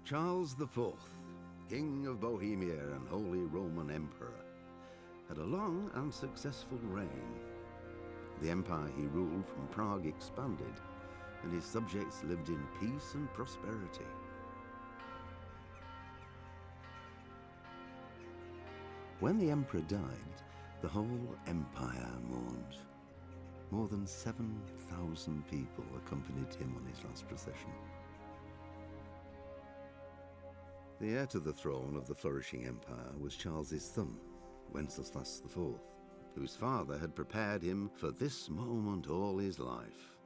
Charles IV, King of Bohemia and Holy Roman Emperor, had a long and successful reign. The empire he ruled from Prague expanded, and his subjects lived in peace and prosperity. When the emperor died, the whole empire mourned. More than 7,000 people accompanied him on his last procession. The heir to the throne of the flourishing empire was Charles's son, Wenceslas IV, whose father had prepared him for this moment all his life.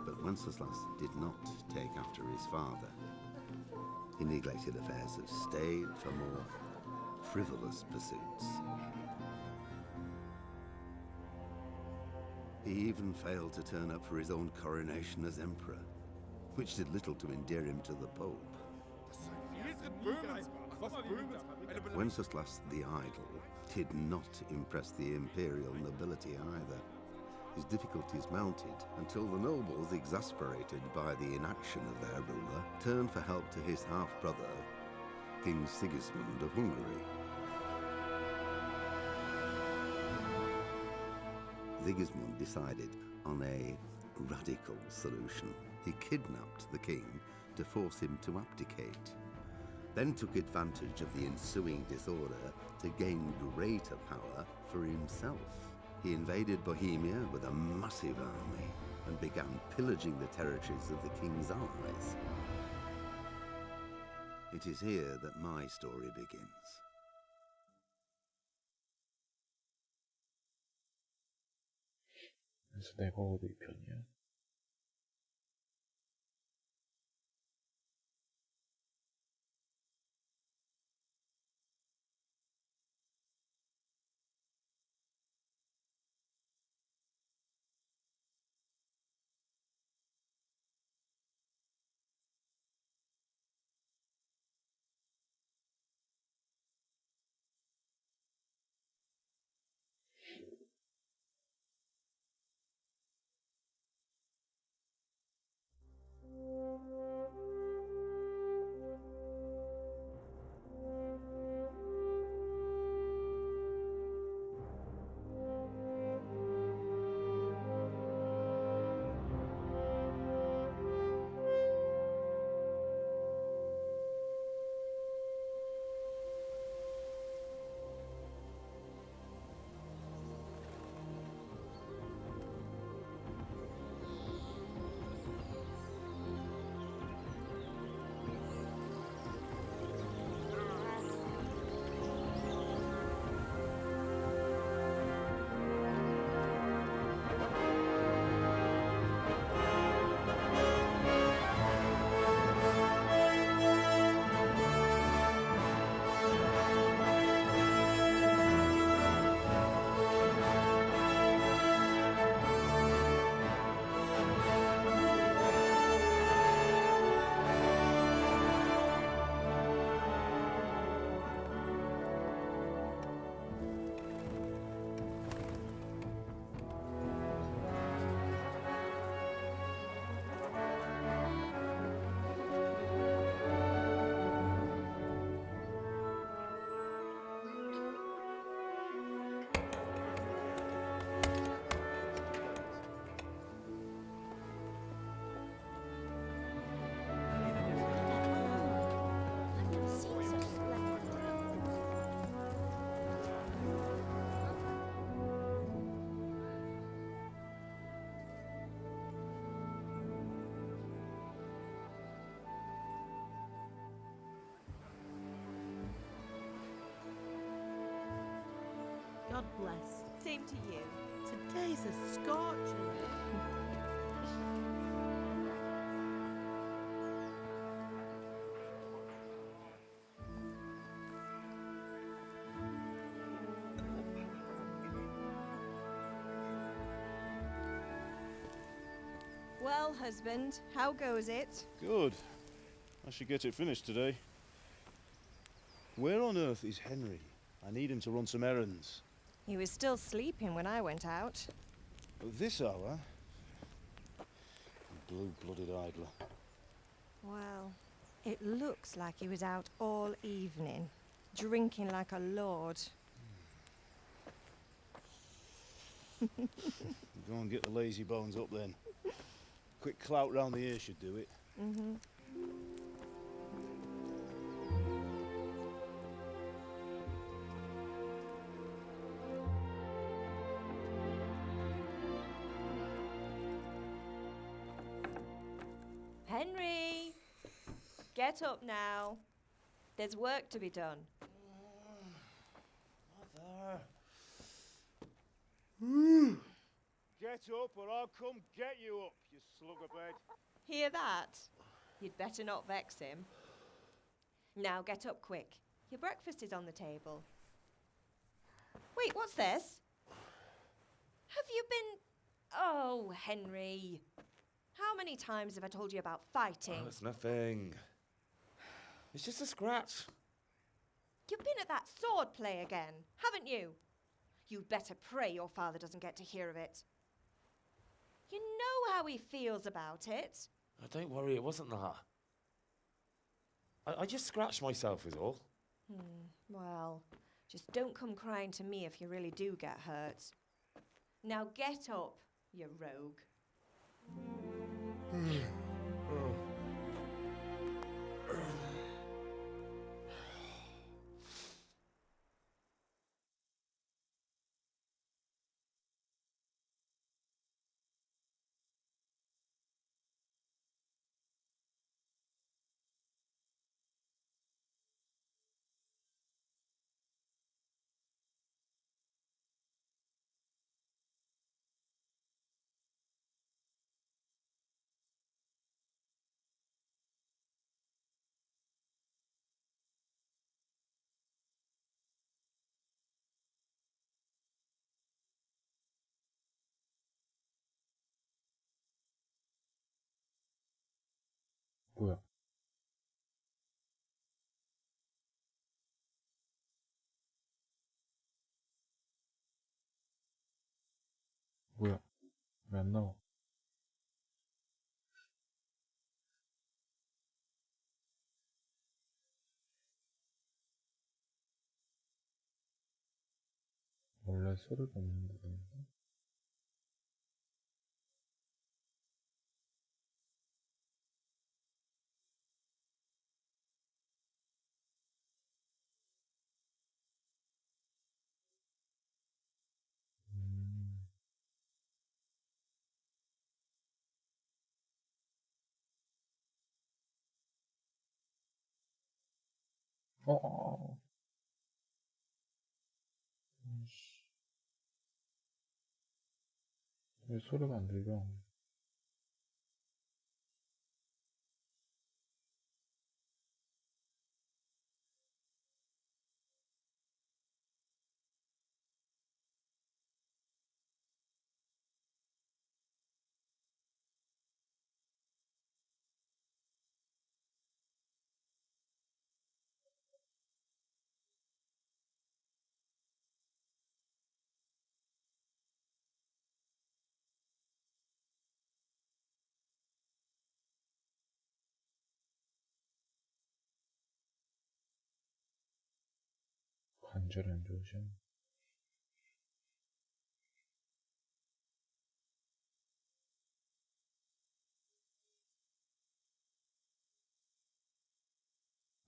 But Wenceslas did not take after his father. He neglected affairs of state for more frivolous pursuits. He even failed to turn up for his own coronation as emperor, which did little to endear him to the Pope. Wenceslas the Idle did not impress the imperial nobility either. His difficulties mounted until the nobles, exasperated by the inaction of their ruler, turned for help to his half-brother, King Sigismund of Hungary. Sigismund decided on a radical solution. He kidnapped the king to force him to abdicate, then took advantage of the ensuing disorder to gain greater power for himself. He invaded Bohemia with a massive army and began pillaging the territories of the king's allies. It is here that my story begins. 그래서 내가 어디 편이야? God bless. Same to you. Today's a scorcher. Well, husband, how goes it? Good. I should get it finished today. Where on earth is Henry? I need him to run some errands. He was still sleeping when I went out. At this hour? blue-blooded idler. Well, it looks like he was out all evening, drinking like a lord. Go and get the lazy bones up then. Quick clout round the ear should do it. Mm-hmm. Henry! Get up now. There's work to be done. Mother. Get up or I'll come get you up, you slugabed. Hear that? You'd better not vex him. Now get up quick. Your breakfast is on the table. Wait, what's this? Have you been... Oh, Henry. How many times have I told you about fighting? Oh, it's nothing. It's just a scratch. You've been at that sword play again, haven't you? You'd better pray your father doesn't get to hear of it. You know how he feels about it. Oh, don't worry, it wasn't that. I just scratched myself is all. Well, just don't come crying to me if you really do get hurt. Now get up, you rogue. 뭐야? 뭐야? 왜 안 나와? 원래 소리가 없는 거인가? 이씨. 왜 소리가 안 들려? 관절이 안 좋으셔?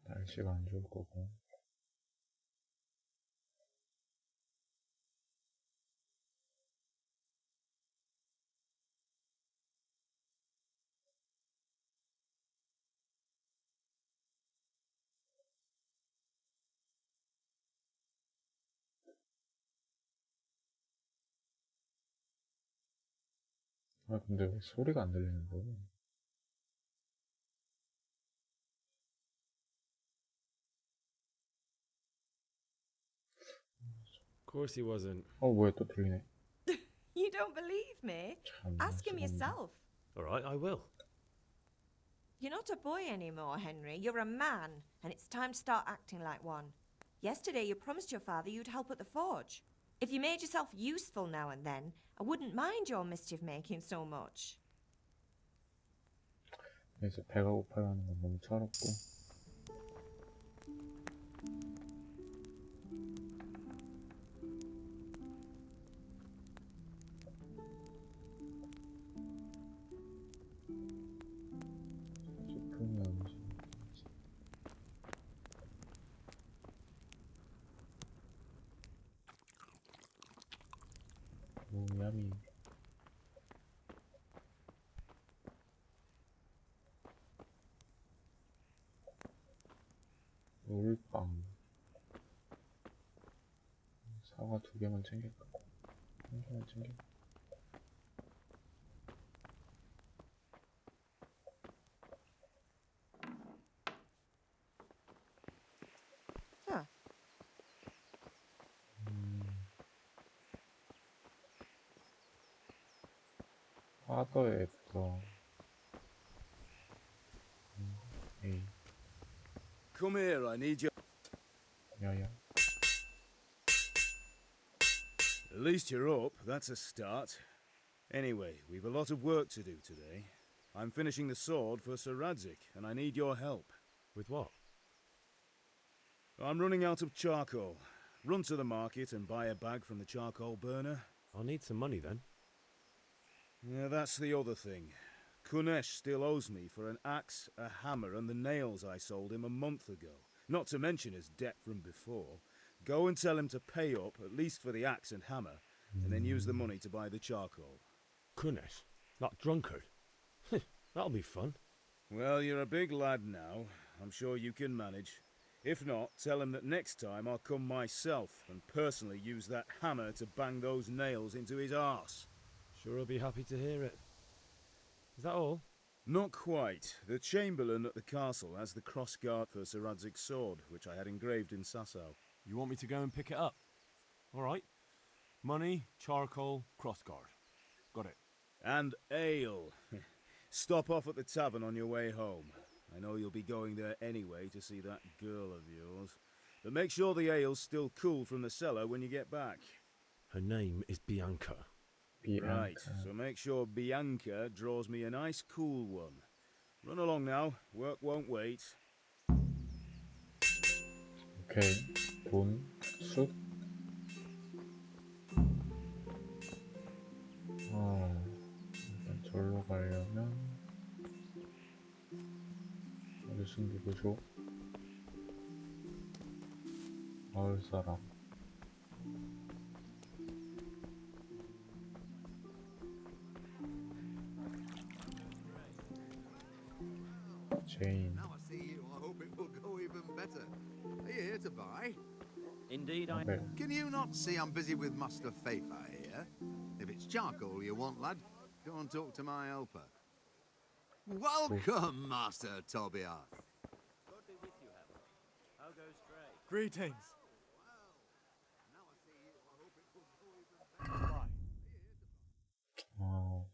날씨가 안 좋을 거고. 아, 근데 왜 소리가 안 들리는 거야? Of course he wasn't. 뭐야, 또 들리네. You don't believe me? 참나, Ask him 죄송합니다. yourself. All right, I will. You're not a boy anymore, Henry. You're a man, and it's time to start acting like one. Yesterday you promised your father you'd help at the forge. If you made yourself useful now and then, I wouldn't mind your mischief-making so much. 그래서 배가 고파요 하는 건 너무 철없고. 소풍이 언제? 오, 야미. 롤빵. 사과 2개만 챙길까? 1개만 챙겨. 자, 하더에서 에이, Come here, I need you. 야야. At least you're up, that's a start. Anyway, we've a lot of work to do today. I'm finishing the sword for Sir Radzik, and I need your help. With what? I'm running out of charcoal. Run to the market and buy a bag from the charcoal burner. I'll need some money then. Yeah, that's the other thing. Kunesh still owes me for an axe, a hammer, and the nails I sold him a month ago. Not to mention his debt from before. Go and tell him to pay up, at least for the axe and hammer, and then use the money to buy the charcoal. Kunesh? That drunkard? That'll be fun. Well, you're a big lad now. I'm sure you can manage. If not, tell him that next time I'll come myself and personally use that hammer to bang those nails into his arse. Sure he'll be happy to hear it. Is that all? Not quite. The Chamberlain at the castle has the crossguard for Sir Radzig's sword, which I had engraved in Sasau. You want me to go and pick it up? All right. Money, charcoal, crossguard. Got it. And ale. Stop off at the tavern on your way home. I know you'll be going there anyway to see that girl of yours. But make sure the ale's still cool from the cellar when you get back. Her name is Bianca. Right, so make sure Bianca draws me a nice cool one. Run along now, work won't wait. 오케이. 돈, 숲. 일단 절로 가려면 어디 숨기고죠? 마을 사람. 제인. Now I see you, I hope it will go even better. Are you here to buy? Indeed, I. 네. Can you not see I'm busy with Master Faith, I hear? If it's charcoal you want, lad, go and talk to my helper. Welcome, Master Tobias. God be with you, Helper. I'll go straight. Greetings. Now I see you, I hope it will go even better.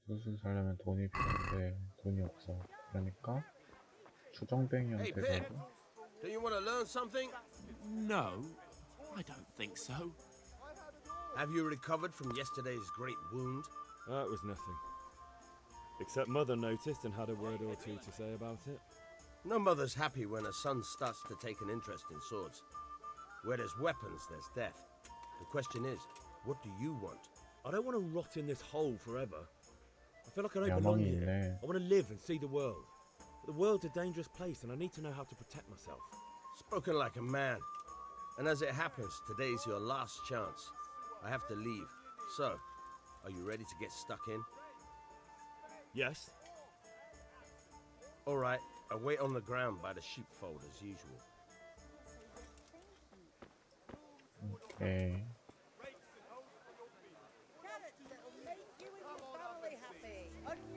수술 살려면 돈이 필요한데 돈이 없어. 그러니까 추정뱅이한테 가고. Do you want to learn something? No, I don't think so. Have you recovered from yesterday's great wound? That was nothing. Except Mother noticed and had a word or two to say about it. No mother's happy when a son starts to take an interest in swords. Where there's weapons, there's death. The question is, what do you want? I don't want to rot in this hole forever. I feel like I don't belong 야망이 here. 있네. I want to live and see the world. But the world's a dangerous place and I need to know how to protect myself. Spoken like a man. And as it happens, today's your last chance. I have to leave. So, are you ready to get stuck in? Yes? All right, I'll wait on the ground by the sheepfold as usual. 오케이.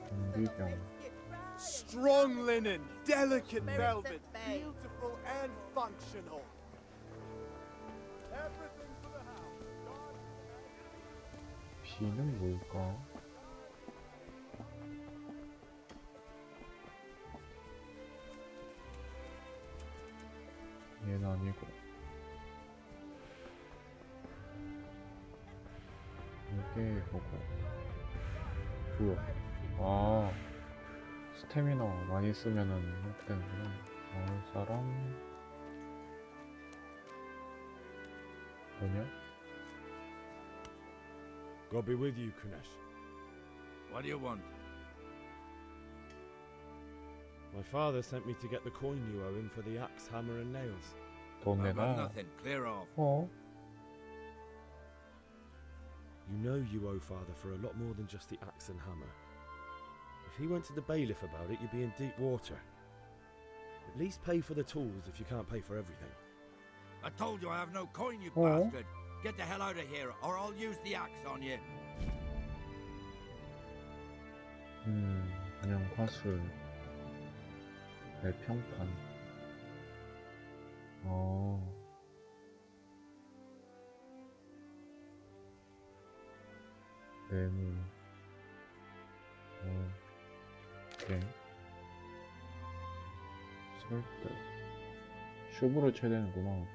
공기병. Strong linen, delicate velvet, beautiful and functional. Everything for the house. B는 뭘까? 얘는 아니고 이게 뭐고? 뭐야? 아, 스태미너 많이 쓰면은 이렇게 되는구나. 마을 사람 뭐냐? God be with you, Kunesh. What do you want? My father sent me to get the coin you owe him for the axe, hammer, and nails. 돈 I've got 내놔. nothing. Clear off. 어? You know you owe father for a lot more than just the axe and hammer. If he went to the bailiff about it, you'd be in deep water. At least pay for the tools if you can't pay for everything. I told you I have no coin, you Oh. bastard. Get the hell out of here, or I'll use the axe on you. 그냥 화술. 내 평판. 뇌물. 오케이. 설득. 슈브를 쳐야 되는구나.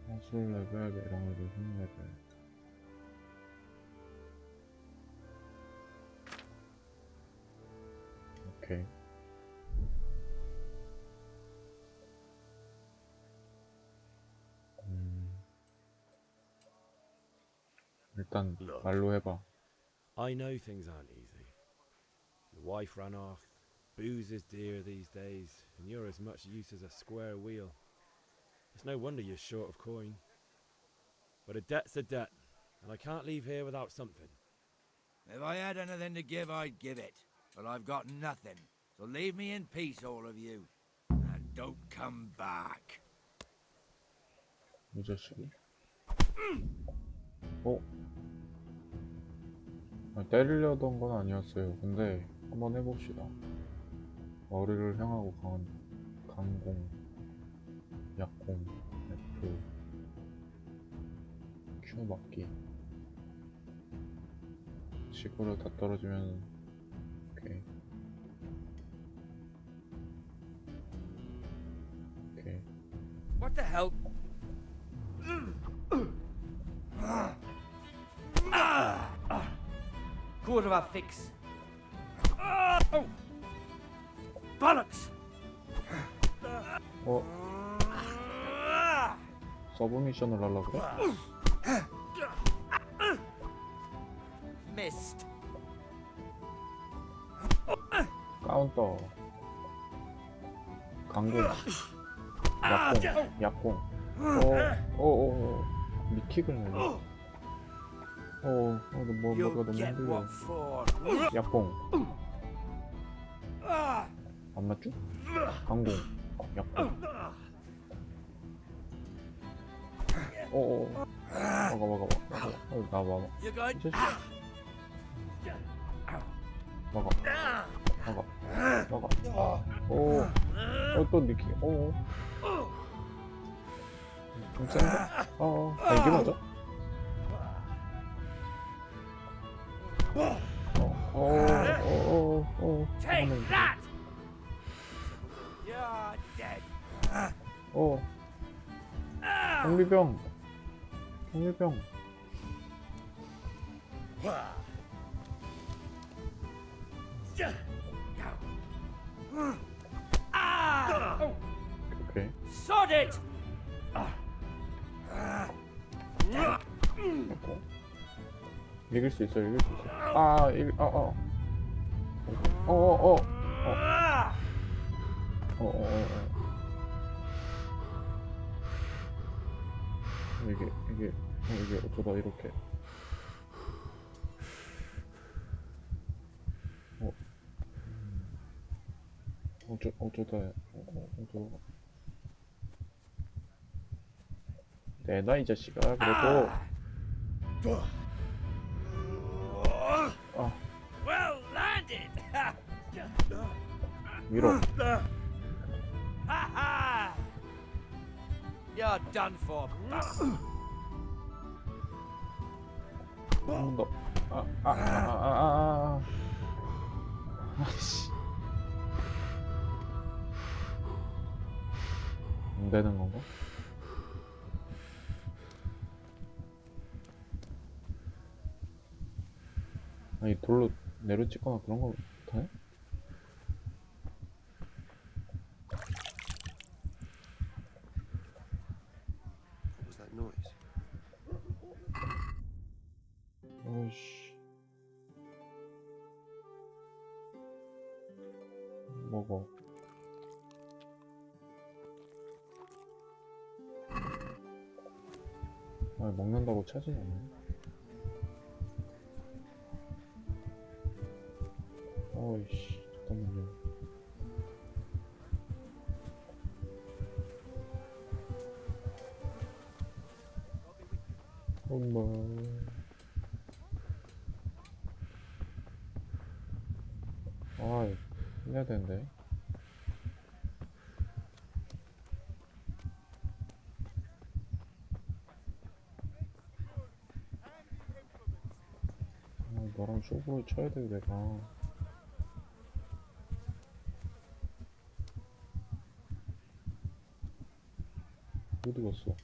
화술 레벨, 이런 거도 힘 레벨. 오케이. 일단 말로 해봐. I know things aren't easy. Your wife ran off, booze is dear these days, and you're as much use as a square wheel. It's no wonder you're short of coin. But a debt's a debt, and I can't leave here without something. If I had anything to give, I'd give it. But I've got nothing. So leave me in peace, all of you. And don't come back. 이 자식이. 어? 때리려던 건 아니었어요. 근데 한번 해봅시다. 머리를 향하고 강공, 약공, F, Q 맞기. 지구로 다 떨어지면 오케이. 오케이. What the hell? Quarter of a fix. Bollocks! 서브미션을 하려고 그래? Missed. 카운터. 강공. 약공. 미킥을 내네. 뭐가 너무 힘들어. 약공. 안 맞죠? 강공. 약공. 막아. You good? 이 자식. 막아. 또 미킥. 좀 센데? 이게 맞아? Take that! You're dead. 경비병. 오케이. Sod it! 이길 수 있어. 이게 어쩌다 이렇게. 어쩌다. 내놔 이 자식아. 그래도. Well landed! 위로. You're done for. 한 번 더. 아이씨. 안 되는 건가? 아니 돌로 내려 찍거나 그런 거 못하네? noise? 어이씨. 먹어. 아, 먹는다고 차지 않네. 어이씨, 잠깐만요. 엄마. 아, 해야 되는데. 아, 너랑 쇼부를 쳐야 돼, 내가. 어디 갔어?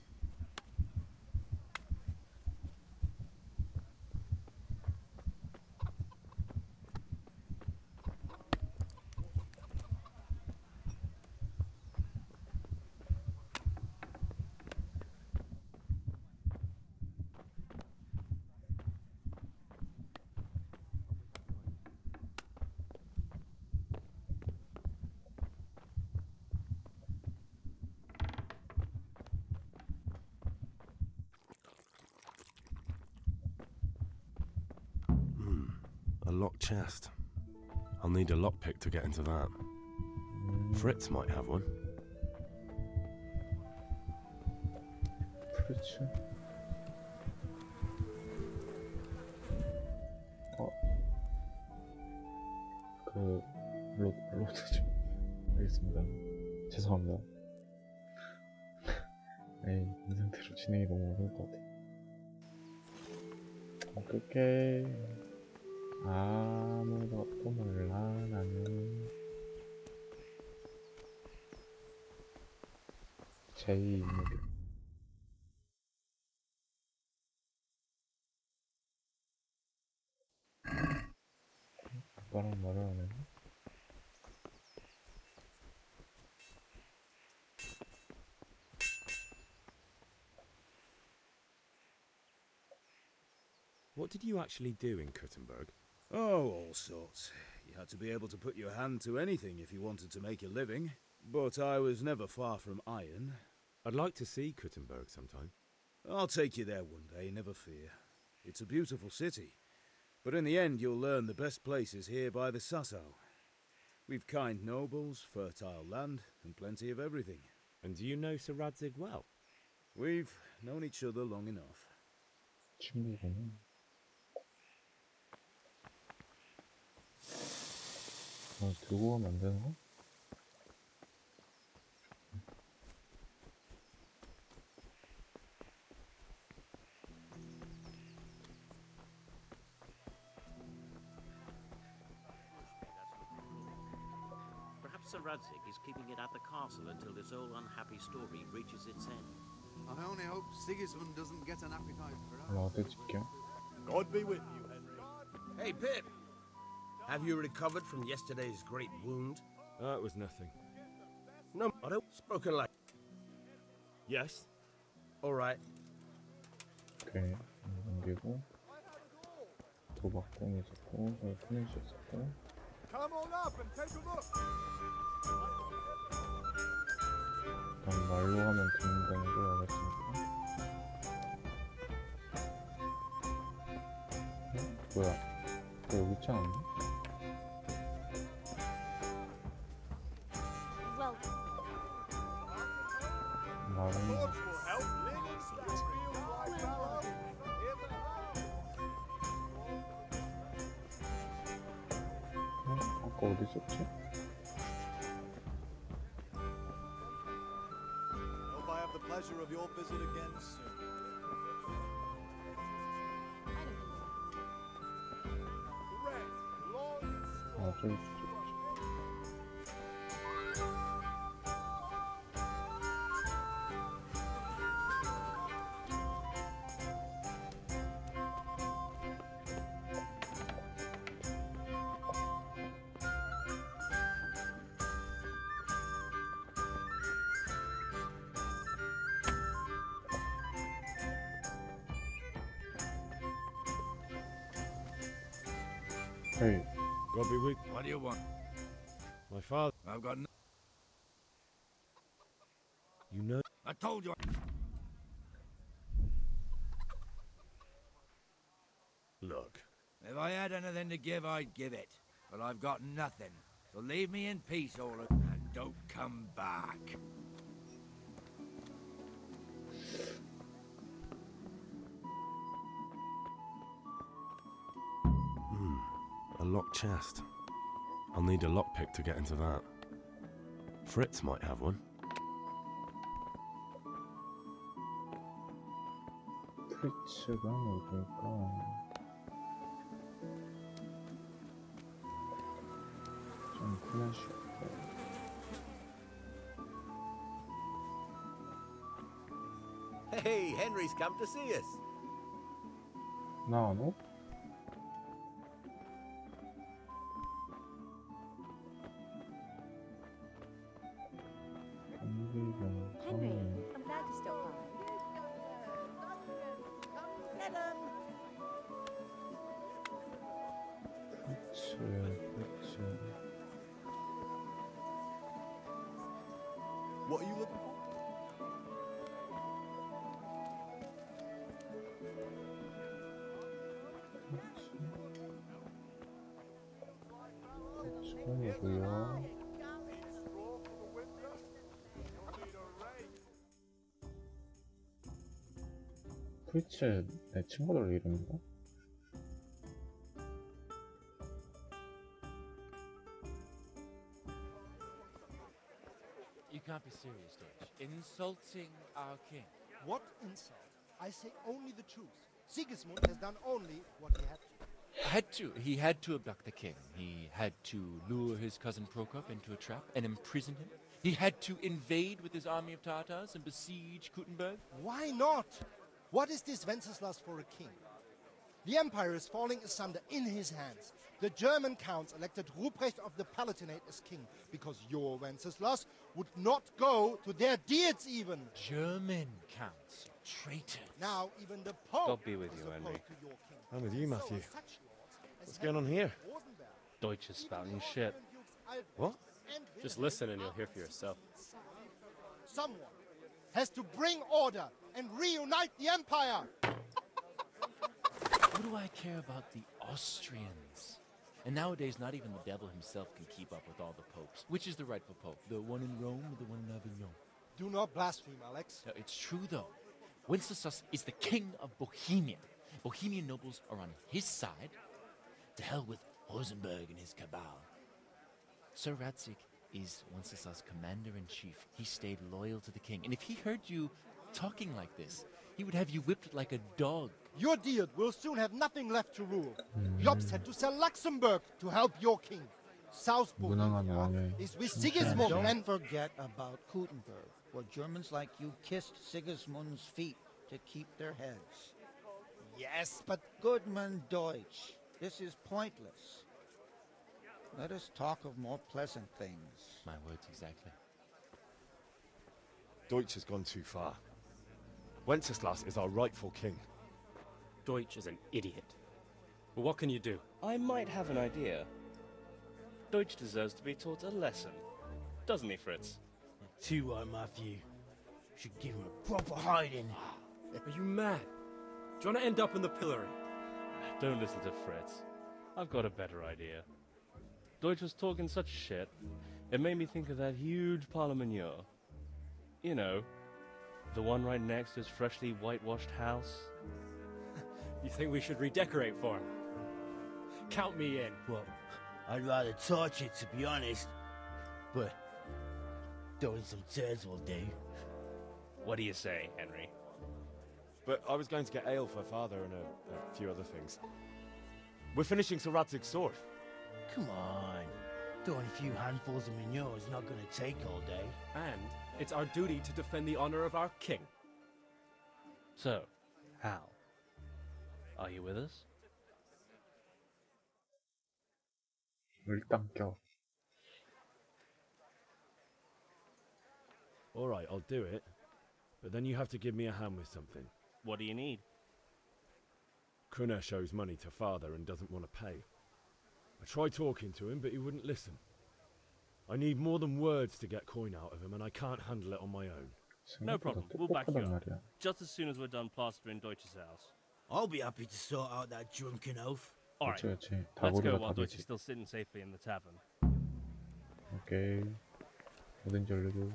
A locked chest. I'll need a lockpick to get into that. Fritz might have one. 프리츠? 로드 좀 알겠습니다. 죄송합니다. 에이, 이 상태로 진행이 너무 어려울 것 같아. 어떡해. 아무것도 몰라, 나는. 제2인물. 아빠랑 말을 안 했나? What did you actually do in Kuttenberg? Oh, all sorts. You had to be able to put your hand to anything if you wanted to make a living. But I was never far from iron. I'd like to see Kuttenberg sometime. I'll take you there one day, never fear. It's a beautiful city. But in the end, you'll learn the best places here by the Sasso. We've kind nobles, fertile land, and plenty of everything. And do you know Sir Radzig well? We've known each other long enough. 친구구나. 아, 들고 가면 안 되나? Perhaps Sir Radzig is keeping it at the castle until this old unhappy story reaches its end. I only hope Sigismund doesn't get an appetite for us. 라드 집게. God be with you, Henry. Hey, Pip. Have you recovered from yesterday's great wound? It was nothing. No, I don't. Spoken like. Yes? All right. 오케이. 넘기고. 도박공이 있었고, 저기 피니시 있었고. Come on up and take a look. 일단 말로 하면 된다는 걸 알았으니까. 뭐야? 너 여기 있지 않았나? Well, 말은 아까 어디 있었지? Hope I have the pleasure of your visit again soon. I don't know. 아, 저기 있었지. Hey, God be with What do you want? my father. I've got. You know. I told you. Look, If I had anything to give, I'd give it. But I've got nothing. So leave me in peace, all of you, and don't come back. A locked chest. I'll need a lockpick to get into that. Fritz might have one. 프리츠가 어딜까? 좀 플래시 없고. Hey, Henry's come to see us. 나 안 오? Henry, I'm glad you stopped by. Get 'em! 프리츠. What are you looking for? 프리츠고요. 프리츠 내 친구들 이름인가? You can't be serious, Deutsch. Insulting our king. What insult? I say only the truth. Sigismund has done only what he had to. He had to abduct the king. He had to lure his cousin Prokop into a trap and imprison him. He had to invade with his army of Tatars and besiege Kuttenberg. Why not? What is this Wenceslas for a king? The empire is falling asunder in his hands. The German counts elected Ruprecht of the Palatinate as king because your Wenceslas would not go to their deeds even. German counts, traitors. Now even the Pope God be with is you, opposed Henry. to your king. I'm with you, So Matthew. are such lords as What's going on here? Rosenberg. Deutsch is spouting shit. What? Just listen and you'll hear for yourself. Someone has to bring order and reunite the empire. What do I care about the Austrians? And nowadays, not even the devil himself can keep up with all the popes. Which is the rightful pope? The one in Rome or the one in Avignon? Do not blaspheme, Alex. No, it's true, though. Wenceslas is the king of Bohemia. Bohemian nobles are on his side. To hell with Rosenberg and his cabal. Sir Radzig is Wenceslas' commander-in-chief. He stayed loyal to the king. And if he heard you talking like this, he would have you whipped like a dog. Your Diet will soon have nothing left to rule. Jobst had to sell Luxembourg to help your king. South 무능한 Bohemia 왕의 is with Sigismund Don't and forget about Kuttenberg, where Germans like you kissed Sigismund's feet to keep their heads. Yes, but Goodman Deutsch, this is pointless. Let us talk of more pleasant things. My words exactly. Deutsch has gone too far. Wenceslas is our rightful king. Deutsch is an idiot. But what can you do? I might have an idea. Deutsch deserves to be taught a lesson. Doesn't he, Fritz? Too right, Matthew. Should give him a proper hiding. Are you mad? Do you want to end up in the pillory? Don't listen to Fritz. I've got a better idea. Deutsch was talking such shit, it made me think of that huge parliament. You know, the one right next to his freshly whitewashed house. You think we should redecorate for him? Count me in. Well, I'd rather torch it, to be honest. But throwing some turds will do. What do you say, Henry? But I was going to get ale for father and a few other things. We're finishing Sir Radzig's sword. Come on. Throwing a few handfuls of manure is not going to take all day. And it's our duty to defend the honor of our king. So, Hal, are you with us? 물당겨. All right, I'll do it. But then you have to give me a hand with something. What do you need? Krunesh owes money to father and doesn't want to pay. I tried talking to him, but he wouldn't listen. I need more than words to get coin out of him, and I can't handle it on my own. No problem. We'll back you up. Just as soon as we're done plastering Deutsch's house. I'll be happy to sort out that drunken oaf. Alright, 그치. let's go 다구리가 while Deutsch 답이지. is still sitting safely in the tavern. 오케이. 뭐든지 올려줘.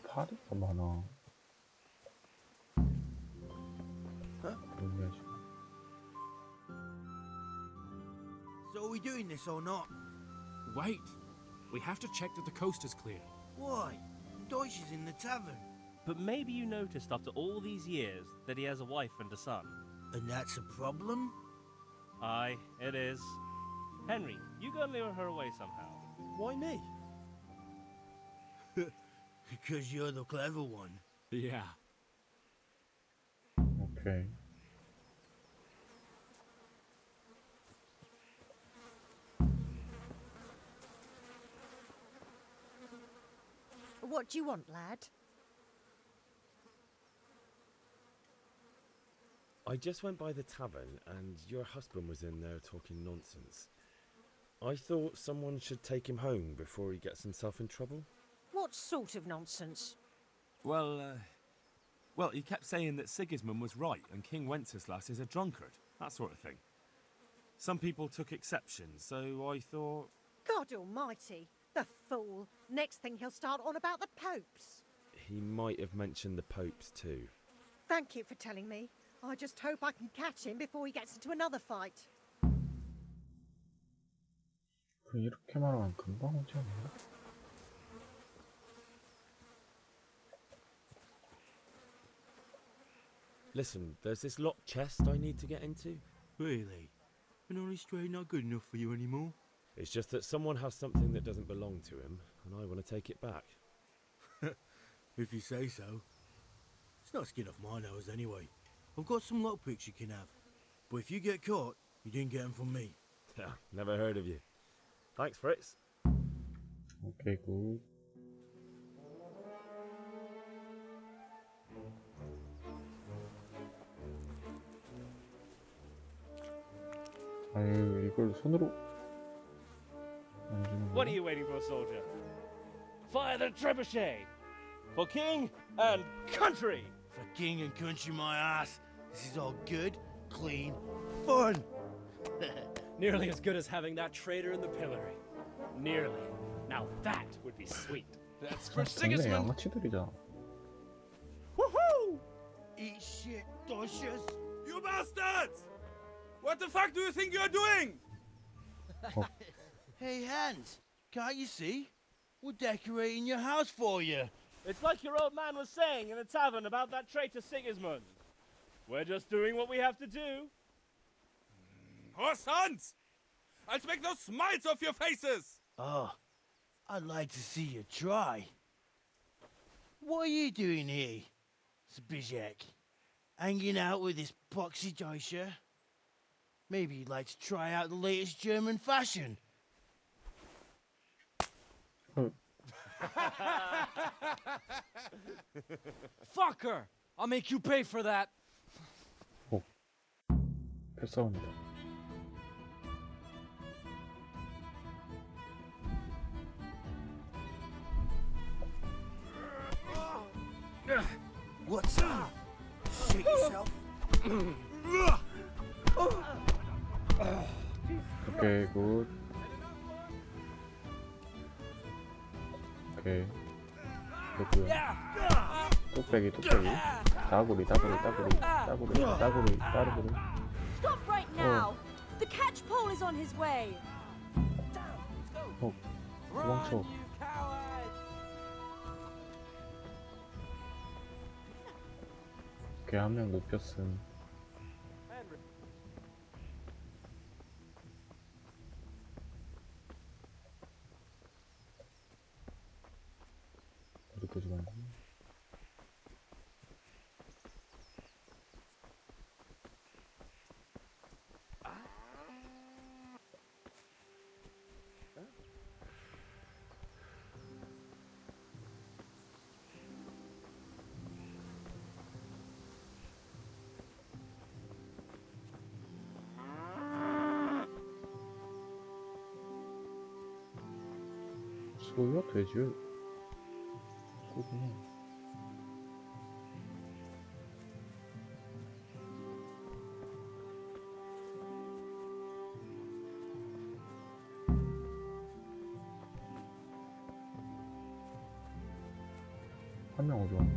파리가 많아. 뭐냐 지금. So are we doing this or not? Wait. We have to check that the coast is clear. Why? Deutsch is in the tavern. But maybe you noticed after all these years that he has a wife and a son. And that's a problem? Aye, it is. Henry, you go and lure her away somehow. Why me? Because you're the clever one. Yeah. 오케이. What do you want, lad? I just went by the tavern, and your husband was in there talking nonsense. I thought someone should take him home before he gets himself in trouble. What sort of nonsense? Well, he kept saying that Sigismund was right and King Wenceslas is a drunkard, that sort of thing. Some people took exception, so I thought... God almighty, the fool. Next thing he'll start on about the popes. He might have mentioned the popes too. Thank you for telling me. I just hope I can catch him before he gets into another fight. 이렇게 말하면 금방 오지 않나? Listen, there's this locked chest I need to get into. Really? And only straight not good enough for you anymore? It's just that someone has something that doesn't belong to him, and I want to take it back. If you say so. It's not skin off my nose anyway. I've got some lockpicks you can have. But if you get caught, you didn't get them from me. Never heard of you. Thanks, Fritz. 오케이 굿. 아유 이걸 손으로 만지는 What 거야? are you waiting for, soldier? Fire the trebuchet! For king and country! For king and country, my ass. This is all good, clean, fun. Nearly as good as having that traitor in the pillory. Nearly. Now that would be sweet. That's for 동네 Sigismund! 양아치들이잖아. Woohoo! Eat shit, Doshes. You bastards! What the fuck do you think you're doing? Hey, Hans, can't you see? We're decorating your house for you. It's like your old man was saying in the tavern about that traitor Sigismund. We're just doing what we have to do. Oh, sons! I'll make those smiles off your faces! Oh, I'd like to see you try. What are you doing here, Zbigniew? Hanging out with this poxy Deutscher? Maybe you'd like to try out the latest German fashion. Fucker! I'll make you pay for that. 패싸움이다. What's up? Shake yourself. 오케이 굿. 오케이. 됐고요. 뚝배기 뚝배기. 따구리 따구리 따구리 따구리 따구리 따구리. Stop right now! The catch pole is on his way! 도망쳐. 오케이 한 명 눕혔음. 어디까지 간 거야? 소요? 돼지요? 소구나. 한 명 어디 왔나?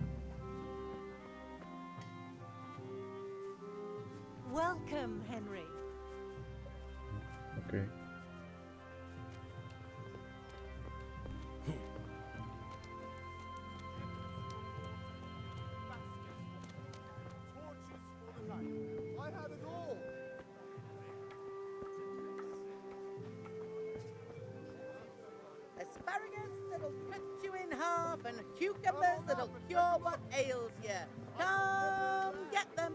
Welcome, Henry. 오케이. I had it all. Asparagus that'll cut you in half, and cucumbers that'll cure what ails you. Come get them.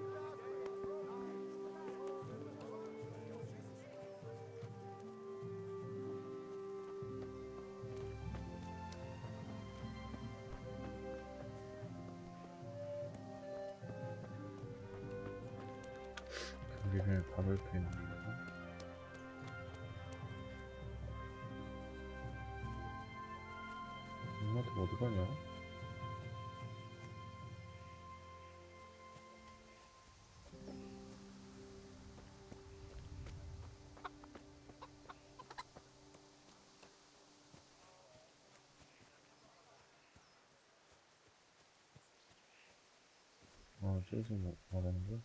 경비를 박을 수 있는 건가? 엄마들 어디 가냐? 아, 저기서 뭐 말하는 거야?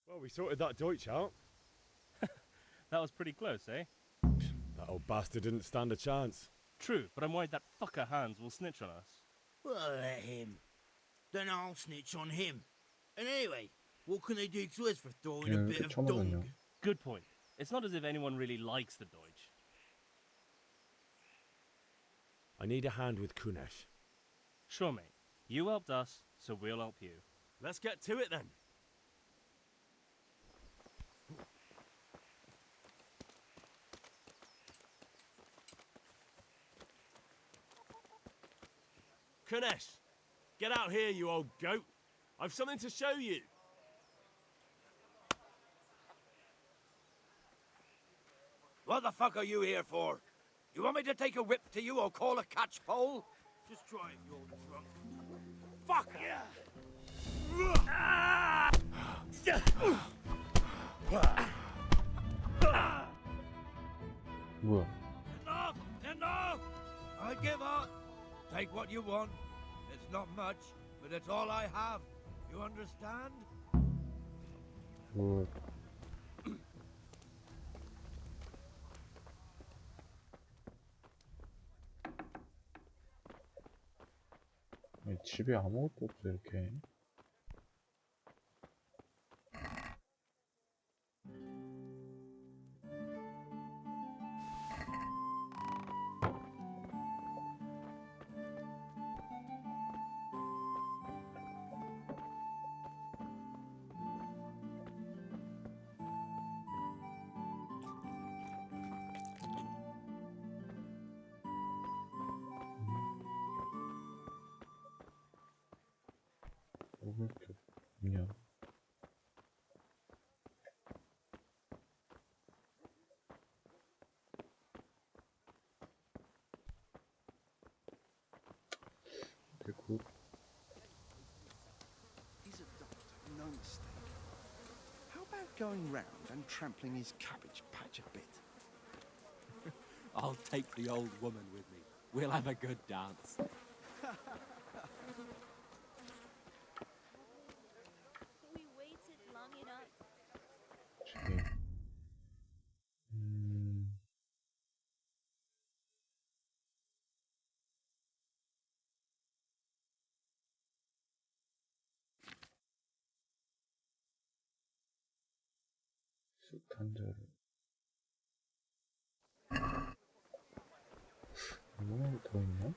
Well, we sorted that Deutsch out. That was pretty close, eh? That old bastard didn't stand a chance. True, but I'm worried that fucker Hans will snitch on us. Well, let him. Then I'll snitch on him. And anyway, what can they do to us for throwing a bit of dung? Good point. It's not as if anyone really likes the Deutsch. I need a hand with Kunesh. Sure, mate. You helped us, so we'll help you. Let's get to it then. Kunesh, get out here, you old goat. I've something to show you. What the fuck are you here for? You want me to take a whip to you or call a catchpole? Just try it, you're drunk. Fucker! 뭐야? Enough! Enough! I give up. Take what you want. It's not much, but it's all I have. You understand? 뭐? 아니, 집에 아무것도 없어 이렇게. 먹을 게 없냐? 대구. He's a doctor, no mistake. How about going round and trampling his cabbage patch a bit? I'll take the old woman with me. We'll have a good dance. We waited long enough. 지금. 숫한자로 얼마나 더 있나?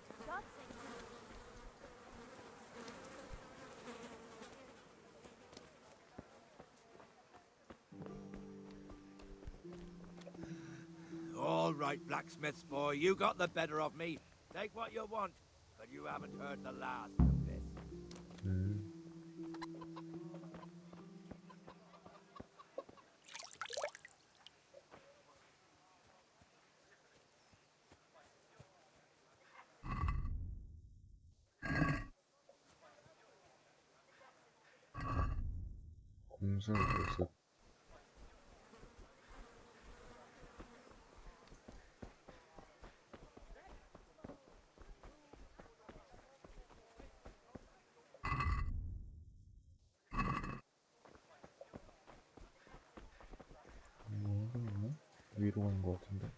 All right, blacksmith's boy, you got the better of me. Take what you want, but you haven't heard the last of this. 공술 보습. 위로 가는 것 같은데.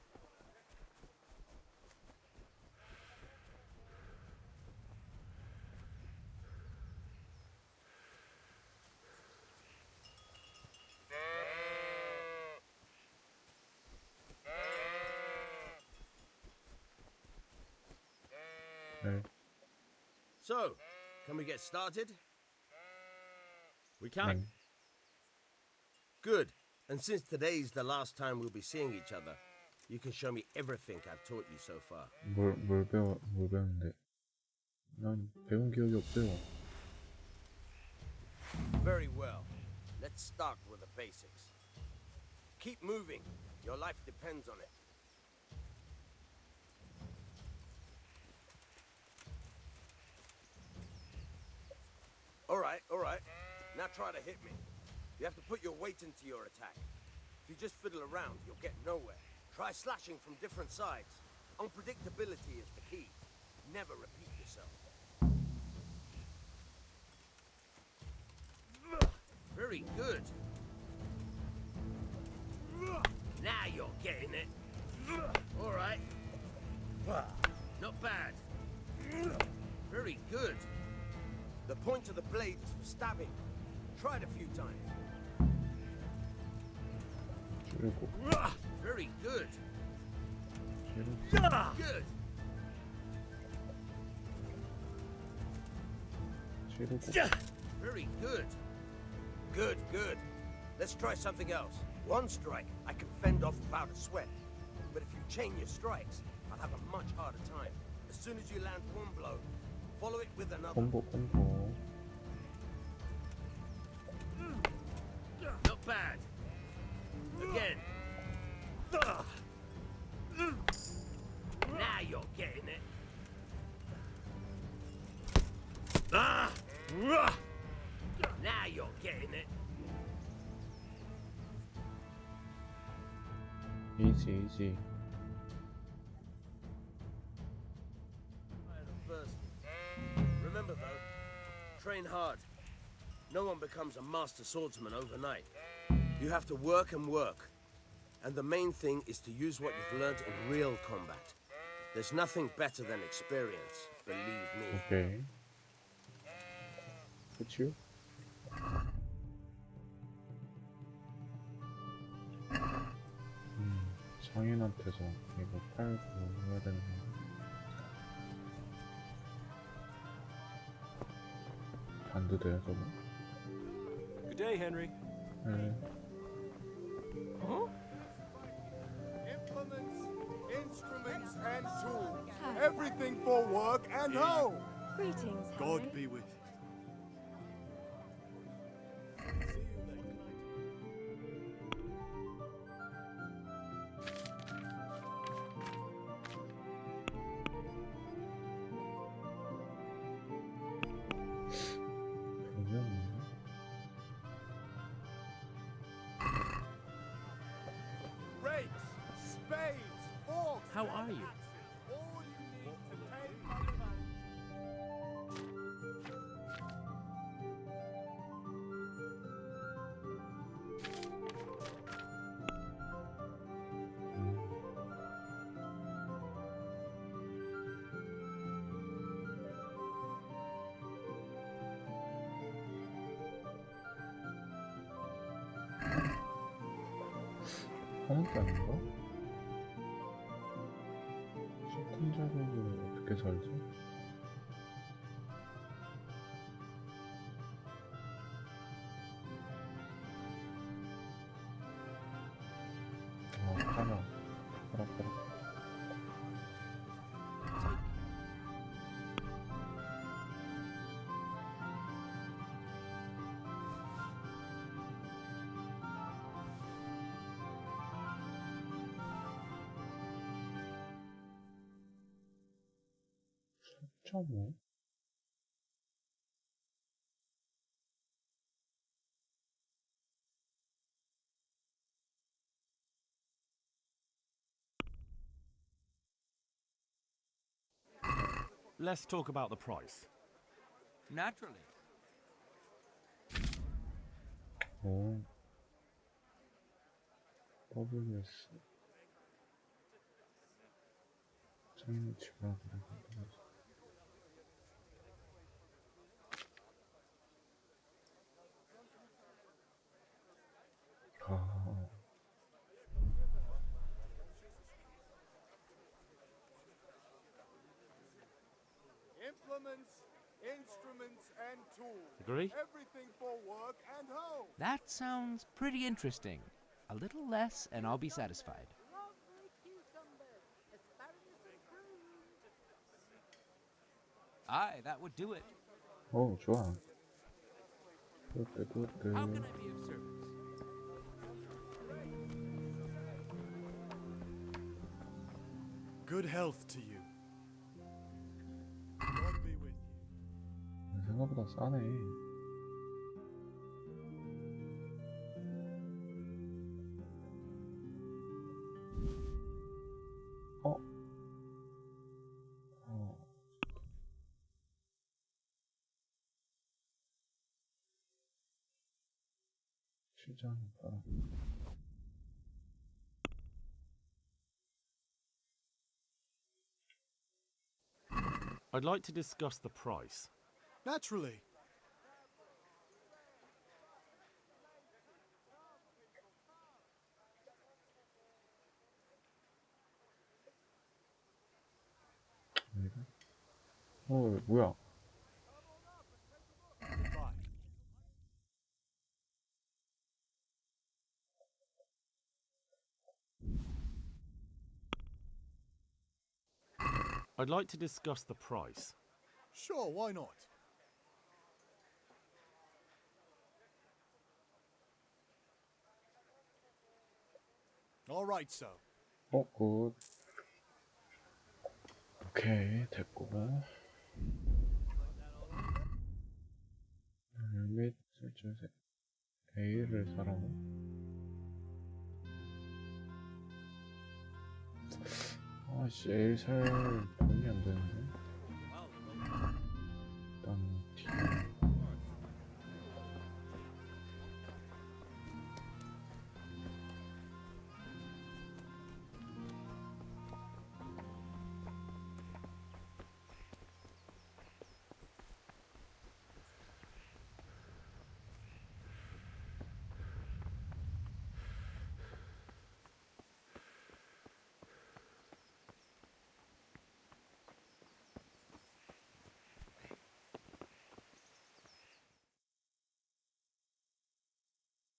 네. So, can we get started? We can. Good. And since today's the last time we'll be seeing each other, you can show me everything I've taught you so far. 뭘 배웠는데? 난 배운 기억이 없어요. Very well. Let's start with the basics. Keep moving. Your life depends on it. All right. Now try to hit me. You have to put your weight into your attack. If you just fiddle around, you'll get nowhere. Try slashing from different sides. Unpredictability is the key. Never repeat yourself. Very good. Now you're getting it. All right. Not bad. Very good. The point of the blade is for stabbing. Try it a few times. Very good. Good. Very good. Good. Let's try something else. One strike, I can fend off without a sweat. But if you chain your strikes, I'll have a much harder time. As soon as you land one blow, follow it with another. 콤보. Not bad. Again. Now you're getting it. Now you're getting it. Easy. First. Remember though, train hard. No one becomes a master swordsman overnight. You have to work and work. And the main thing is to use what you've learned in real combat. There's nothing better than experience, believe me. Okay. 그치요? 상인한테서 이거 팔고 해야 되는 거. 반도 돼요, 저거? Good day, Henry. 네. Huh? Implements, instruments, and tools. Everything for work and home. Greetings, God Henry. be with you. Rakes, spades, forks. How are you? All you need to take on the man. 하는 게 아닌가? 소품 작업을 어떻게 살지? 팔아. 뭐? let's talk about the price. Naturally. 오. WS. 장미 지불하기로 하더라고요. 아. Implements, instruments, and tools. Agree? Everything for work and home. That sounds pretty interesting. A little less, and I'll be satisfied. Aye, that would do it. 오, 좋아. 굿드, 굿드. How can I be of service? Good health to you. God be with you. 생각보다 싸네. 어? 시장이다. I'd like to discuss the price. Naturally. 뭐야? I'd like to discuss the price. Sure, why not? All right, so. 굿. 오케이, 됐고. 및 설정세 A를 사라고? 아씨, A를 살 돈이 안 되는데. 일단 D.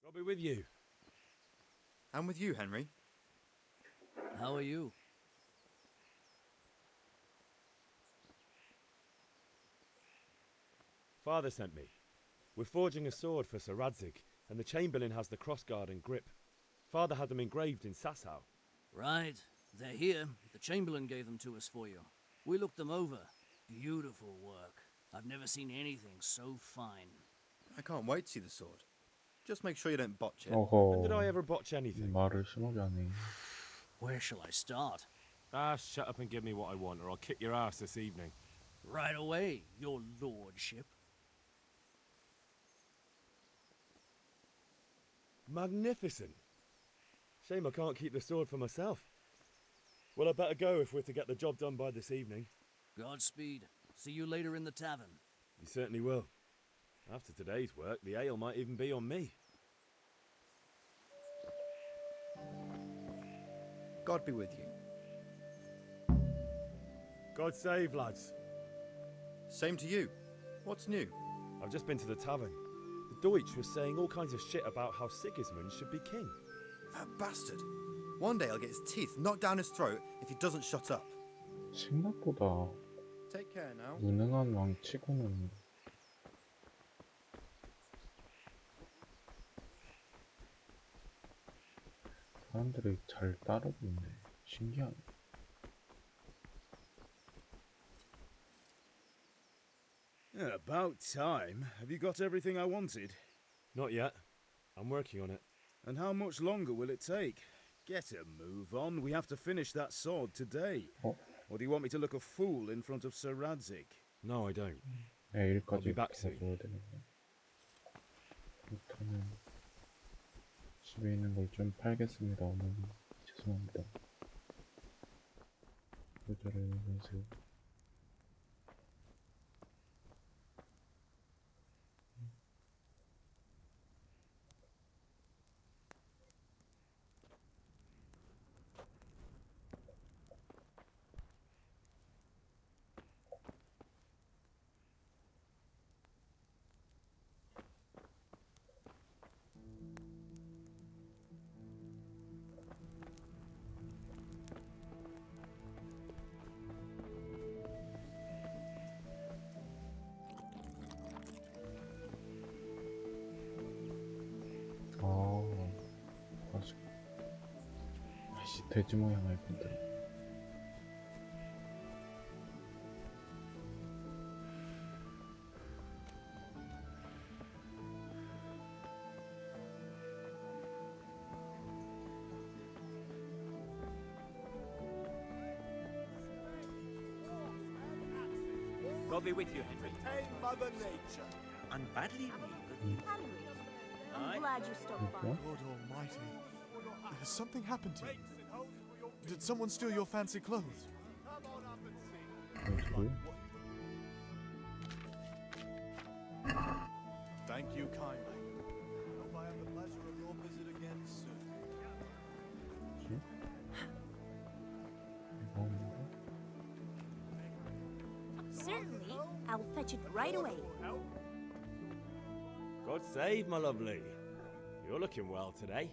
I'll be with you. I'm with you, Henry. How are you? Father sent me. We're forging a sword for Sir Radzig, and the Chamberlain has the crossguard and grip. Father had them engraved in Sasau. Right. They're here. The Chamberlain gave them to us for you. We looked them over. Beautiful work. I've never seen anything so fine. I can't wait to see the sword. Just make sure you don't botch it. When did I ever botch anything? 말을 심하게 하네. Where shall I start? Ah, shut up and give me what I want, or I'll kick your ass this evening. Right away, your lordship. Magnificent. Shame I can't keep the sword for myself. Well, I better go if we're to get the job done by this evening. Godspeed. See you later in the tavern. You certainly will. After today's work, the ale might even be on me. God be with you. God save, lads. Same to you. What's new? I've just been to the tavern. The Deutsch was saying all kinds of shit about how Sigismund should be king. That bastard. One day I'll get his teeth knocked down his throat if he doesn't shut up. 생각보다 Take care now. 무능한 왕치고는 사람들이 잘 따르고 있네. 신기하네. About time. Have you got everything I wanted? Not yet. I'm working on it. And how much longer will it take? Get a move on. We have to finish that sword today. Or do you want me to look a fool in front of Sir Radzig? No, I don't. 내일까지 back soon. 가져야 되는데. 일단은 집에 있는 걸 좀 팔겠습니다. 어머니 죄송합니다. 표절을 해주세요. 아이씨 돼지 모양 할 건데. God be with you, Henry. Hey, Mother Nature. And badly needed. Henry, I'm glad you stopped by. God almighty. Has something happened to you? Did someone steal your fancy clothes? Thank you kindly. Hope I have the pleasure of your visit again soon. Certainly, I'll fetch it right away. God save my lovely. You're looking well today.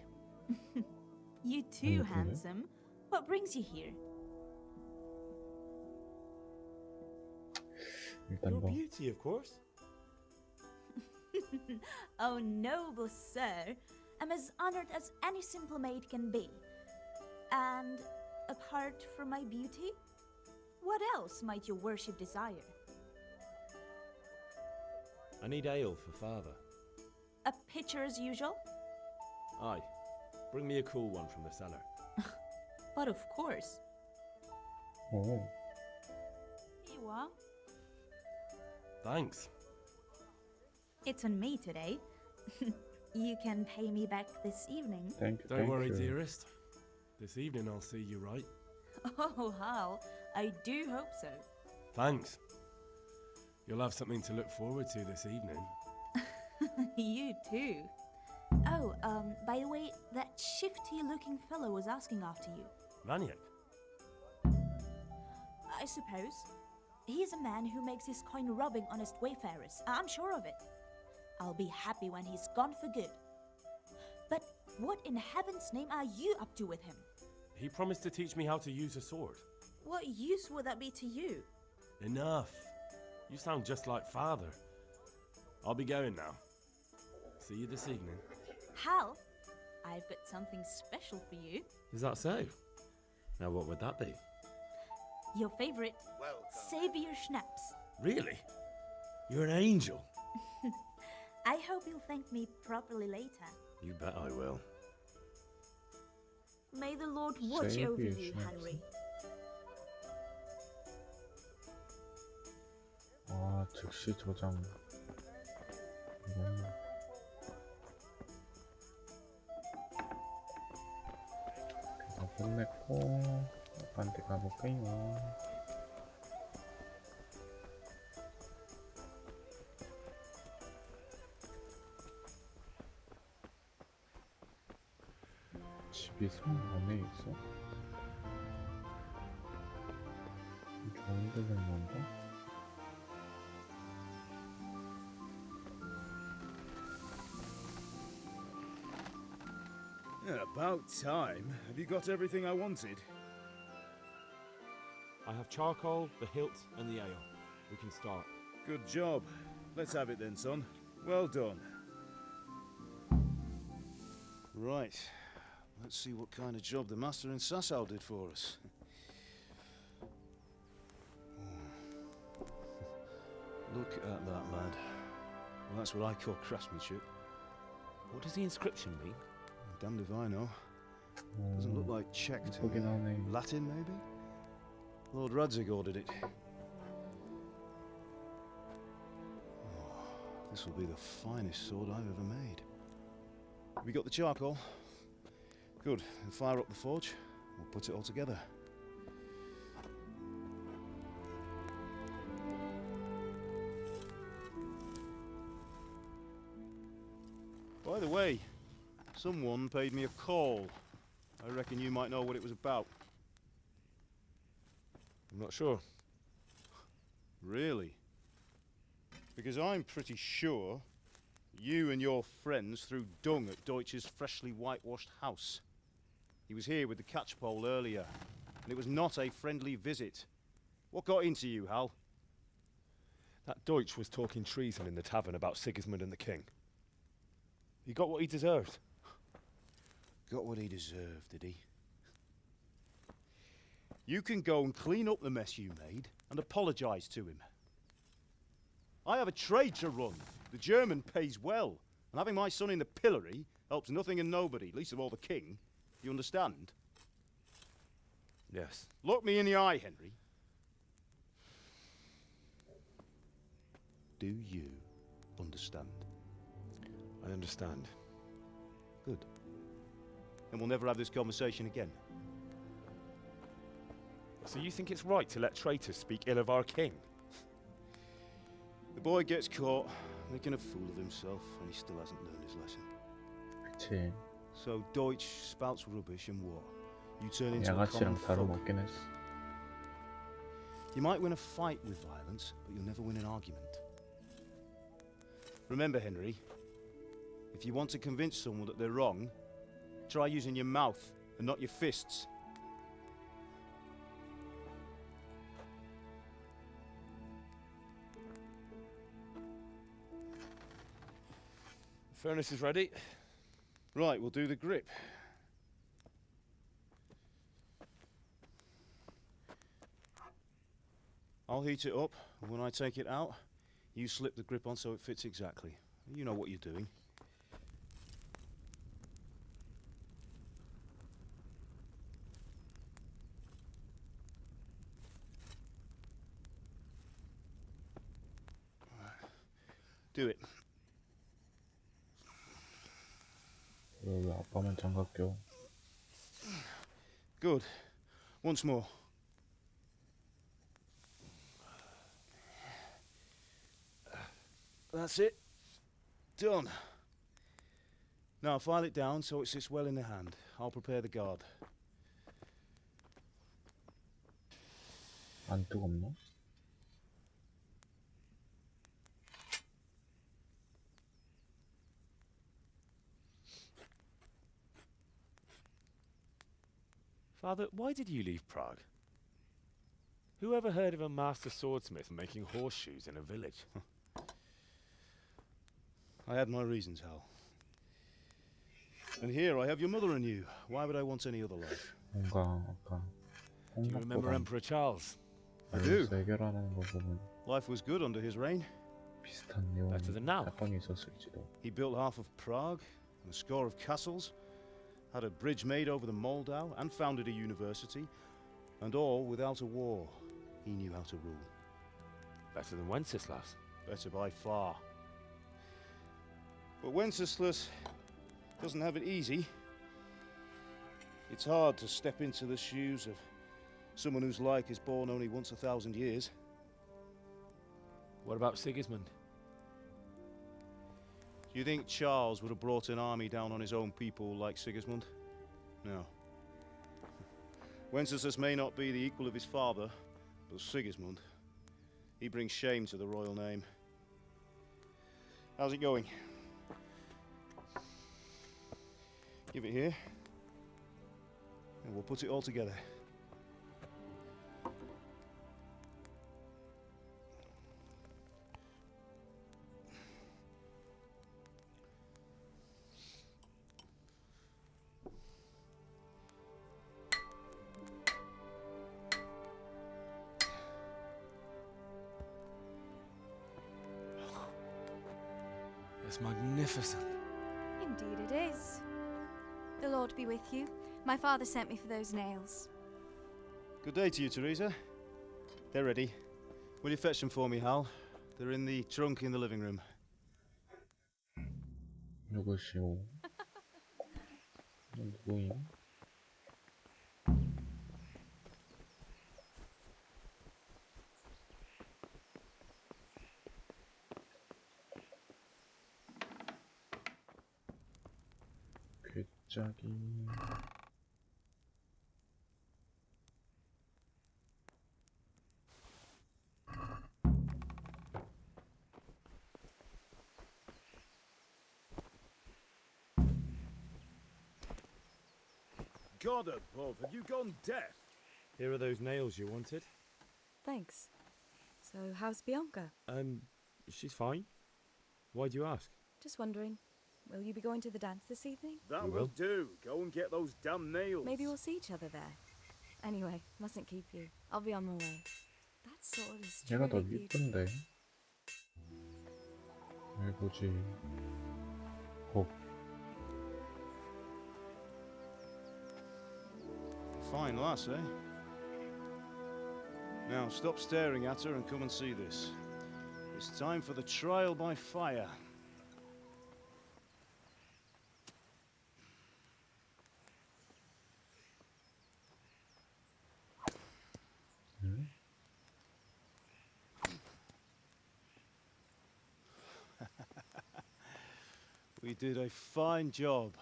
You too, handsome. What brings you here? Your beauty, of course. Oh, noble sir. I'm as honored as any simple maid can be. And apart from my beauty, what else might your worship desire? I need ale for father. A pitcher as usual? Aye. Bring me a cool one from the cellar. But of course. Oh. Here you are. Thanks. It's on me today. You can pay me back this evening. Don't worry, dearest. This evening I'll see you right. Oh, Hal, I do hope so. Thanks. You'll have something to look forward to this evening. You too. Oh, by the way, that shifty-looking fellow was asking after you. Vaniak? I suppose. He's a man who makes his coin robbing honest wayfarers. I'm sure of it. I'll be happy when he's gone for good. But what in heaven's name are you up to with him? He promised to teach me how to use a sword. What use would that be to you? Enough. You sound just like father. I'll be going now. See you this evening. Hal, I've got something special for you. Is that so? Now what would that be? Your favorite Savior Schnapps. Really? You're an angel. I hope you'll thank me properly later. You bet I will. May the Lord watch Savior over you, Schnapps. Henry. 아, 즉시 저장. 이건 다 끝냈고 아빠한테 가볼까요? 집이 성 안에 있어? 좋은 데는 뭔가? About time. Have you got everything I wanted? I have charcoal, the hilt, and the ale. We can start. Good job. Let's have it then, son. Well done. Right. Let's see what kind of job the master in Sasau did for us. Look at that, lad. Well, that's what I call craftsmanship. What does the inscription mean? Damned if I know. Doesn't look like Czech to me. Latin, maybe? Lord Radzig ordered it. Oh, this will be the finest sword I've ever made. Have you got the charcoal? Good. Then fire up the forge. We'll put it all together. By the way, someone paid me a call. I reckon you might know what it was about. I'm not sure. Really? Because I'm pretty sure you and your friends threw dung at Deutsch's freshly whitewashed house. He was here with the catchpole earlier, and it was not a friendly visit. What got into you, Hal? That Deutsch was talking treason in the tavern about Sigismund and the king. He got what he deserved. Got what he deserved, did he? You can go and clean up the mess you made and apologise to him. I have a trade to run. The German pays well, and having my son in the pillory helps nothing and nobody, least of all the king. You understand? Yes. Look me in the eye, Henry. Do you understand? I understand. Good. Then we'll never have this conversation again. So you think it's right to let traitors speak ill of our king? The boy gets caught, making a fool of himself, and he still hasn't learned his lesson. 그치. So Deutsch spouts rubbish and what? You turn into a 양아치랑 common folk. 다름없긴 했어. You might win a fight with violence, but you'll never win an argument. Remember, Henry, if you want to convince someone that they're wrong, try using your mouth and not your fists. The furnace is ready. Right, we'll do the grip. I'll heat it up, and when I take it out, you slip the grip on so it fits exactly. You know what you're doing. Do it. 왜 아빠만 장갑 껴? Good. Once more. That's it. Done. Now file it down so it sits well in the hand. I'll prepare the guard. 안 뜨겁나? Father, why did you leave Prague? Who ever heard of a master swordsmith making horseshoes in a village? I had my reasons, Hal. And here I have your mother and you. Why would I want any other life? 뭔가 아까 Do you remember Emperor Charles? I do. 해결하는 거 보면 Life was good under his reign. 비슷한 내용이 사건이 있었을지도. He built half of Prague and a score of castles, had a bridge made over the Moldau, and founded a university, and all without a war. He knew how to rule. Better than Wenceslas. Better by far. But Wenceslas doesn't have it easy. It's hard to step into the shoes of someone whose like is born only once 1,000 years. What about Sigismund? Do you think Charles would have brought an army down on his own people like Sigismund? No. Wenceslas may not be the equal of his father, but Sigismund, he brings shame to the royal name. How's it going? Give it here, and we'll put it all together. It's magnificent. Indeed it is. The Lord be with you. My father sent me for those nails. Good day to you, Teresa. They're ready. Will you fetch them for me, Hal? They're in the trunk in the living room. 누구시오? 누구임? 괴짜기. God above, have you gone deaf? Here are those nails you wanted. Thanks. So, how's Bianca? She's fine. Why do you ask? Just wondering, will you be going to the dance this evening? That We will will. do. Go and get those damn nails. Maybe we'll see each other there. Anyway, mustn't keep you. I'll be on my way. That sword is 얘가 더 truly 이쁜데. 여기 보지. Fine lass, eh? Now stop staring at her and come and see this. It's time for the trial by fire. We did a fine job.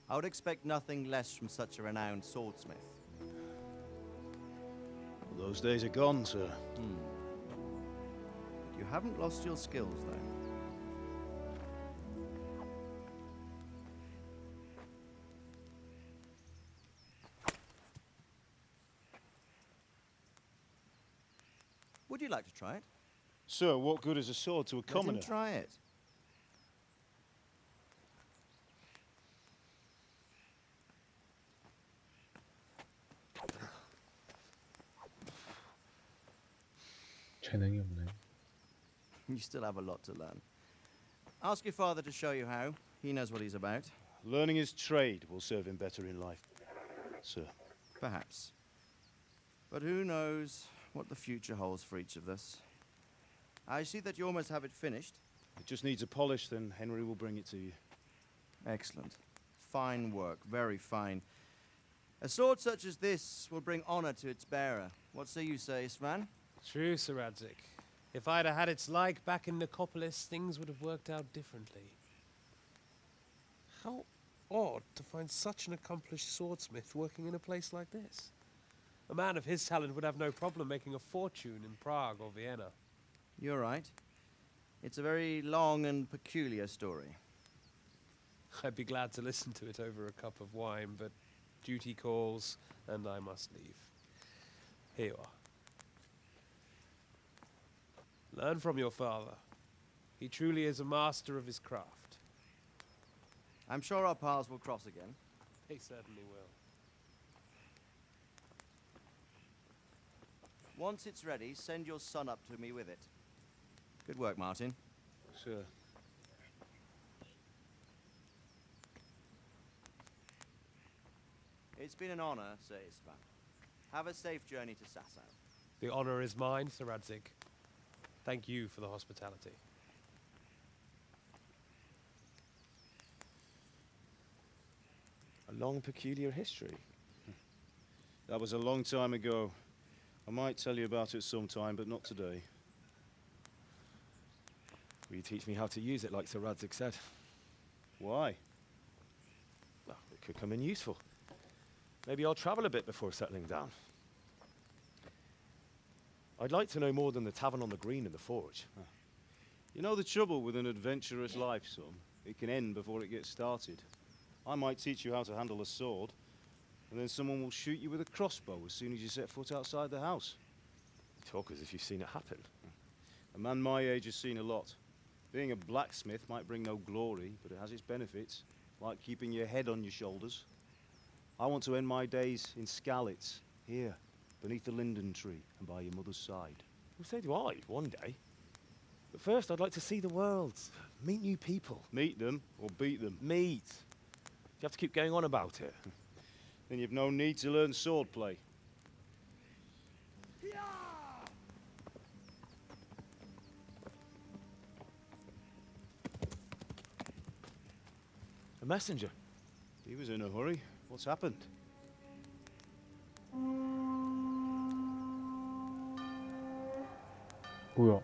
I would expect nothing less from such a renowned swordsmith. Those days are gone, sir. You haven't lost your skills, though. Would you like to try it? Sir, what good is a sword to a commoner? Let him try it. 재능이 없네. You still have a lot to learn. Ask your father to show you how. He knows what he's about. Learning his trade will serve him better in life, sir. Perhaps. But who knows what the future holds for each of us. I see that you almost have it finished. It just needs a polish, then Henry will bring it to you. Excellent. Fine work, very fine. A sword such as this will bring honor to its bearer. What say you, Svan? True, Sir Radzik. If I'd have had its like back in Nicopolis, things would have worked out differently. How odd to find such an accomplished swordsmith working in a place like this. A man of his talent would have no problem making a fortune in Prague or Vienna. You're right. It's a very long and peculiar story. I'd be glad to listen to it over a cup of wine, but duty calls, and I must leave. Here you are. Learn from your father. He truly is a master of his craft. I'm sure our paths will cross again. They certainly will. Once it's ready, send your son up to me with it. Good work, Martin. Sir. It's been an honor, Sir Isvan. Have a safe journey to Sasau. The honor is mine, Sir Radzik. Thank you for the hospitality. A long, peculiar history. That was a long time ago. I might tell you about it sometime, but not today. Will you teach me how to use it like Sir Radzik said? Why? Well, it could come in useful. Maybe I'll travel a bit before settling down. I'd like to know more than the tavern on the green and the forge. You know the trouble with an adventurous life, son? It can end before it gets started. I might teach you how to handle a sword, and then someone will shoot you with a crossbow as soon as you set foot outside the house. You talk as if you've seen it happen. A man my age has seen a lot. Being a blacksmith might bring no glory, but it has its benefits, like keeping your head on your shoulders. I want to end my days in Skalitz, here, beneath the linden tree and by your mother's side. Well, so do I, one day. But first, I'd like to see the world, meet new people. Meet them or beat them? Meet. You have to keep going on about it. Then you've no need to learn swordplay. A messenger. He was in a hurry. What's happened? 뭐야?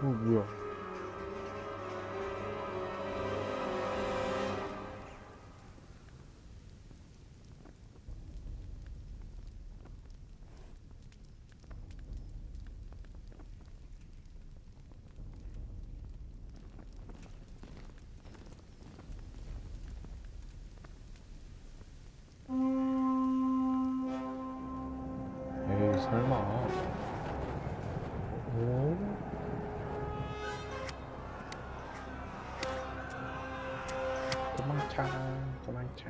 뭐야? 에이, 설마. 오? 도망쳐.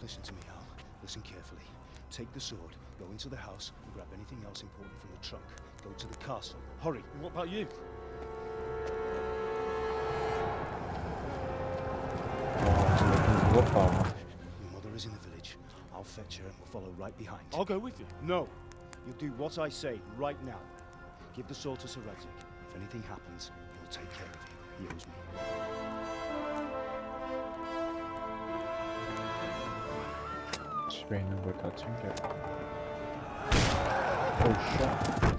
Listen to me, Al. Listen carefully. Take the sword, go into the house, and grab anything else important from the trunk. Go to the castle. Hurry. What about you? Your mother is in the village. I'll fetch her and we'll follow right behind. I'll go with you. No. You'll do what I say right now. Give the sword to Sir Radzik. If anything happens, he'll take care of you. He owes me. 집에 있는 걸 다 챙겨라. 오, 쉣.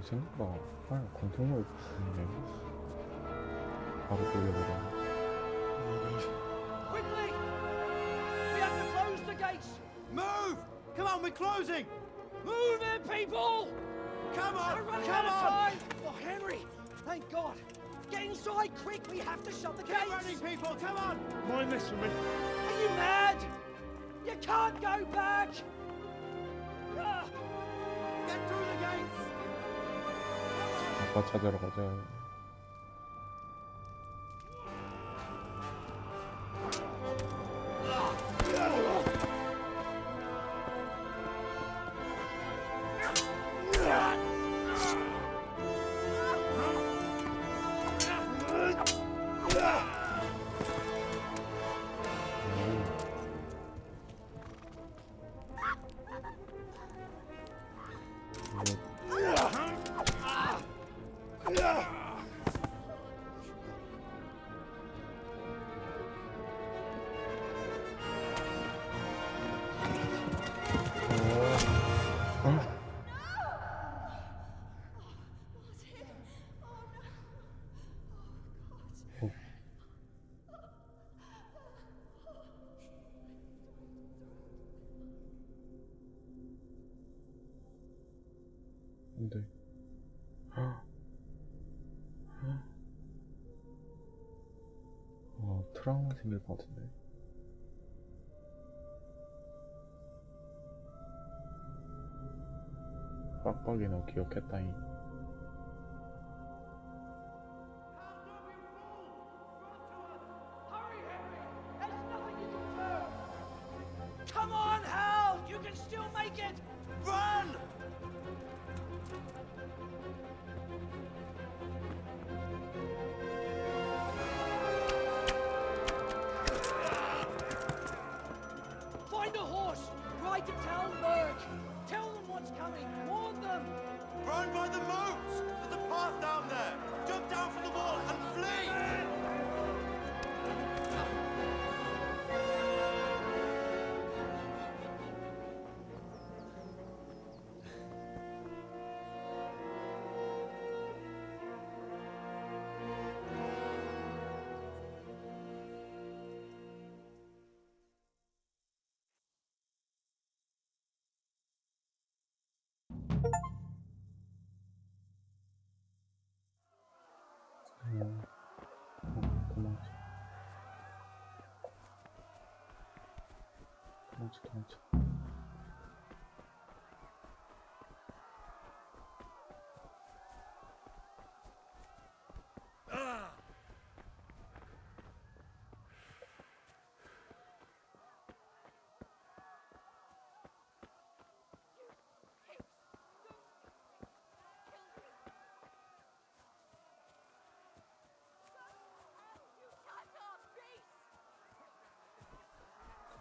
생각보다 권총력이 좋네. 바로 돌려버려. Quickly! We have to close the gates! Move! Come on, we're closing! Move it, people! Come on! We're running out of time! Oh, Henry! Thank God! Get inside quick! We have to shut the gates! Get running, people! Come on! Mind this for me. Are you mad? You can't go back! Get through the gates! 아빠 찾으러 가자. 근데 트라우마 생길 것 같은데. 빡빡이나 기억했다잉. Come on, Hal! You can still make it! Run! Find a horse! Ride to Talmberg! Tell them what's coming! Warn them! Run by the moats! There's a path down there! Jump down from the wall and flee! 도망쳐.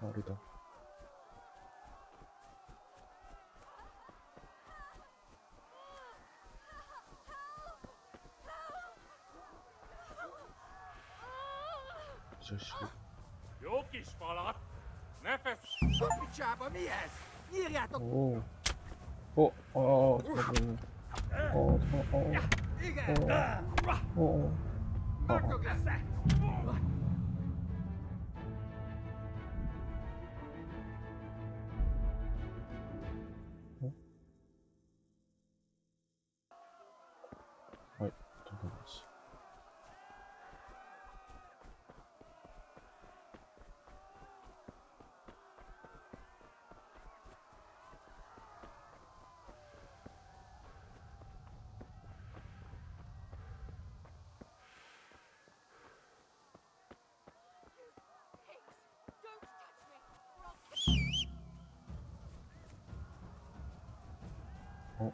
어리다. 이 자식. Jókis falat! Ne fesz... Picsába mi ez? Nyírjátok! 오. Igen! Dögög össze! 어이, 잠깐만. 어?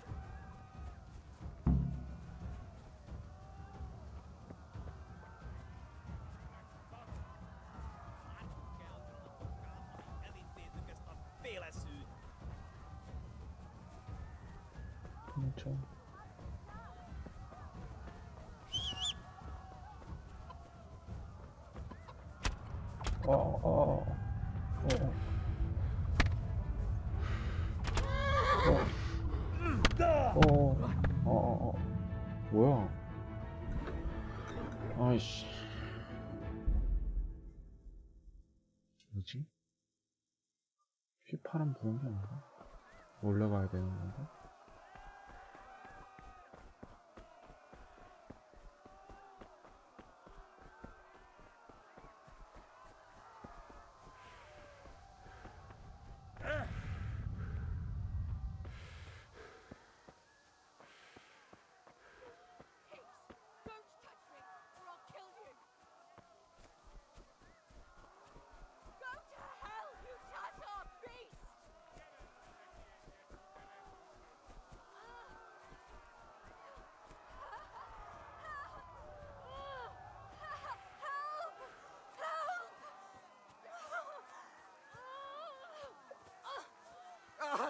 도망쳐. 뭐야? 아이씨. 뭐지? 휘파람 부는 게 아닌가? 올라가야 되는 건가?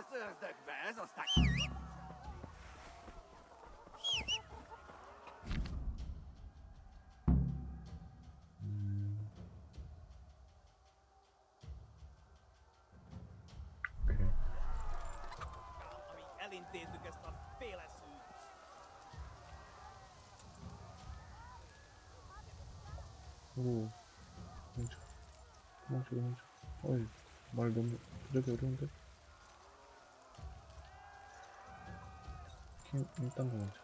Szördökbe, ez aztán... Amíg elintézzük ezt a féleszűt. 오, 도망쳐. 어이, 말 너무 되게 어려운데? 일단 도망쳐.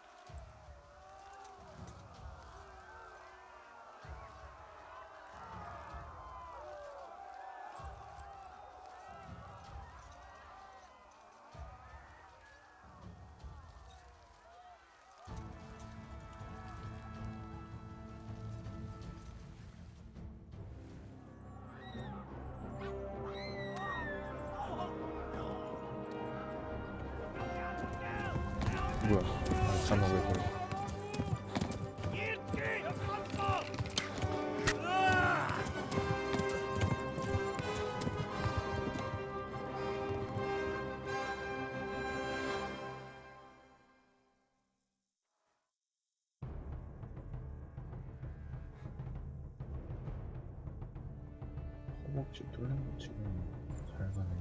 뭐야? 아, 잠깐만 왜 그래? 허벅지 뚫린 거 지금 잘 가네.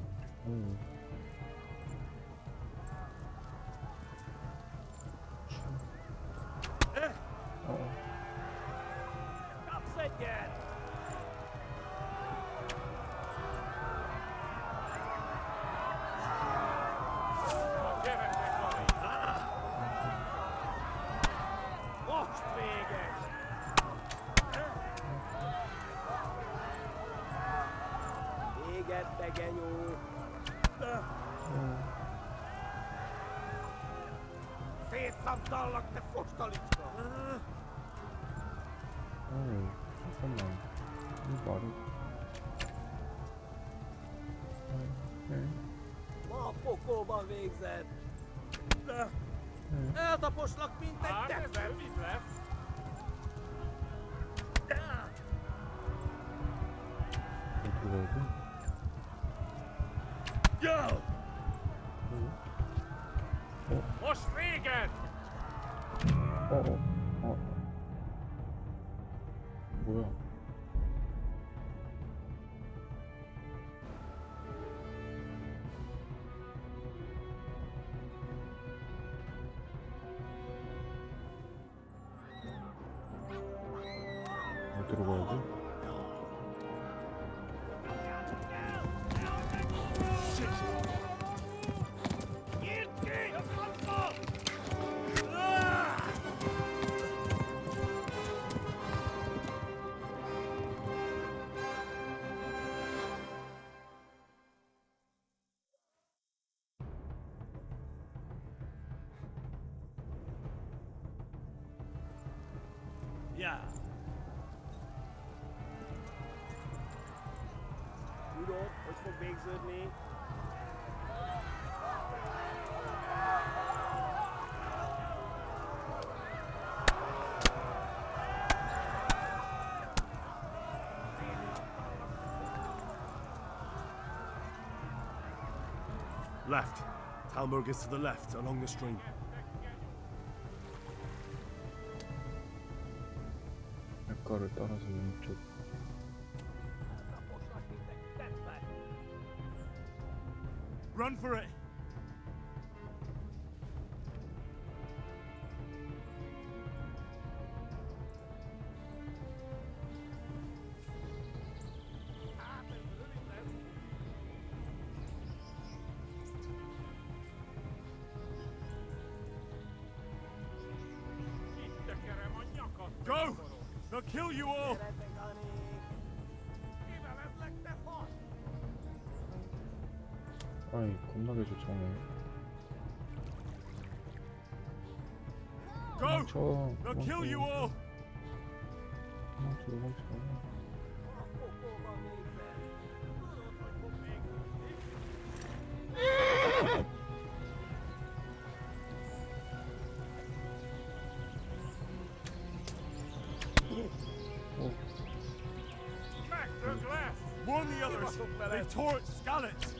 Genyó! Szétszabdallak, te fostalicska! 잠깐만. 이 말이. Ma a pokolban végzed! Eltaposlak, mint egy tepet! Mit lesz? 어떻게 가야 돼? Go! What's free again? 뭐야? 어디로 가야지? Ja. Rudolf, was voor bezig mee? Left. Talmberg is to the left, along the stream. 백가를 따라서 왼쪽. Run for it! Go! They'll kill you all! 아이, 겁나게 좋잖아. Go! They'll kill you all! 도망쳐. Back to glass! Warn the others! They tore its scallops!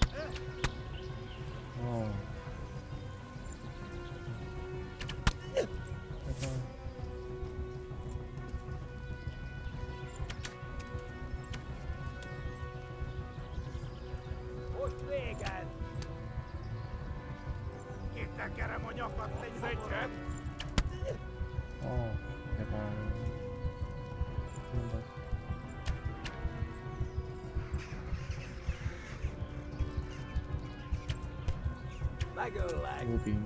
무빙.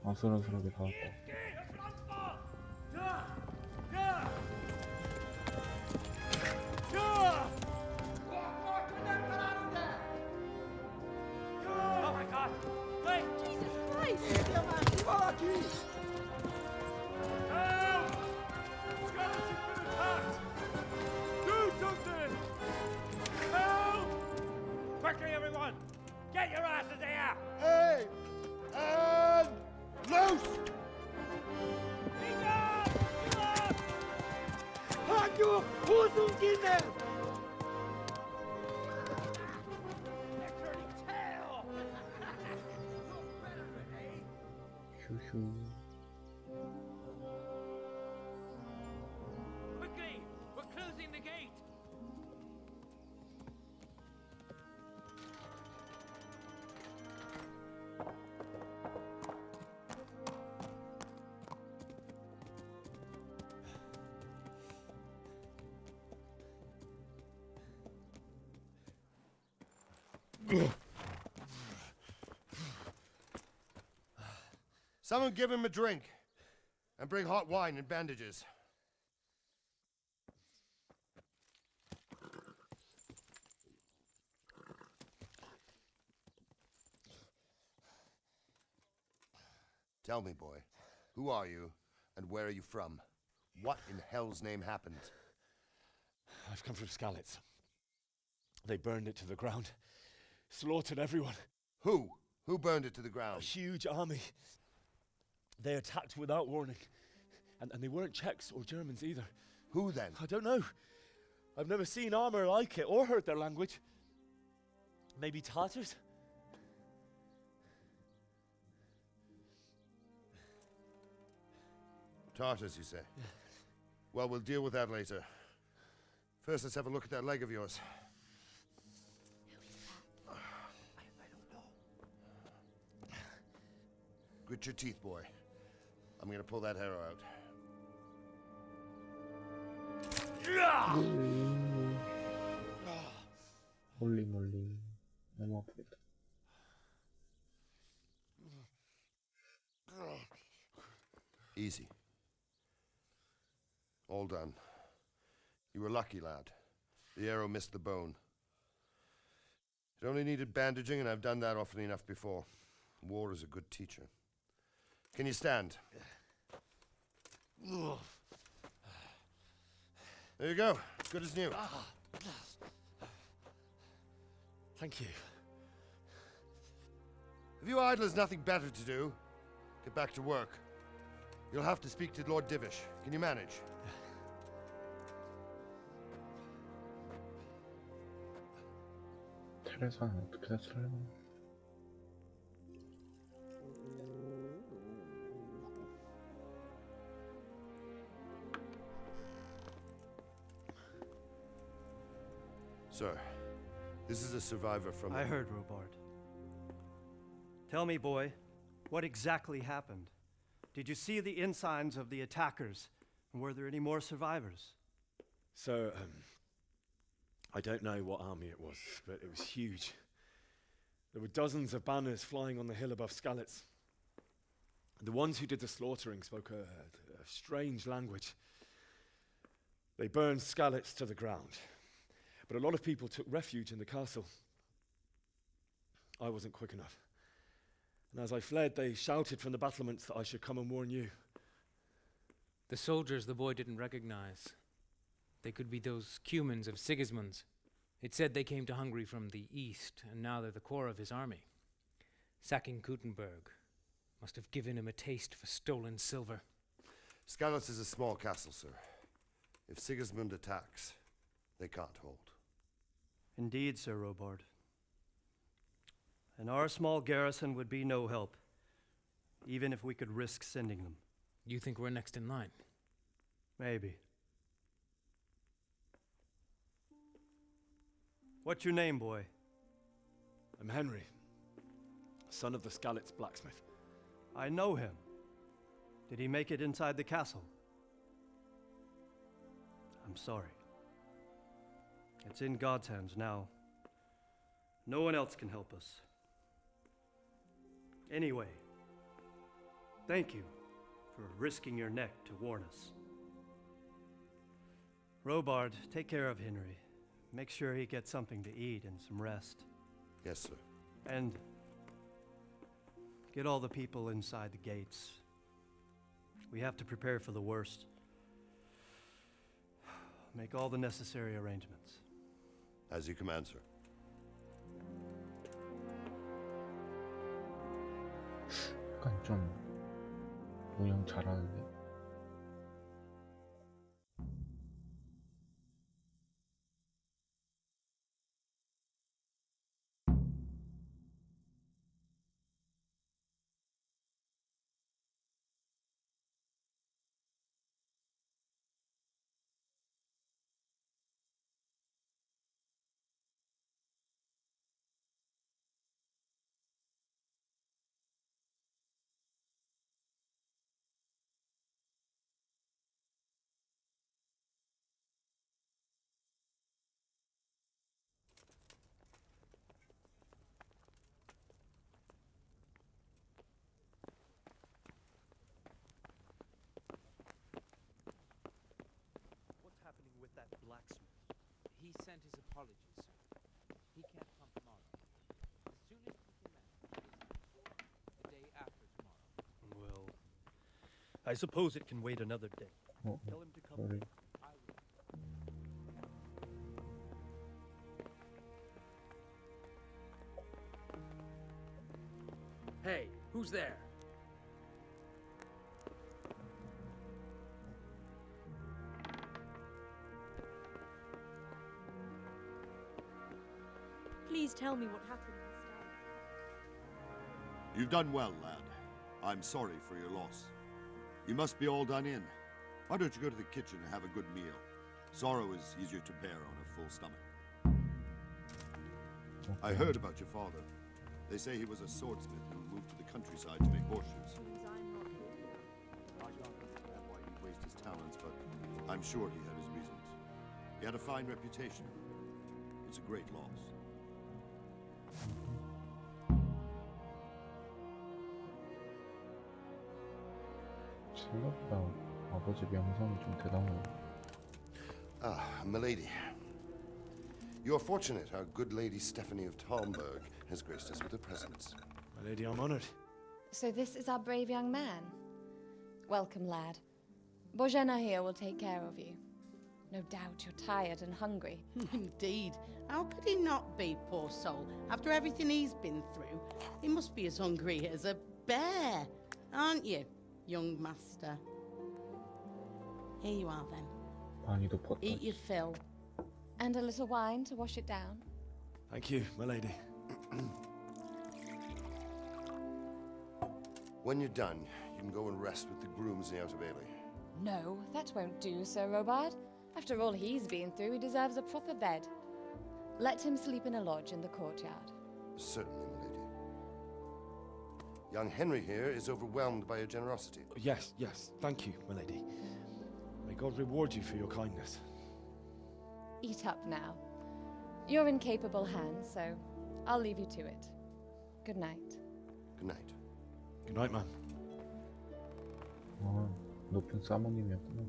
아슬아슬하게 닿았다. Oh my God! Wait! Jesus Christ! Help! Skeleton's been attacked! Do something! Help! Quickly, everyone! Get your asses here! Hey! And loose! 학교 호송기네! 휴휴. Quickly! We're closing the gate! Someone give him a drink. And bring hot wine and bandages. Tell me, boy, who are you and where are you from? What in hell's name happened? I've come from Skalitz. They burned it to the ground. Slaughtered everyone. Who? Who burned it to the ground? A huge army. They attacked without warning. And they weren't Czechs or Germans either. Who then? I don't know. I've never seen armor like it or heard their language. Maybe Tartars? Tartars, you say? Well, we'll deal with that later. First, let's have a look at that leg of yours. Grit your teeth, boy. I'm gonna pull that arrow out. 홀리 몰리. 너무 아프겠다. Easy. All done. You were lucky, lad. The arrow missed the bone. It only needed bandaging, and I've done that often enough before. War is a good teacher. Can you stand? There you go. Good as new. Thank you. Have you idlers nothing better to do? Get back to work. You'll have to speak to Lord Divish. Can you manage? 테레사는 어떻게 살려나? Sir, this is a survivor from... I heard, Robard. Tell me, boy, what exactly happened? Did you see the ensigns of the attackers? And were there any more survivors? So, I don't know what army it was, but it was huge. There were dozens of banners flying on the hill above Skalitz. The ones who did the slaughtering spoke a strange language. They burned Skalitz to the ground, but a lot of people took refuge in the castle. I wasn't quick enough. And as I fled, they shouted from the battlements that I should come and warn you. The soldiers the boy didn't recognize. They could be those Cumans of Sigismund's. It said they came to Hungary from the east, and now they're the core of his army. Sacking Kuttenberg must have given him a taste for stolen silver. Skalitz is a small castle, sir. If Sigismund attacks, they can't hold. Indeed, Sir Robard. And our small garrison would be no help, even if we could risk sending them. You think we're next in line? Maybe. What's your name, boy? I'm Henry, son of the Skalitz blacksmith. I know him. Did he make it inside the castle? I'm sorry. It's in God's hands now. No one else can help us. Anyway, thank you for risking your neck to warn us. Robard, take care of Henry. Make sure he gets something to eat and some rest. Yes, sir. And get all the people inside the gates. We have to prepare for the worst. Make all the necessary arrangements. As you command, sir. 약간 좀 운영 잘하는데. What's happening with that blacksmith? He sent his apologies, sir. He can't come tomorrow. As soon as he can manage, the day after tomorrow. Well, I suppose it can wait another day. Oh, Tell him to come. sorry. Hey, who's there? please tell me what happened this time? You've done well, lad. I'm sorry for your loss. You must be all done in. Why don't you go to the kitchen and have a good meal? Sorrow is easier to bear on a full stomach. I heard about your father. They say he was a swordsmith who moved to the countryside to make horseshoes. I can't understand why he'd waste his talents, but I'm sure he had his reasons. He had a fine reputation. It's a great loss. 생각보다 아버지 명성이 좀 대단해요. Ah, milady. You're fortunate our good lady Stephanie of Talmberg has graced us with her presence. My lady, I'm honored. So this is our brave young man. Welcome, lad. Bojena here will take care of you. No doubt you're tired and hungry. Indeed. How could he not be, poor soul? After everything he's been through, he must be as hungry as a bear, aren't you, young master? Here you are, then. 많이도 컸다. Eat your fill. And a little wine to wash it down. Thank you, my lady. When you're done, you can go and rest with the grooms in the Outer Bailey. No, that won't do, Sir Robard. After all he's been through, he deserves a proper bed. Let him sleep in a lodge in the courtyard. Certainly, milady. Young Henry here is overwhelmed by your generosity. Yes, thank you, my lady. May God reward you for your kindness. Eat up now. You're in capable hands, so I'll leave you to it. Good night. Good night. Good night, ma'am. 아, 높은 사모님이었구나.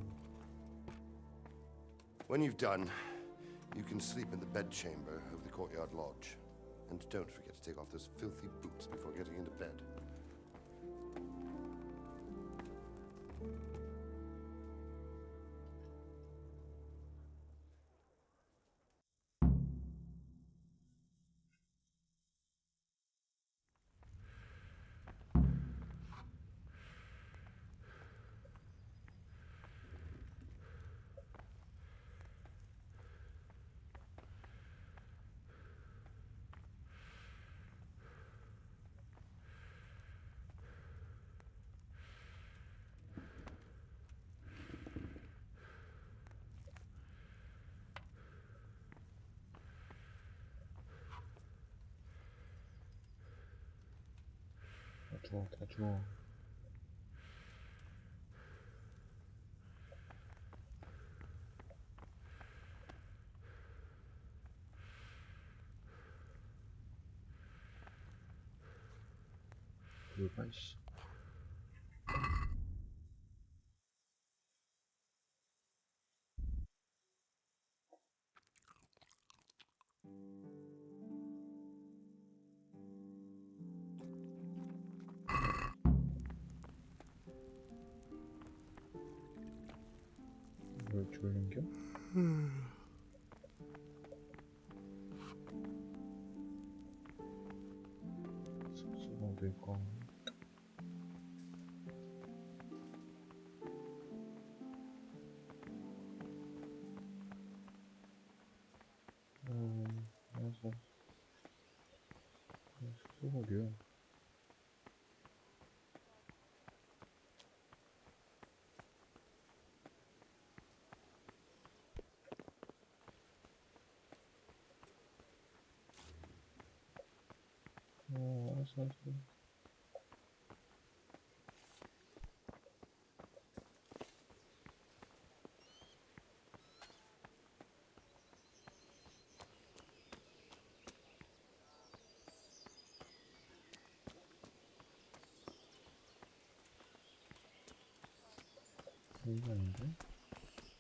When you've done, you can sleep in the bedchamber of the courtyard lodge. And don't forget to take off those filthy boots before getting into bed. 다 주워. 뭐가 씨. 뭘 졸린겨? 숙소가 어딜까? 알았어. 숙소가 어디야? 알았어. 이거 아닌데?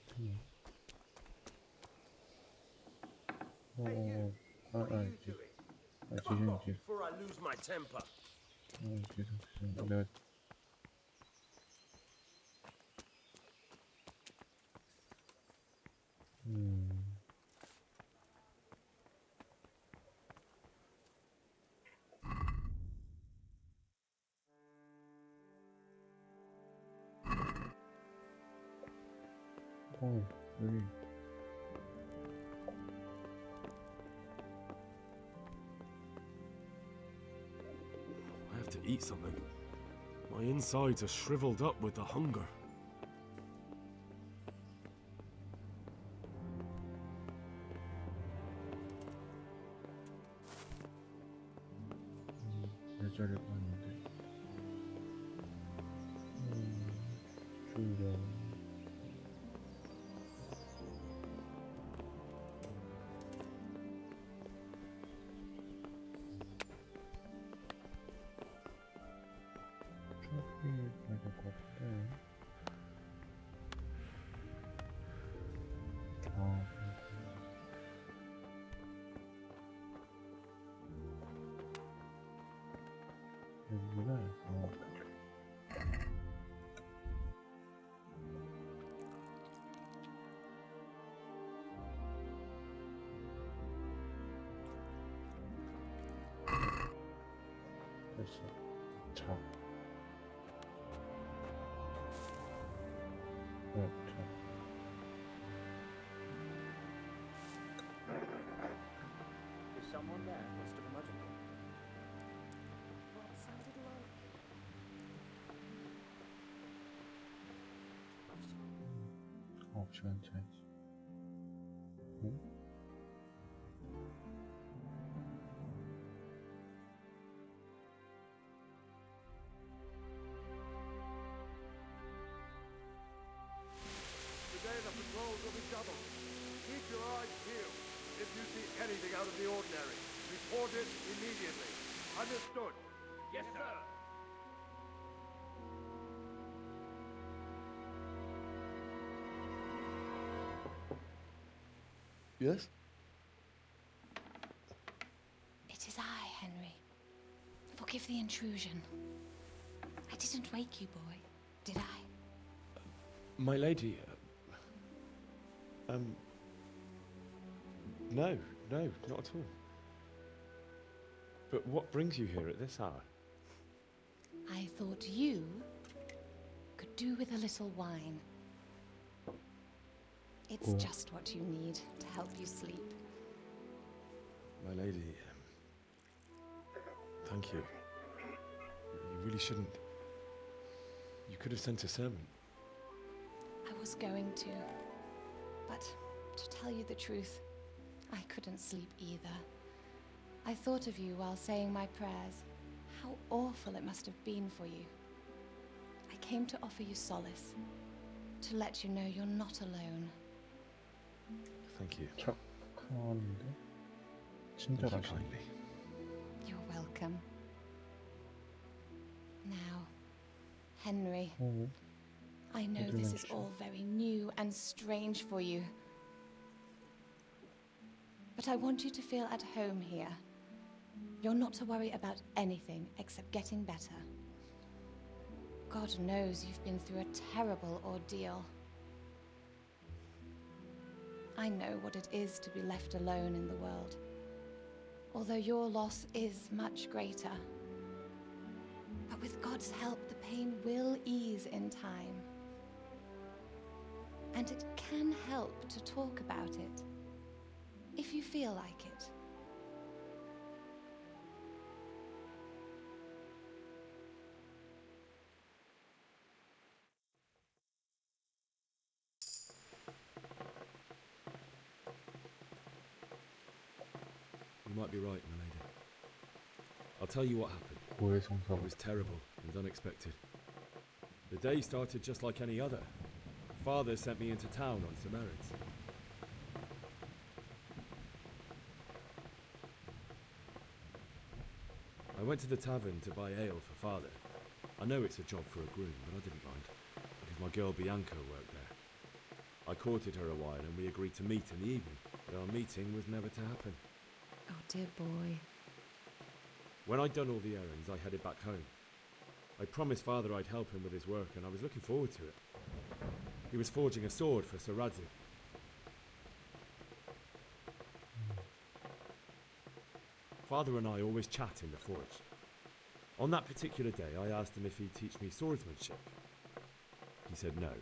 지금. Before I lose my temper. 지금. 내가 여기 eat something. My insides are shriveled up with the hunger. 예절을 봤는데. 주의력. 저기 가야 될 것 같은데. 여기구나. 됐어. 자. 자. Is someone there? Must have imagined it. What sounded like? 시간 차이지. 응? Today the patrols will be doubled. Keep your eyes peeled. If you see anything out of the ordinary, report it immediately. Understood? Yes, sir. Yes? It is I, Henry. Forgive the intrusion. I didn't wake you, boy, did I? My lady, no, not at all. But what brings you here at this hour? I thought you could do with a little wine. It's just what you need to help you sleep. My lady, thank you. You really shouldn't. You could have sent a servant. I was going to, but to tell you the truth, I couldn't sleep either. I thought of you while saying my prayers. How awful it must have been for you. I came to offer you solace, to let you know you're not alone. Thank you. 착한데? Thank you 친절하시네. kindly. You're welcome. Now, Henry, I know this is all very new and strange for you. But I want you to feel at home here. You're not to worry about anything except getting better. God knows you've been through a terrible ordeal. I know what it is to be left alone in the world, although your loss is much greater. But with God's help, the pain will ease in time. And it can help to talk about it, if you feel like it. You might be right, my lady. I'll tell you what happened. 고해성사가 It was terrible and unexpected. The day started just like any other. Father sent me into town on some errands. I went to the tavern to buy ale for Father. I know it's a job for a groom, but I didn't mind, because my girl Bianca worked there. I courted her a while and we agreed to meet in the evening, but our meeting was never to happen. Oh, dear boy. When I'd done all the errands, I headed back home. I promised Father I'd help him with his work, and I was looking forward to it. He was forging a sword for Sir Radzik. Father and I always chat in the forge. On that particular day, I asked him if he'd teach me swordsmanship. He said no.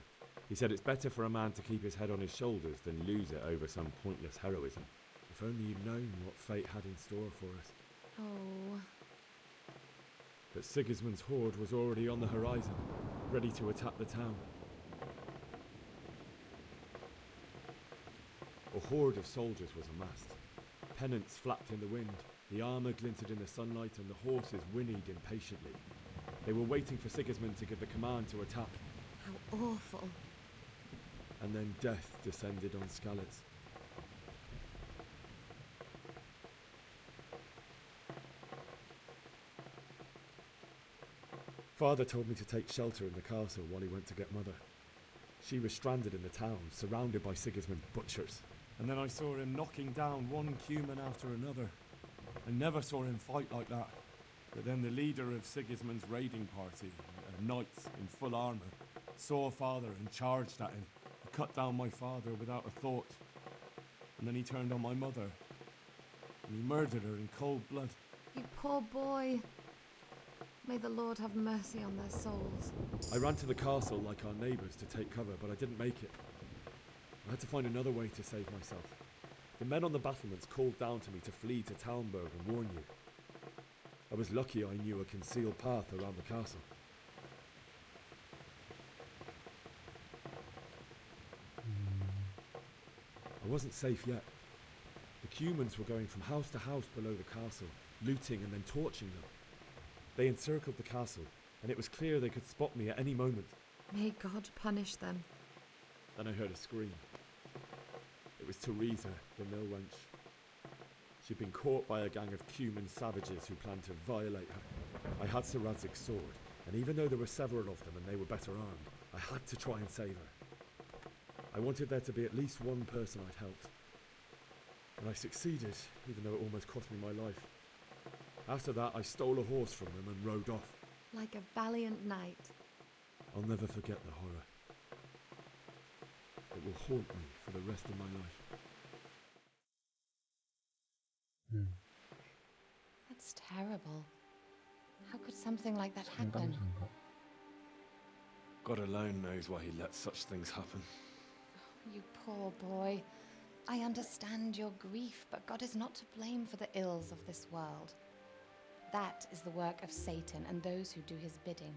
He said it's better for a man to keep his head on his shoulders than lose it over some pointless heroism. If only you'd known what fate had in store for us. Oh. but Sigismund's horde was already on the horizon, ready to attack the town. A horde of soldiers was amassed. Pennants flapped in the wind, the armour glinted in the sunlight, and the horses whinnied impatiently. They were waiting for Sigismund to give the command to attack. How awful. And then death descended on Skalitz. Father told me to take shelter in the castle while he went to get Mother. She was stranded in the town, surrounded by Sigismund's butchers. And then I saw him knocking down one Cuman after another. I never saw him fight like that. But then the leader of Sigismund's raiding party, a knight in full armour, saw Father and charged at him. He cut down my father without a thought. And then he turned on my mother. And he murdered her in cold blood. You poor boy. May the Lord have mercy on their souls. I ran to the castle like our neighbours to take cover, but I didn't make it. I had to find another way to save myself. The men on the battlements called down to me to flee to Talmberg and warn you. I was lucky I knew a concealed path around the castle. I wasn't safe yet. The Cumans were going from house to house below the castle, looting and then torching them. They encircled the castle, and it was clear they could spot me at any moment. May God punish them. Then I heard a scream. It was Teresa, the mill wench. She'd been caught by a gang of Cuman savages who planned to violate her. I had Sir Radzig's sword, and even though there were several of them and they were better armed, I had to try and save her. I wanted there to be at least one person I'd helped. And I succeeded, even though it almost cost me my life. After that, I stole a horse from them and rode off. Like a valiant knight. I'll never forget the horror. It will haunt me for the rest of my life. That's terrible. How could something like that happen? God alone knows why he lets such things happen. You poor boy. I understand your grief, but God is not to blame for the ills of this world. That is the work of Satan and those who do his bidding.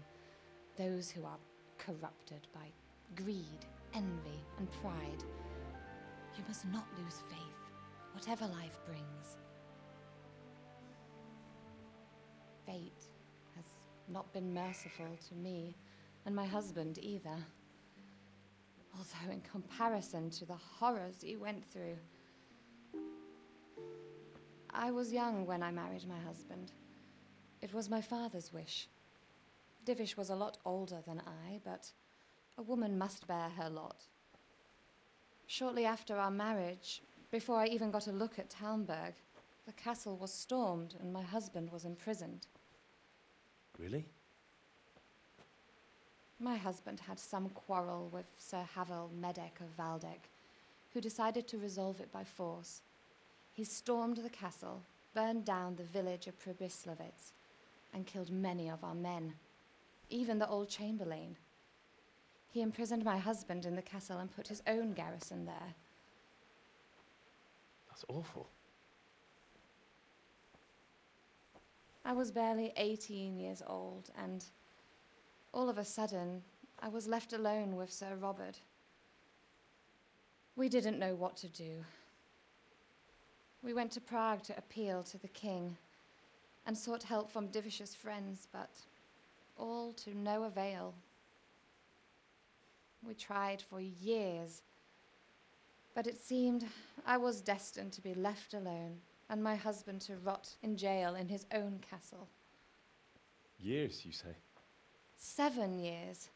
Those who are corrupted by greed, envy, and pride. You must not lose faith, whatever life brings. Fate has not been merciful to me, and my husband either. Although in comparison to the horrors you went through. I was young when I married my husband. It was my father's wish. Divish was a lot older than I, but a woman must bear her lot. Shortly after our marriage, before I even got a look at Talmberg, the castle was stormed and my husband was imprisoned. Really? My husband had some quarrel with Sir Havel Medek of Valdek, who decided to resolve it by force. He stormed the castle, burned down the village of Pribyslavitz, and killed many of our men, even the old chamberlain. He imprisoned my husband in the castle and put his own garrison there. That's awful. I was barely 18 years old, and all of a sudden, I was left alone with Sir Robert. We didn't know what to do. We went to Prague to appeal to the king and sought help from Divish's friends, but all to no avail. We tried for years, but it seemed I was destined to be left alone and my husband to rot in jail in his own castle. Years, you say? 7 years.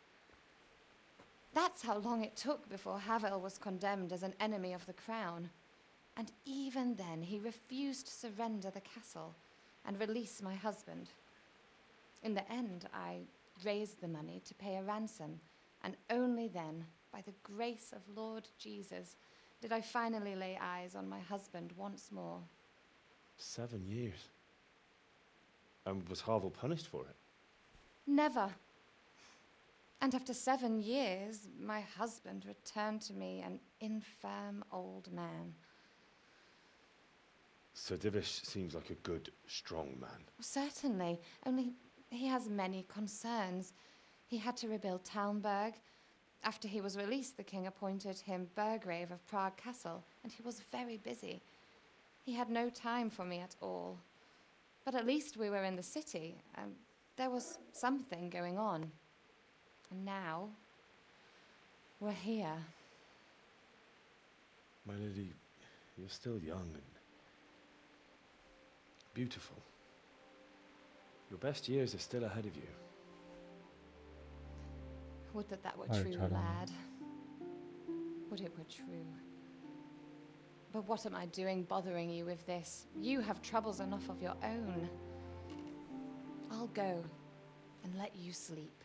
That's how long it took before Havel was condemned as an enemy of the crown. And even then, he refused to surrender the castle and release my husband. In the end, I raised the money to pay a ransom, and only then, by the grace of Lord Jesus, did I finally lay eyes on my husband once more. 7 years. And was Havel punished for it? Never. And after 7 years, my husband returned to me an infirm old man. Sir Divish seems like a good, strong man. Certainly, only He has many concerns. He had to rebuild Talmberg. After he was released, the king appointed him Burgrave of Prague Castle, and he was very busy. He had no time for me at all. But at least we were in the city, and there was something going on. And now, we're here. My lady, you're still young and beautiful. Your best years are still ahead of you. Would that were 아유, true, 잘하네. lad. Would it were true. But what am I doing bothering you with this? You have troubles enough of your own. I'll go and let you sleep.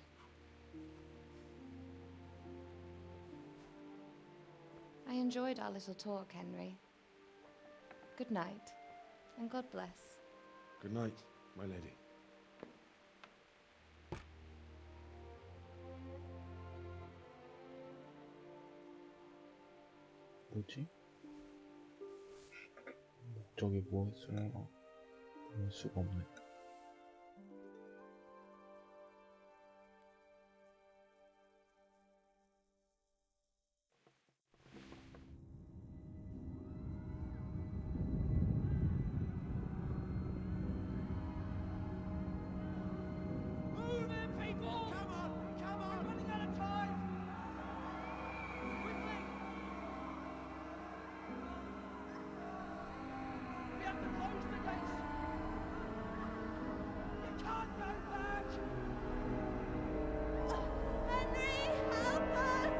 I enjoyed our little talk, Henry. Good night, and God bless. Good night, my lady. 뭐지? 목적이 무엇을까? 알 수가 없네. Move it, people! Come on! Come on! We're running out of time! Quickly! We have to close the gates! You can't go back! Henry, help us!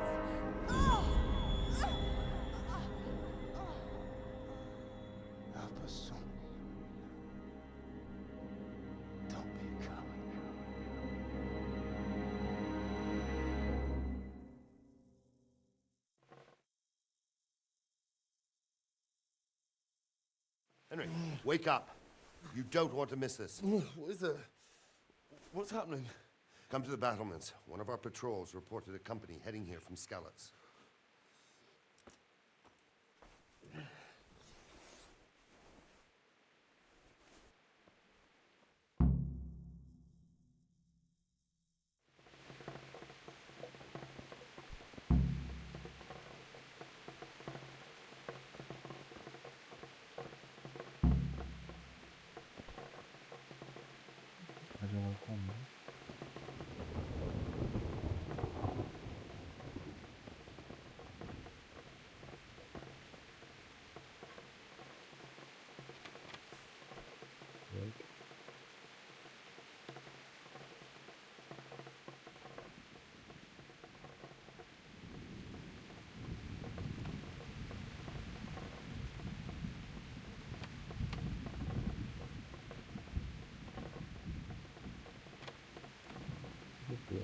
Help us, son. Don't be a coward. Henry, wake up. You don't want to miss this. What is it? What's happening? Come to the battlements. One of our patrols reported a company heading here from Skalitz. 가져갈 거 없나? 여기. 이게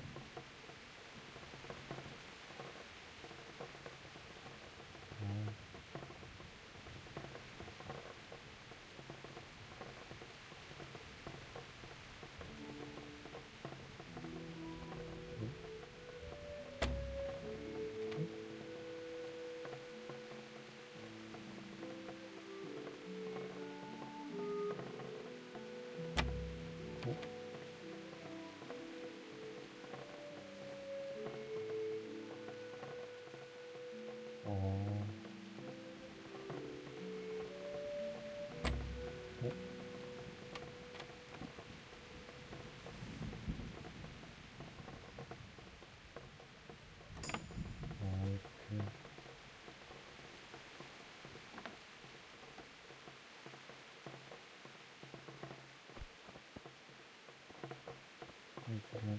뭐야? 이렇게. 이렇게.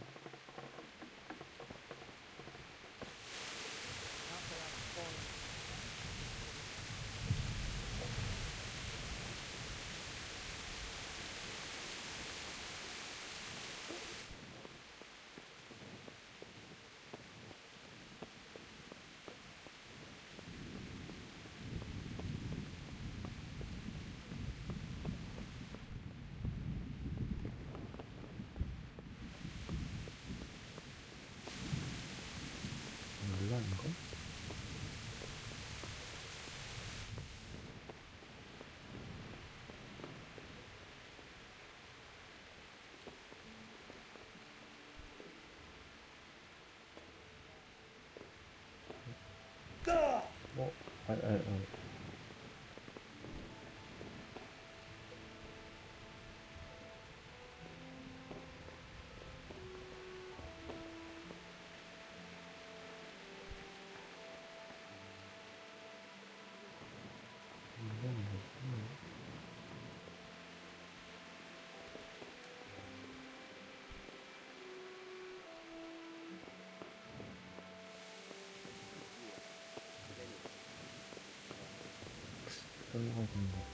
끌고 가야 되는 거.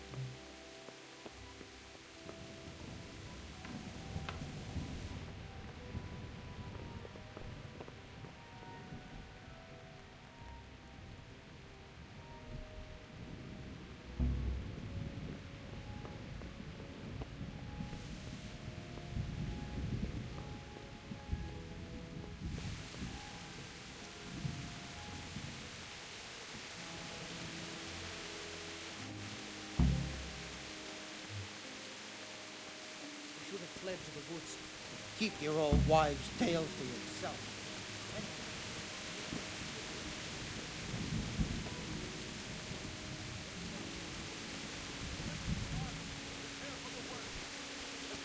You should have fled to the woods. Keep your old wives' tales to yourself.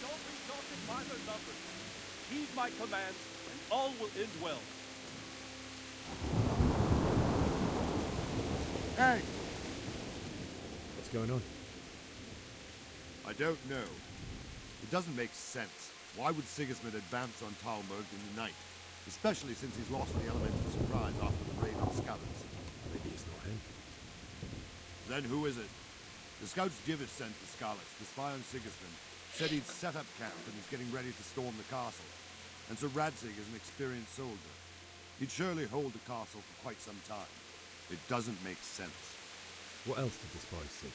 Don't be daunted by their numbers. Heed my commands, and all will end well. Hey! What's going on? I don't know. It doesn't make sense. Why would Sigismund advance on Talmberg in the night? Especially since he's lost the element of surprise after the raid on Skalitz. Maybe it's not him. Then who is it? The scouts Jivish sent to Skalitz to spy on Sigismund said he'd set up camp and is getting ready to storm the castle. And Sir Radzig is an experienced soldier. He'd surely hold the castle for quite some time. It doesn't make sense. What else did the spies see?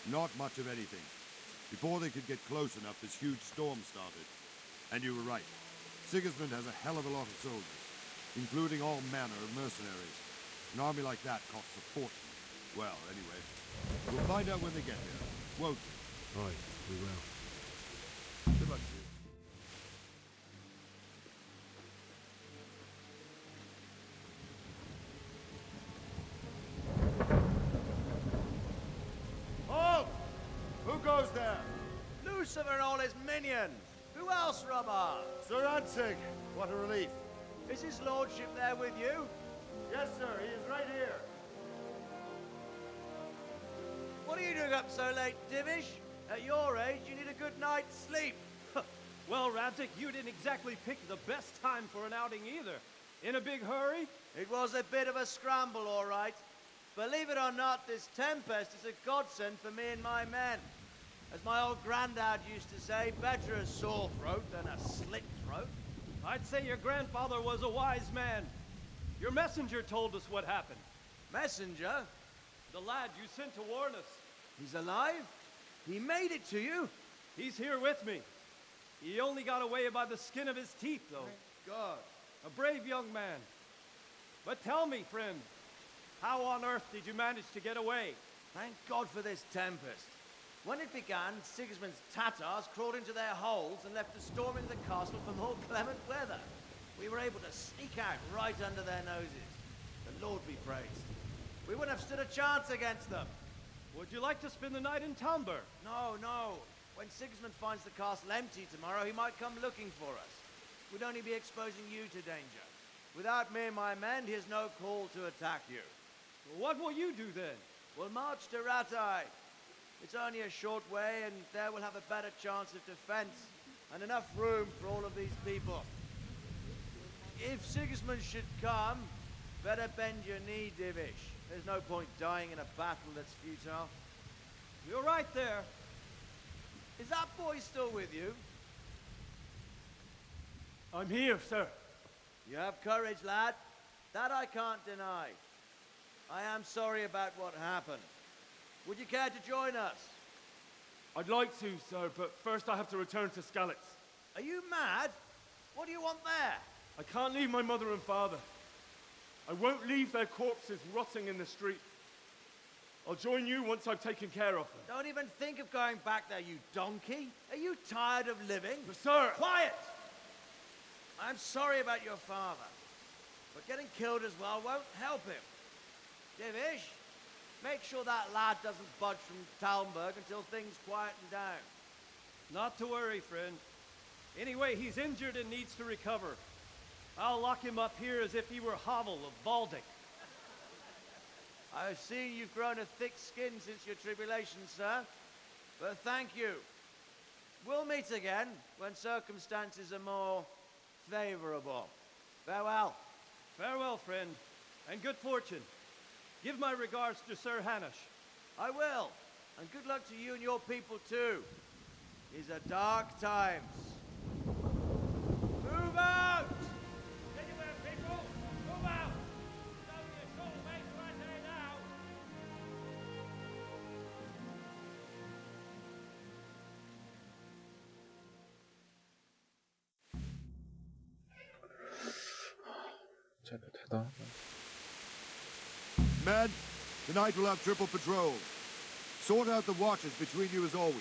Not much of anything. Before they could get close enough, this huge storm started. And you were right. Sigismund has a hell of a lot of soldiers, including all manner of mercenaries. An army like that costs a fortune. Well, anyway, we'll find out when they get here, won't we? Right, we will. Good luck to you. Halt! Who goes there? Lucifer and all his minions. Who else, Robert? Sir Radzig, what a relief. Is his lordship there with you? Yes, sir, he is right here. What are you doing up so late, Divish? At your age, you need a good night's sleep. Well, Radzig, you didn't exactly pick the best time for an outing either. In a big hurry? It was a bit of a scramble, all right. Believe it or not, this tempest is a godsend for me and my men. As my old granddad used to say, better a sore throat than a slit throat. I'd say your grandfather was a wise man. Your messenger told us what happened. Messenger? The lad you sent to warn us. He's alive? He made it to you? He's here with me. He only got away by the skin of his teeth, though. Thank God. A brave young man. But tell me, friend, how on earth did you manage to get away? Thank God for this tempest. When it began, Sigismund's Tatars crawled into their holes and left us storming the castle for more clement weather. We were able to sneak out right under their noses. The Lord be praised. We wouldn't have stood a chance against them. Would you like to spend the night in Talmberg? No, no. When Sigismund finds the castle empty tomorrow, he might come looking for us. We'd only be exposing you to danger. Without me and my men, he has no call to attack you. Well, what will you do then? We'll march to Ratai. It's only a short way, and there we'll have a better chance of defense and enough room for all of these people. If Sigismund should come, better bend your knee, Divish. There's no point dying in a battle that's futile. You're right there. Is that boy still with you? I'm here, sir. You have courage, lad. That I can't deny. I am sorry about what happened. Would you care to join us? I'd like to, sir, but first I have to return to Skalitz. Are you mad? What do you want there? I can't leave my mother and father. I won't leave their corpses rotting in the street. I'll join you once I've taken care of them. Don't even think of going back there, you donkey. Are you tired of living? But sir! Quiet! I'm sorry about your father, but getting killed as well won't help him. Divish, make sure that lad doesn't budge from Talmberg until things quieten down. Not to worry, friend. Anyway, he's injured and needs to recover. I'll lock him up here as if he were Havel of Baldic. I've seen you've grown a thick skin since your tribulation, sir. But thank you. We'll meet again when circumstances are more favorable. Farewell. Farewell, friend, and good fortune. Give my regards to Sir Hanush. I will. And good luck to you and your people, too. These are dark times. Move out! Anywhere, people! Move out! It's only a short way to Athe now! 쟤도 대단하다. Men, tonight we'll have triple patrol. Sort out the watches between you as always.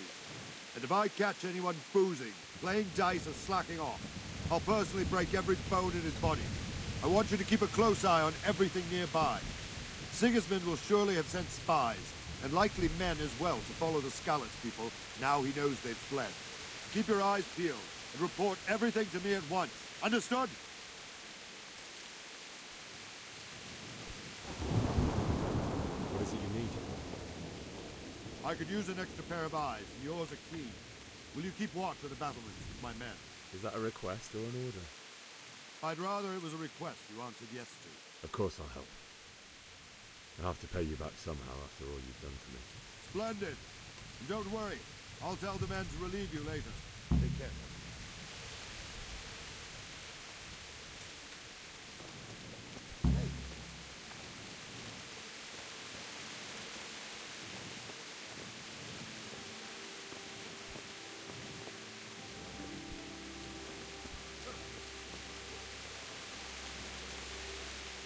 And if I catch anyone boozing, playing dice or slacking off, I'll personally break every bone in his body. I want you to keep a close eye on everything nearby. Sigismund will surely have sent spies, and likely men as well, to follow the Skalitz people now he knows they've fled. Keep your eyes peeled, and report everything to me at once. Understood? What is it you need? I could use an extra pair of eyes, and yours are keen. Will you keep watch of the battlements with my men? Is that a request or an order? I'd rather it was a request you answered yes to. Of course I'll help. I'll have to pay you back somehow after all you've done for me. Splendid. And don't worry. I'll tell the men to relieve you later. Take care.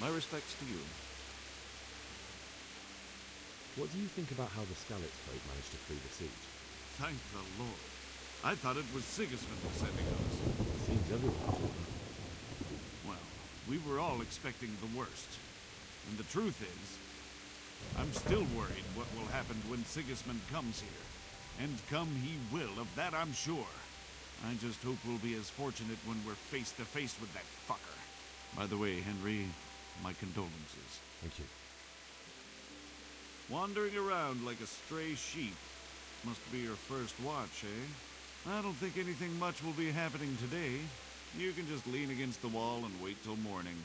My respects to you. What do you think about how the Skalitz folk managed to flee the siege? Thank the Lord. I thought it was Sigismund sending us. It seems everyone thought that. Well, we were all expecting the worst. And the truth is, I'm still worried what will happen when Sigismund comes here. And come he will, of that I'm sure. I just hope we'll be as fortunate when we're face to face with that fucker. By the way, Henry, my condolences. Thank you. Wandering around like a stray sheep. Must be your first watch, eh? I don't think anything much will be happening today. You can just lean against the wall and wait till morning.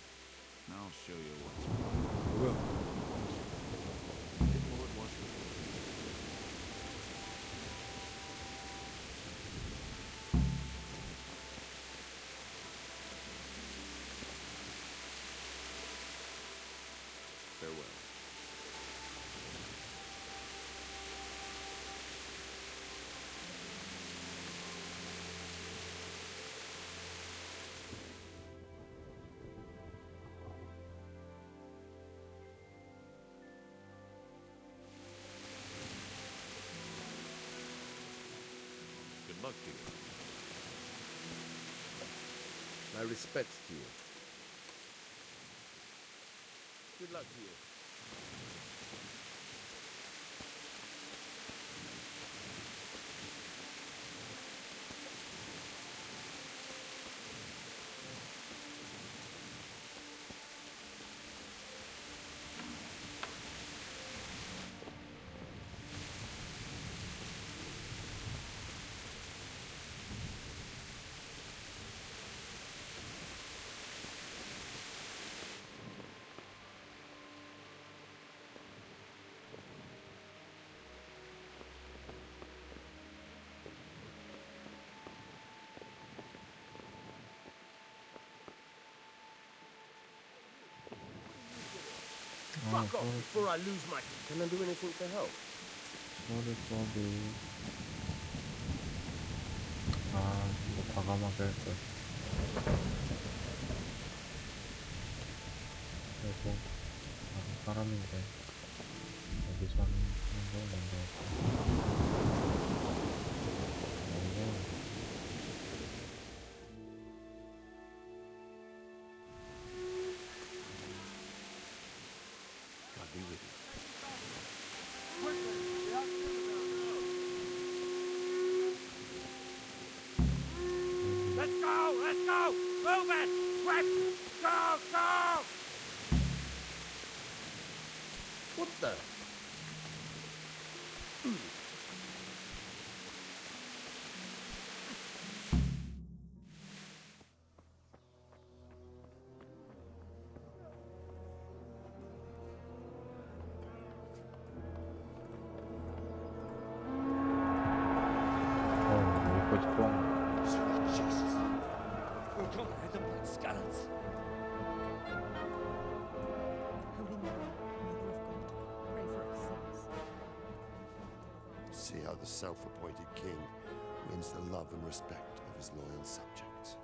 I'll show you what's what. I will. Good Lord, watch your farewell. Good luck to you. My respects to you. Good luck to you. Fuck off before I lose my... Can I do anything to help? 소리. 아, 이거 과감하게 할 걸. 그래도 나도 사람인데 여기서 하는 걸 먼저 할까? God be with Let's go! Move it! Quick! Go! Go! What the? 여기까지 또 왔네. Sweet Jesus. We're gonna end up like skeletons. Holy Mary, Mother of God, pray for us sinners. See how the self-appointed king wins the love and respect of his loyal subjects.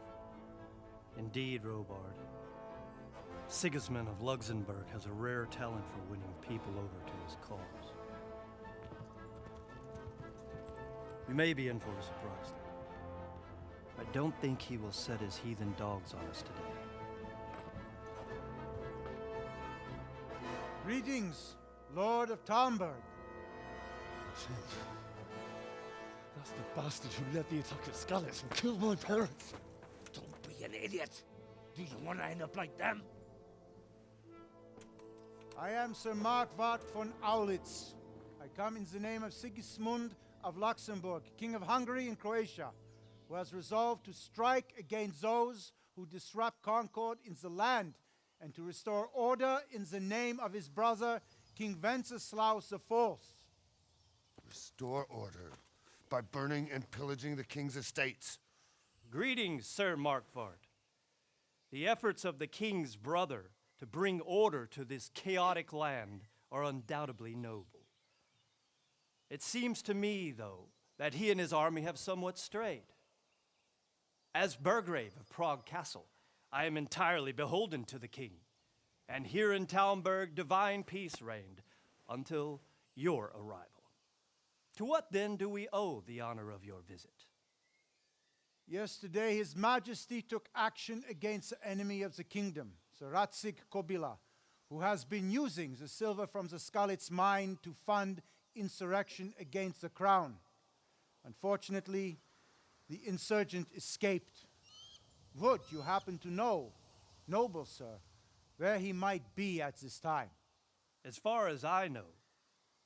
Indeed, Robard. Sigismund of Luxembourg has a rare talent for winning people over to his cause. We may be in for a surprise, though. I don't think he will set his heathen dogs on us today. Greetings, Lord of Talmberg. That's the bastard who led the attack at Scarlet and killed my parents. Don't be an idiot. Do you want to end up like them? I am Sir Markwart von Aulitz. I come in the name of Sigismund of Luxembourg, King of Hungary and Croatia, who has resolved to strike against those who disrupt concord in the land and to restore order in the name of his brother, King Wenceslaus IV. Restore order by burning and pillaging the king's estates. Greetings, Sir Markwart. The efforts of the king's brother to bring order to this chaotic land are undoubtedly noble. It seems to me, though, that he and his army have somewhat strayed. As Burgrave of Prague Castle, I am entirely beholden to the king, and here in Talmberg divine peace reigned until your arrival. To what then do we owe the honor of your visit? Yesterday, His Majesty took action against the enemy of the kingdom, Sir Ratzik Kobila, who has been using the silver from the Skalitz mine to fund insurrection against the crown. Unfortunately, the insurgent escaped. Would you happen to know, noble sir, where he might be at this time? As far as I know,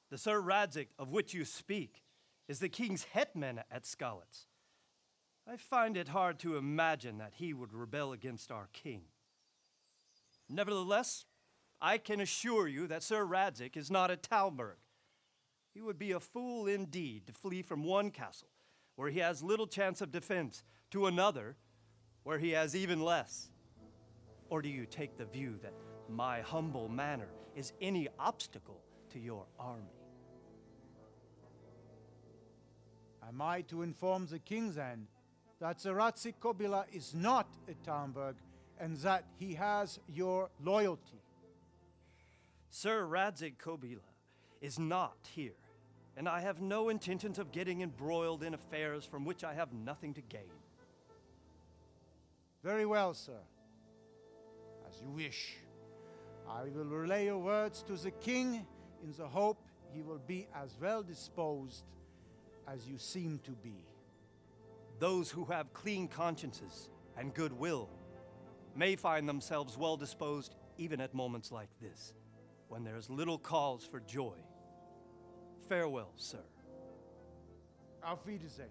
the Sir Radzik of which you speak is the king's hetman at Skalitz. I find it hard to imagine that he would rebel against our king. Nevertheless, I can assure you that Sir Radzik is not at Talmberg. He would be a fool indeed to flee from one castle, where he has little chance of defense, to another, where he has even less. Or do you take the view that my humble manner is any obstacle to your army? Am I to inform the king then that Sir Ratzik Kobila is not at Talmberg and that he has your loyalty? Sir Radzik Kobila is not here, and I have no intentions of getting embroiled in affairs from which I have nothing to gain. Very well, sir. As you wish. I will relay your words to the king in the hope he will be as well disposed as you seem to be. Those who have clean consciences and goodwill may find themselves well disposed even at moments like this, when there's little cause for joy. Farewell, sir. Auf Wiedersehen.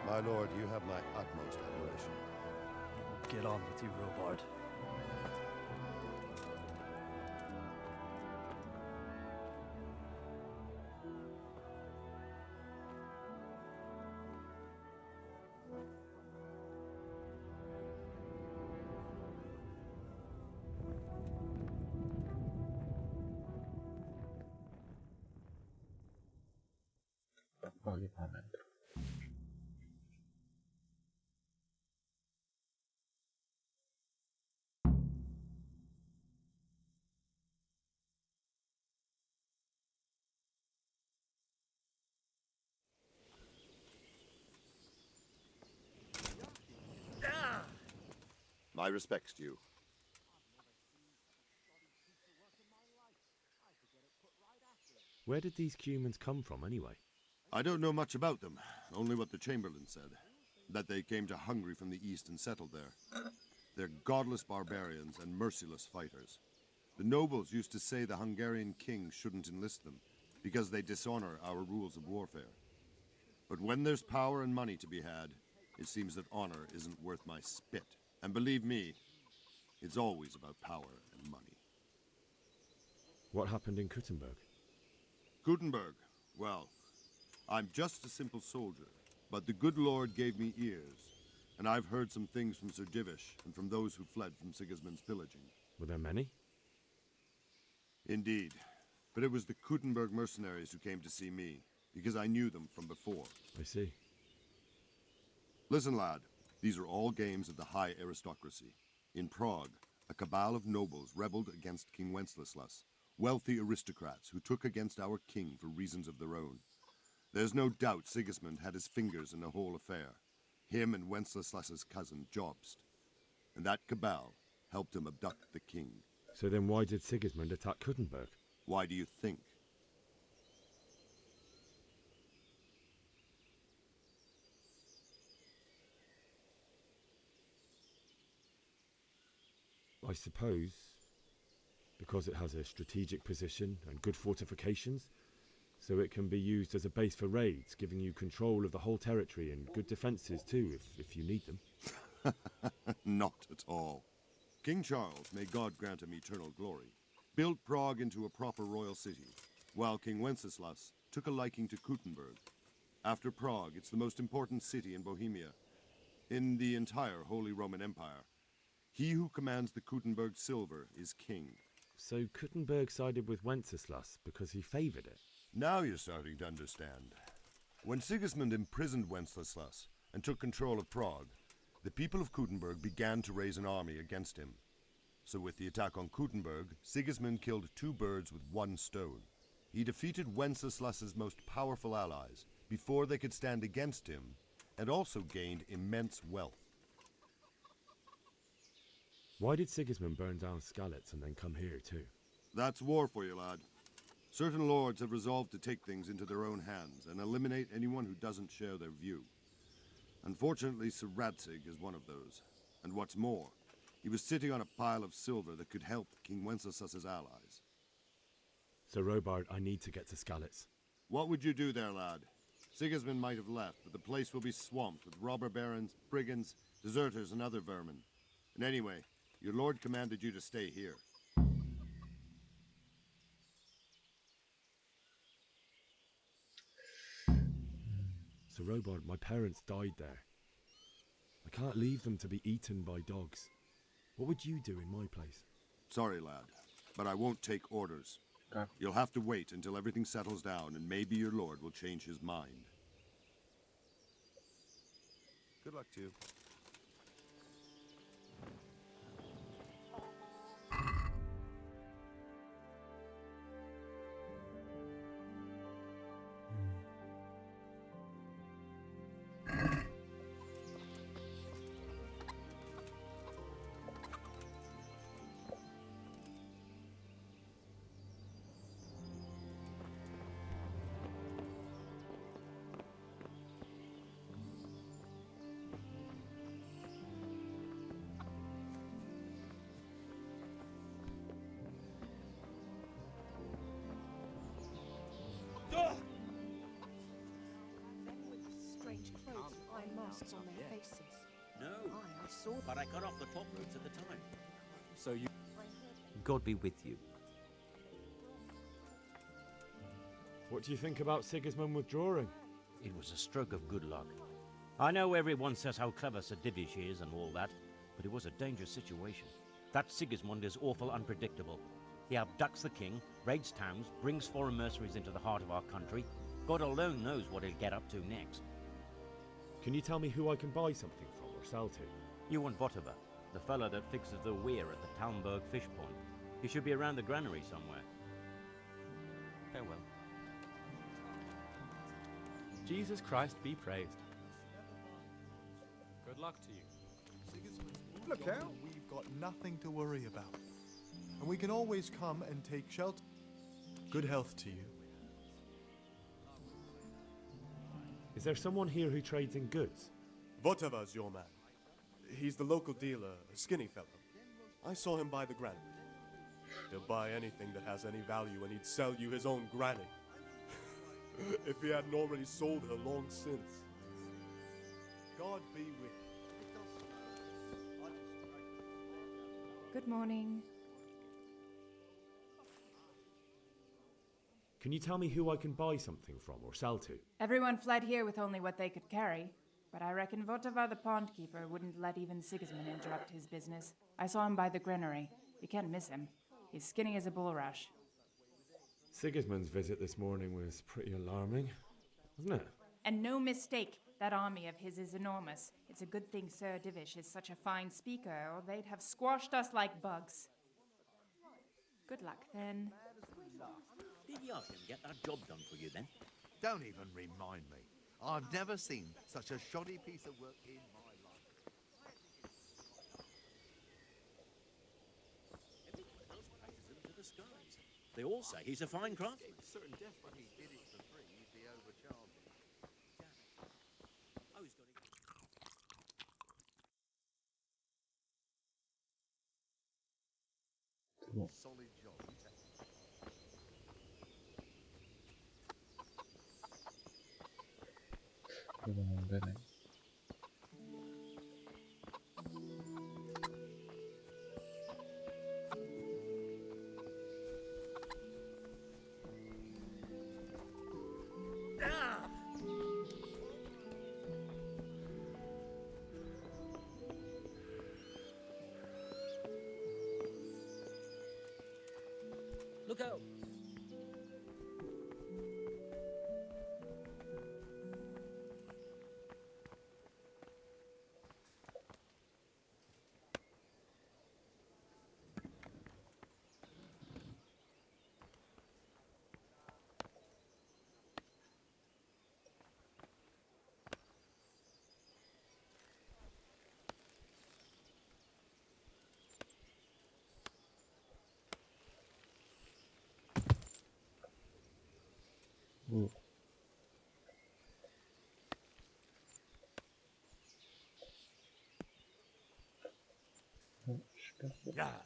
My lord, you have my utmost admiration. Get on with you, Robard. 생각이 마음에 안 들어. My respects to you. Where did these humans come from, anyway? I don't know much about them, only what the Chamberlain said. That they came to Hungary from the east and settled there. They're godless barbarians and merciless fighters. The nobles used to say the Hungarian king shouldn't enlist them, because they dishonor our rules of warfare. But when there's power and money to be had, it seems that honor isn't worth my spit. And believe me, it's always about power and money. What happened in Kuttenberg? Gutenberg, well, I'm just a simple soldier, but the good Lord gave me ears, and I've heard some things from Sir Divish and from those who fled from Sigismund's pillaging. Were there many? Indeed, but it was the Kuttenberg mercenaries who came to see me, because I knew them from before. I see. Listen, lad, these are all games of the high aristocracy. In Prague, a cabal of nobles rebelled against King Wenceslas, wealthy aristocrats who took against our king for reasons of their own. There's no doubt Sigismund had his fingers in the whole affair. Him and Wenceslas's cousin, Jobst. And that cabal helped him abduct the king. So then why did Sigismund attack Kuttenberg? Why do you think? I suppose because it has a strategic position and good fortifications, so it can be used as a base for raids, giving you control of the whole territory and good defences too, if you need them. Not at all. King Charles, may God grant him eternal glory, built Prague into a proper royal city, while King Wenceslas took a liking to Kuttenberg. After Prague, it's the most important city in Bohemia, in the entire Holy Roman Empire. He who commands the Kuttenberg silver is king. So Kuttenberg sided with Wenceslas because he favoured it? Now you're starting to understand. When Sigismund imprisoned Wenceslas and took control of Prague, the people of Kuttenberg began to raise an army against him. So with the attack on Kuttenberg, Sigismund killed two birds with one stone. He defeated Wenceslas's most powerful allies before they could stand against him, and also gained immense wealth. Why did Sigismund burn down Skalitz and then come here too? That's war for you, lad. Certain lords have resolved to take things into their own hands and eliminate anyone who doesn't share their view. Unfortunately, Sir Radzig is one of those. And what's more, he was sitting on a pile of silver that could help King Wenceslas's allies. Sir Robard, I need to get to Skalitz. What would you do there, lad? Sigismund might have left, but the place will be swamped with robber barons, brigands, deserters, and other vermin. And anyway, your lord commanded you to stay here. Sir Robard, my parents died there. I can't leave them to be eaten by dogs. What would you do in my place? Sorry, lad, but I won't take orders. Okay. You'll have to wait until everything settles down, and maybe your lord will change his mind. Good luck to you. Strange clothes with iron masks on their faces. No, I saw them. but I cut off the top roots at the time. So you... God be with you. What do you think about Sigismund withdrawing? It was a stroke of good luck. I know everyone says how clever Sir Divish is and all that, but it was a dangerous situation. That Sigismund is awful unpredictable. He abducts the king, raids towns, brings foreign mercenaries into the heart of our country, God alone knows what he'll get up to next. Can you tell me who I can buy something from or sell to? You want Votova, the fellow that fixes the weir at the Talmberg fish pond. He should be around the granary somewhere. Farewell. Jesus Christ be praised. Good luck to you. Look out! We've got nothing to worry about. And we can always come and take shelter. Good health to you. Is there someone here who trades in goods? Votova's your man. He's the local dealer, a skinny fellow. I saw him buy the granary. He'll buy anything that has any value, and he'd sell you his own granny. If he hadn't already sold her long since. God be with you. Good morning. Can you tell me who I can buy something from or sell to? Everyone fled here with only what they could carry, but I reckon Votova the pond keeper wouldn't let even Sigismund interrupt his business. I saw him by the granary. You can't miss him. He's skinny as a bulrush. Sigismund's visit this morning was pretty alarming, wasn't it? And no mistake, that army of his is enormous. It's a good thing Sir Divish is such a fine speaker, or they'd have squashed us like bugs. Good luck, then. Did Joachim get that job done for you then? Don't even remind me. I've never seen such a shoddy piece of work in my life. Everyone else praises him to the skies. They all say he's a fine craftsman. Certain death when he did it for free, he'd be overcharging. Oh, he's got it. Solid job. You take it. 이건 안 되네. Look out! 오. 시켰어? 야!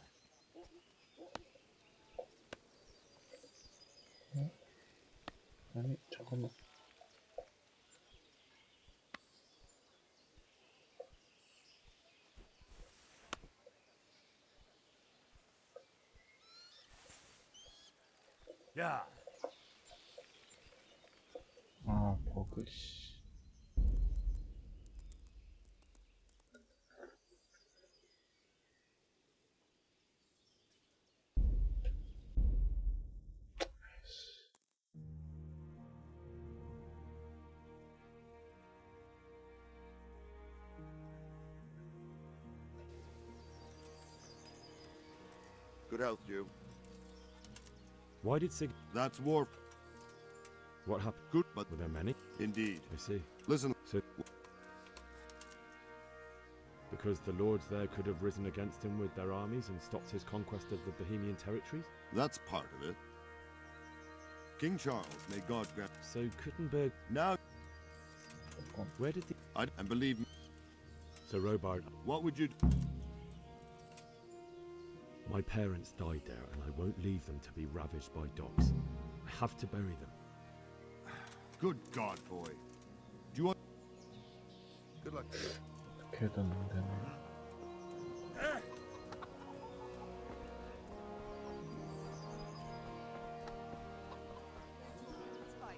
아니, 잠깐만. 야! 아, 버그, 씨. Good health, you. Why did Sig... That's war. What happened? Good, but... Were there many? Indeed. I see. Listen. So... Because the lords there could have risen against him with their armies and stopped his conquest of the Bohemian territories? That's part of it. King Charles, may God grant... So Kuttenberg... Now... Where did the... And believe me... Sir Robard... What would you... My parents died there, and I won't leave them to be ravaged by dogs. I have to bury them. Good God, boy. Do you want... Good luck. 어떻게든 안 되네.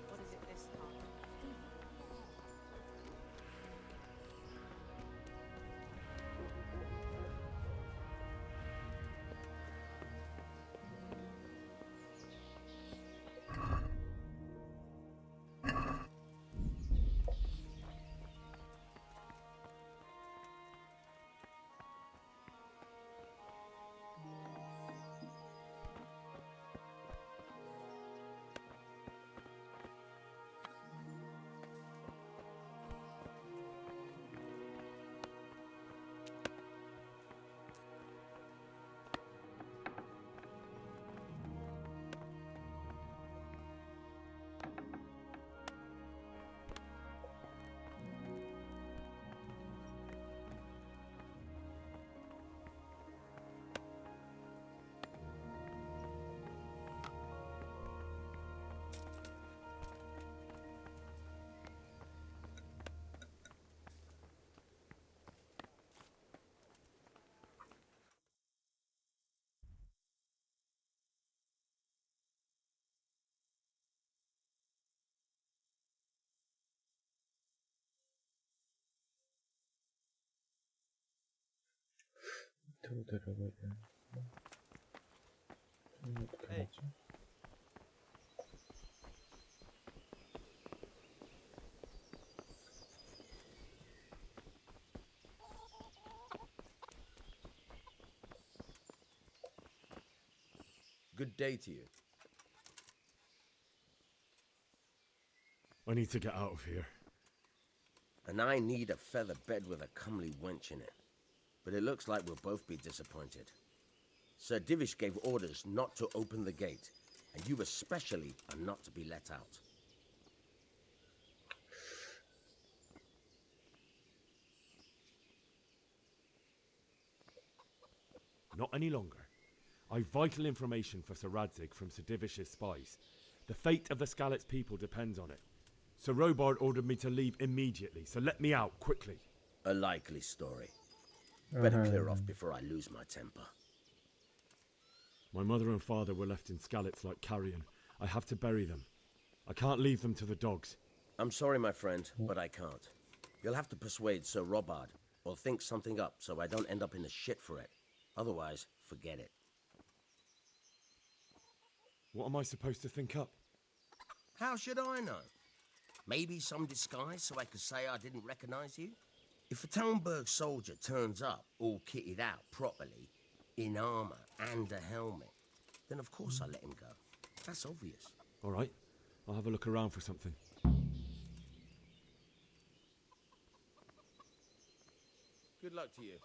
What is it this time? 밑으로 내려가야 돼. 어떻게 하지? Good day to you. I need to get out of here. And I need a feather bed with a comely wench in it. But it looks like we'll both be disappointed. Sir Divish gave orders not to open the gate, and you especially are not to be let out. Not any longer. I've vital information for Sir Radzig from Sir Divish's spies. The fate of the Skalitz people depends on it. Sir Robard ordered me to leave immediately, so let me out, quickly. A likely story. Better clear off before I lose my temper. My mother and father were left in Skalitz like carrion. I have to bury them. I can't leave them to the dogs. I'm sorry, my friend, but I can't. You'll have to persuade Sir Robard, or think something up so I don't end up in the shit for it. Otherwise, forget it. What am I supposed to think up? How should I know? Maybe some disguise so I could say I didn't recognize you? If a Talmberg soldier turns up all kitted out properly, in armor and a helmet, then of course I let him go. That's obvious. All right, I'll have a look around for something. Good luck to you.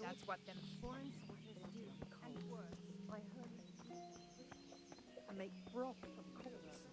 That's what them foreign soldiers do, and worse, I heard it. And make broth from corpses.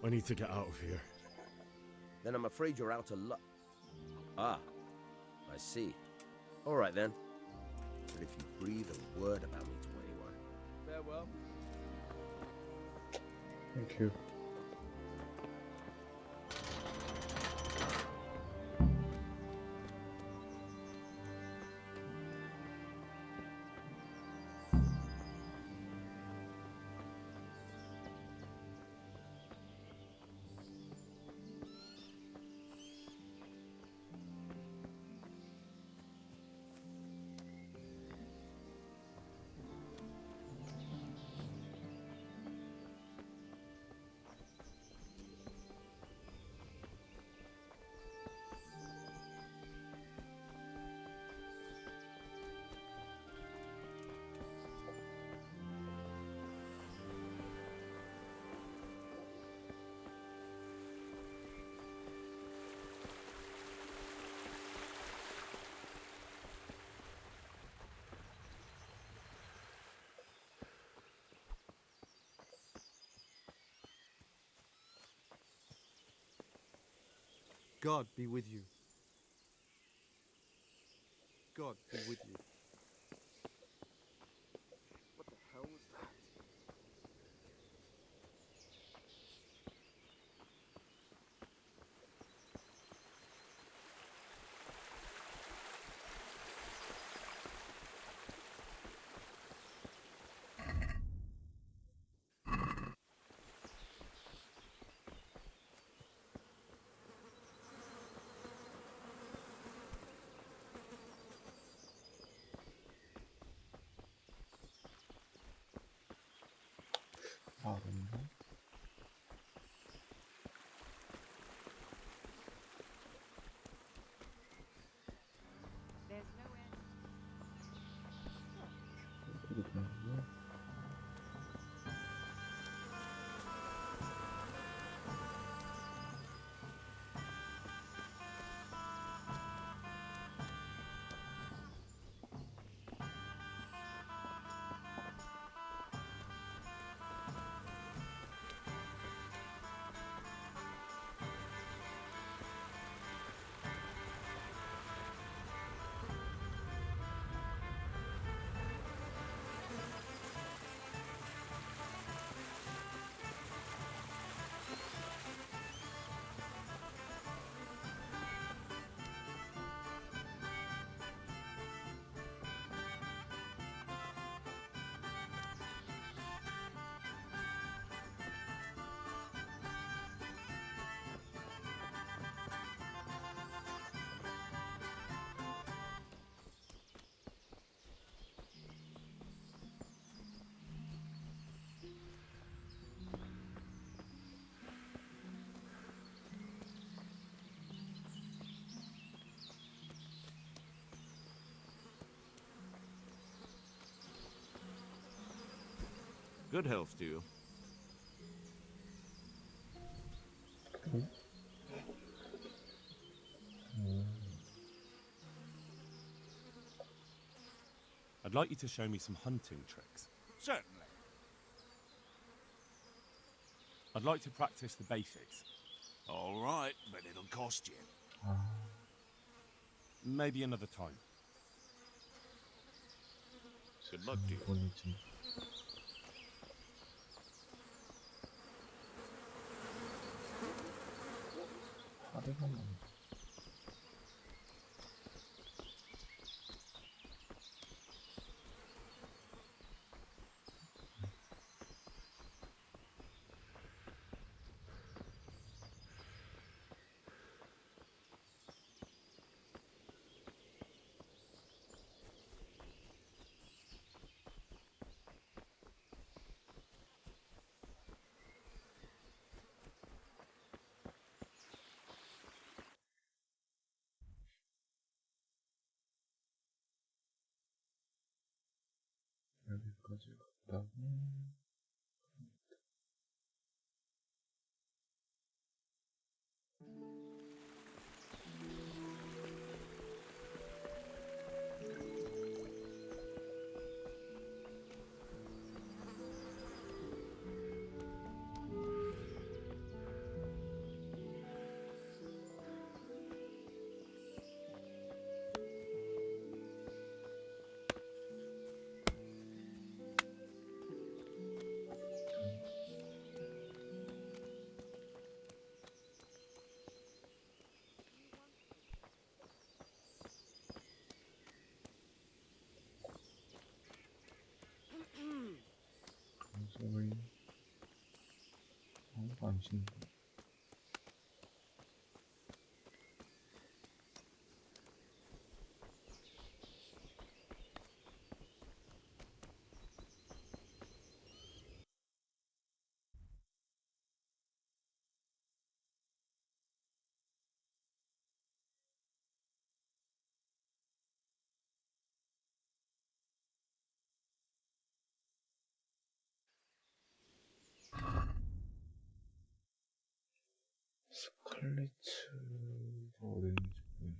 I need to get out of here. Then I'm afraid you're out of luck. Ah, I see. All right then. But if you breathe a word about me to anyone... Farewell. Thank you. God be with you. God be with you. What the hell was that? 아, 그런가? There's no end. 이거 되는구나. Good health to you. I'd like you to show me some hunting tricks. Certainly. I'd like to practice the basics. All right, but it'll cost you. Maybe another time. Good luck to you. 돈이지. 하루가 많아. 여기까지 갔다가 정신. 스칼리츠가 어딨는지 모르겠네.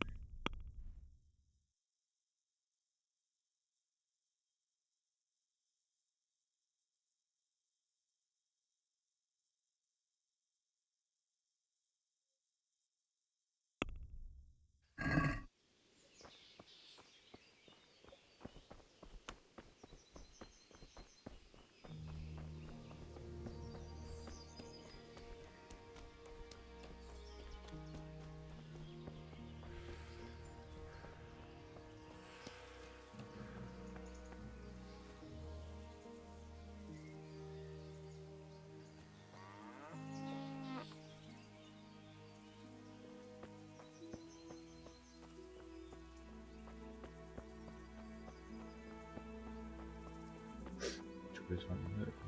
저기서 안 내려가.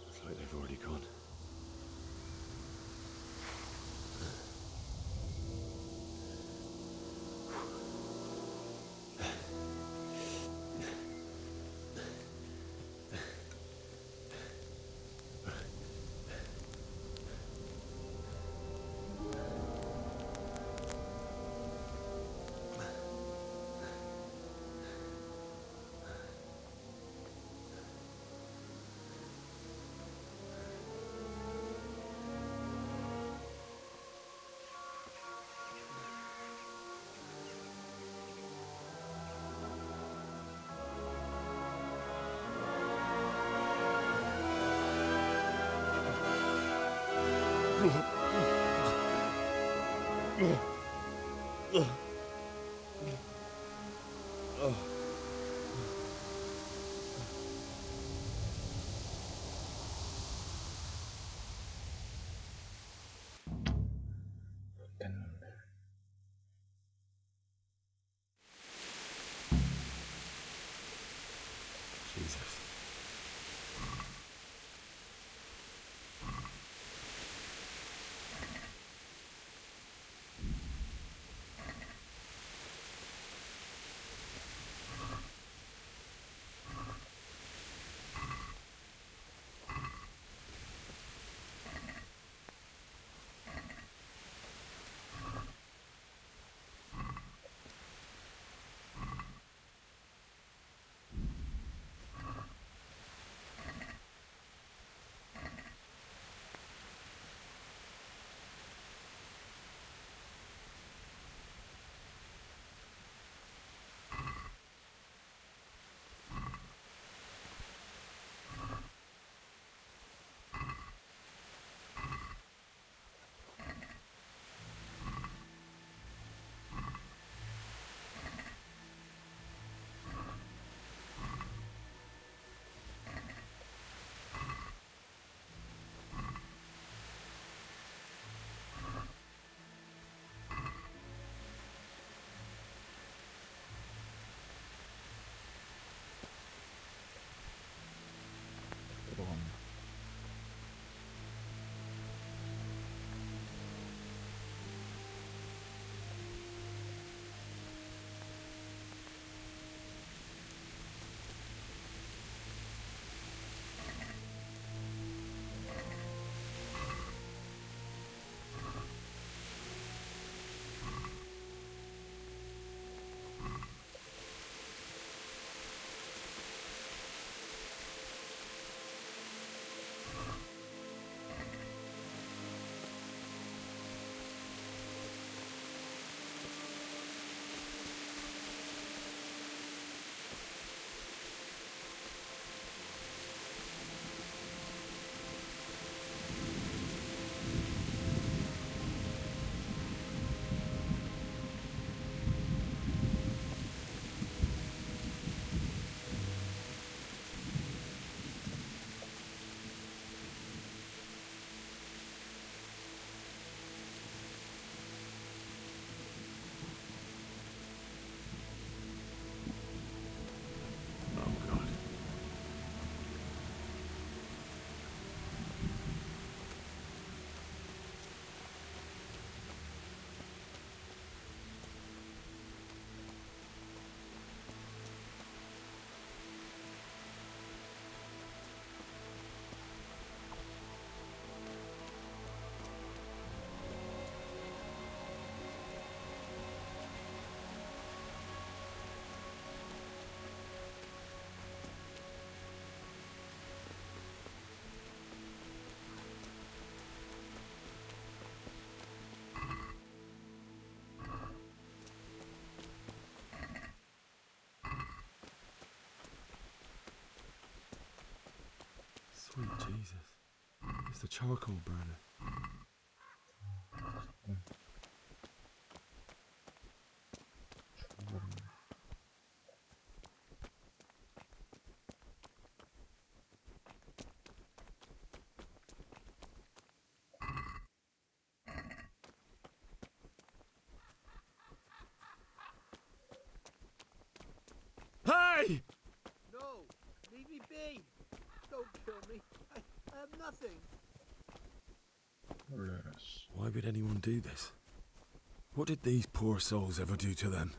Looks like they've already gone. Jesus. Jesus. It's the charcoal burner. Hey! No! Leave me be! Don't kill me. I have nothing. Why would anyone do this? What did these poor souls ever do to them?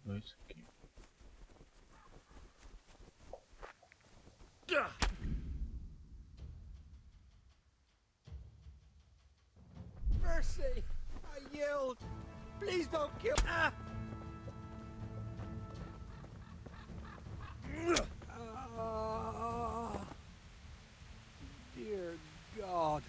너이 새끼. Mercy! I yelled! Please don't kill. Ah! Ah. Dear God.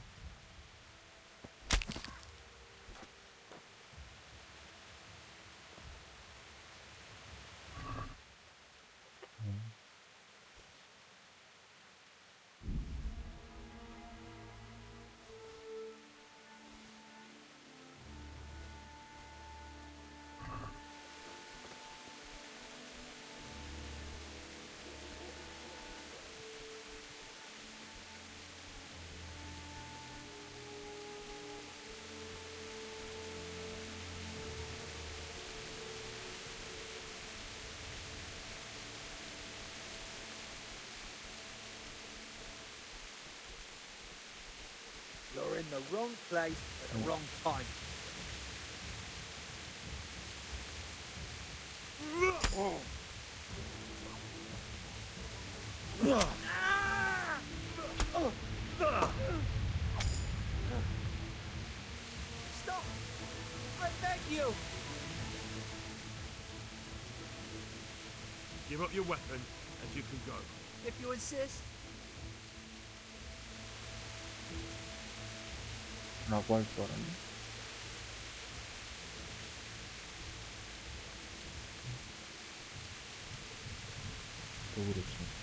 You're in the wrong place at the wrong time. Stop! I beg you! Give up your weapon, and you can go. If you insist. 라고 할 줄 알았네. 또 그렇지.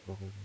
들어가고.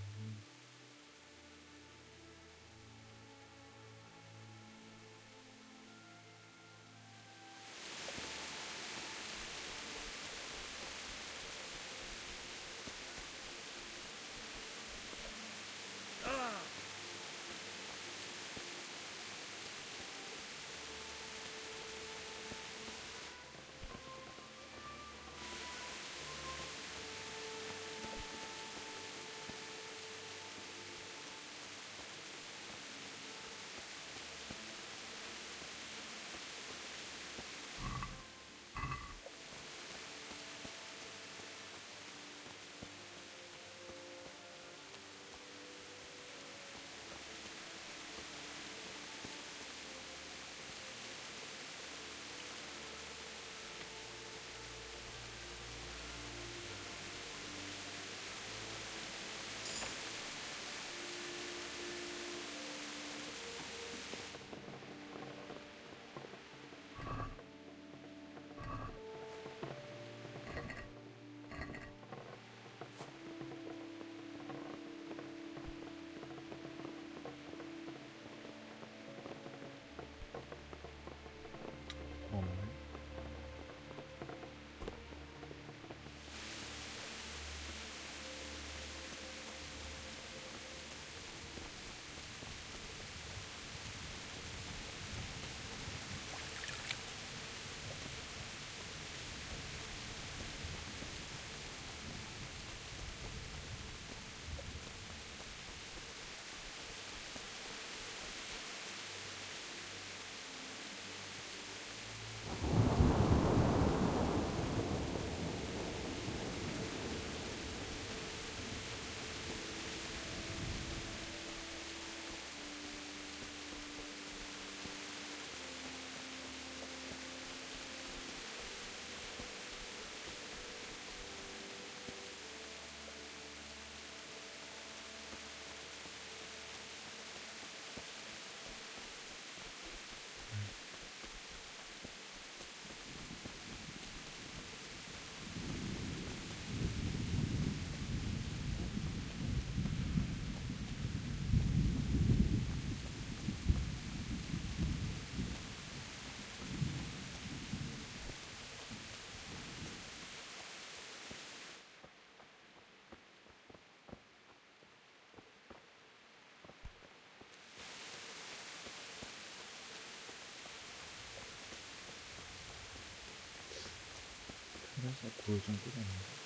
그래서 돌 좀 끓였는데.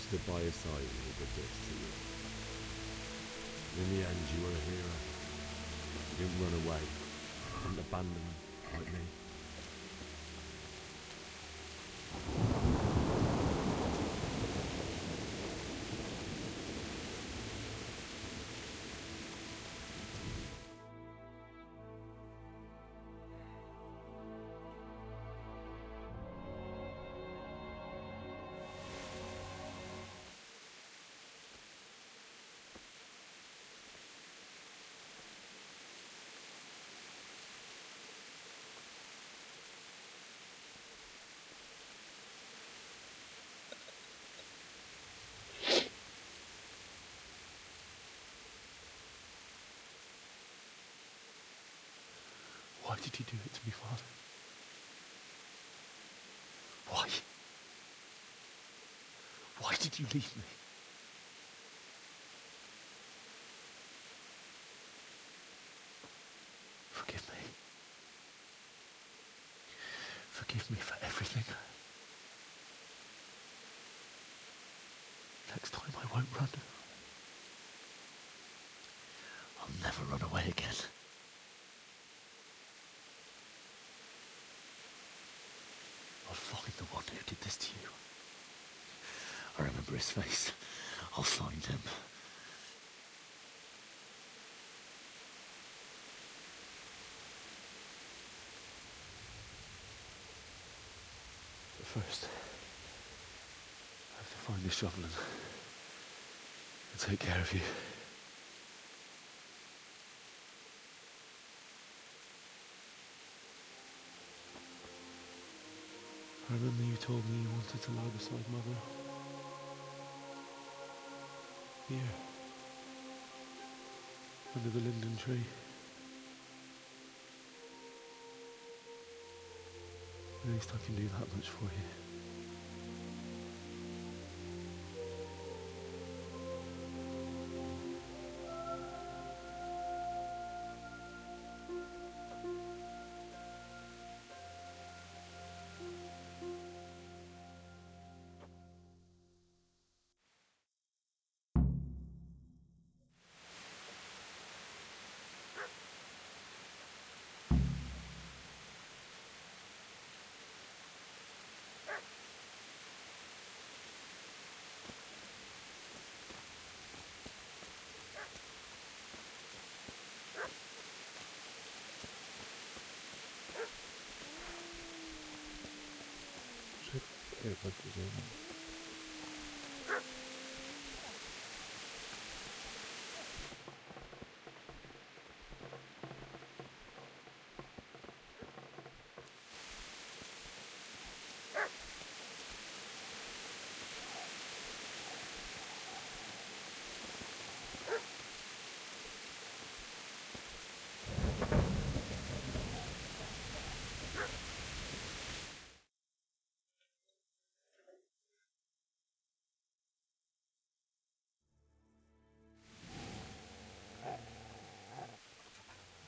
stood by his side when he did this to you. In the end, you were a hero. You didn't run away. You didn't abandon him like me. Why did you do it to me, Father? Why? Why did you leave me? Forgive me. Forgive me for everything. Next time I won't run. I'll never run away again. I'll find the one who did this to you. I remember his face. I'll find him. But first, I have to find the shovel and take care of you. I remember you told me you wanted to lie beside Mother. Here. Under the linden tree. At least I can do that much for you.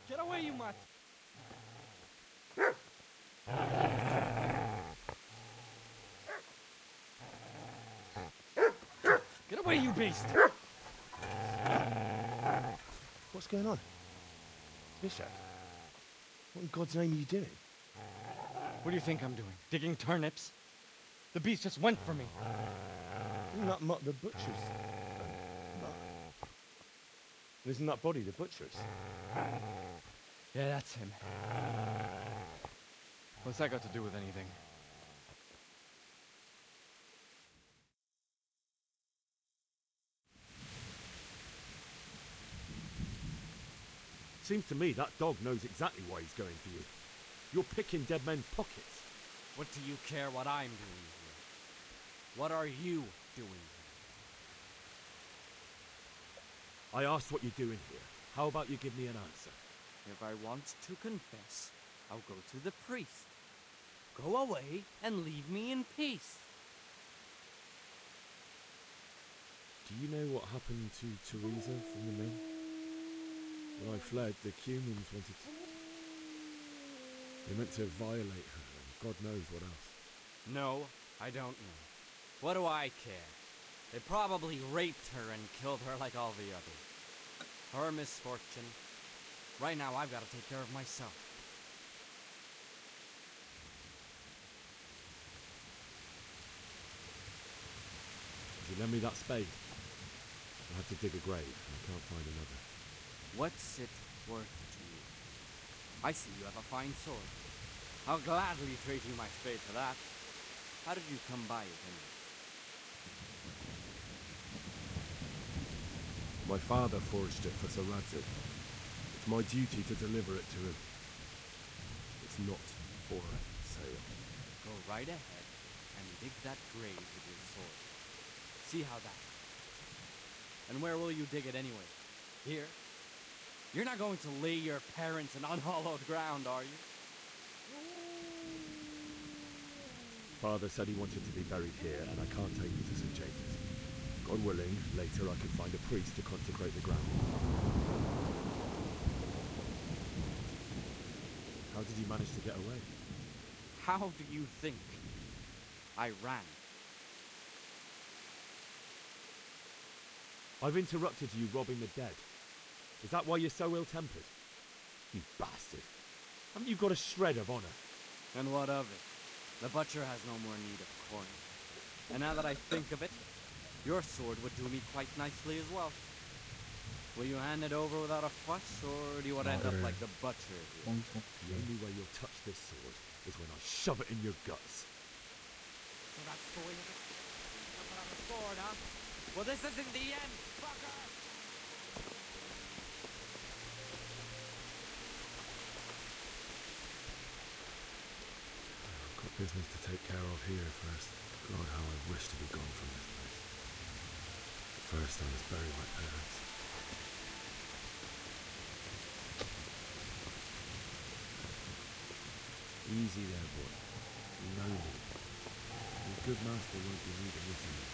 Get away, you mutt! Get away, you beast! What's going on? Bishop? What in God's name are you doing? What do you think I'm doing? Digging turnips? The beast just went for me. Isn't that Mutt the butcher's? Isn't that body the butcher's? Yeah, that's him. What's that got to do with anything? Seems to me that dog knows exactly why he's going for you. You're picking dead men's pockets. What do you care what I'm doing here? What are you doing here? I asked what you're doing here. How about you give me an answer? If I want to confess, I'll go to the priest. Go away and leave me in peace. Do you know what happened to Teresa from the men? When I fled, the Cumans wanted to... They meant to violate her, and God knows what else. No, I don't know. What do I care? They probably raped her and killed her like all the others. Her misfortune. Right now, I've got to take care of myself. Would you lend me that spade? I have to dig a grave, and I can't find another. What's it worth to you? I see you have a fine sword. I'll gladly trade you my spade for that. How did you come by it anyway? My father forged it for Sir Radzig. It's my duty to deliver it to him. It's not for sale. Go right ahead and dig that grave with your sword. See how that goes. And where will you dig it anyway? Here? You're not going to lay your parents in unhallowed ground, are you? Father said he wanted to be buried here, and I can't take him to St. James's. God willing, later I can find a priest to consecrate the ground. How did you manage to get away? How do you think I ran? I've interrupted you robbing the dead. Is that why you're so ill-tempered? You bastard. Haven't you got a shred of honor? And what of it? The butcher has no more need of coin. And now that I think of it, your sword would do me quite nicely as well. Will you hand it over without a fuss, or do you want to end up like the butcher here? The only way you'll touch this sword is when I shove it in your guts. So that's the way of it? Nothing on a sword, huh? Well, this isn't the end, fucker! I've got business to take care of here first. God, how I wish to be gone from this place. But first, I must bury my parents. Easy there, boy. You know me. Your good master won't be needing me to me.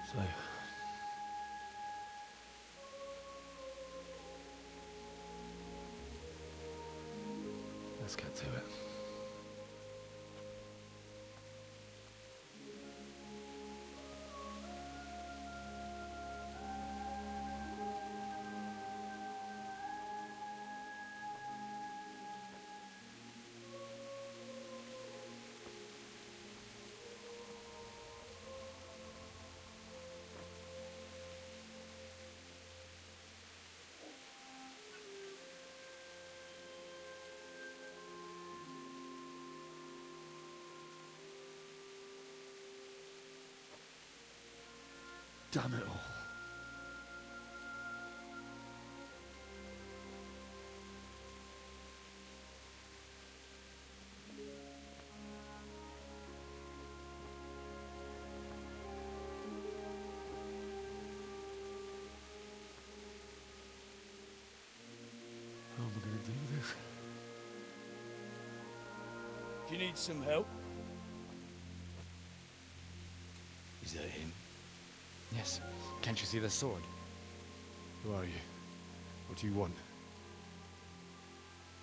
So, let's get to it. Damn it all. How am I going to do this? Do you need some help? Is that him? Yes. Can't you see the sword? Who are you? What do you want?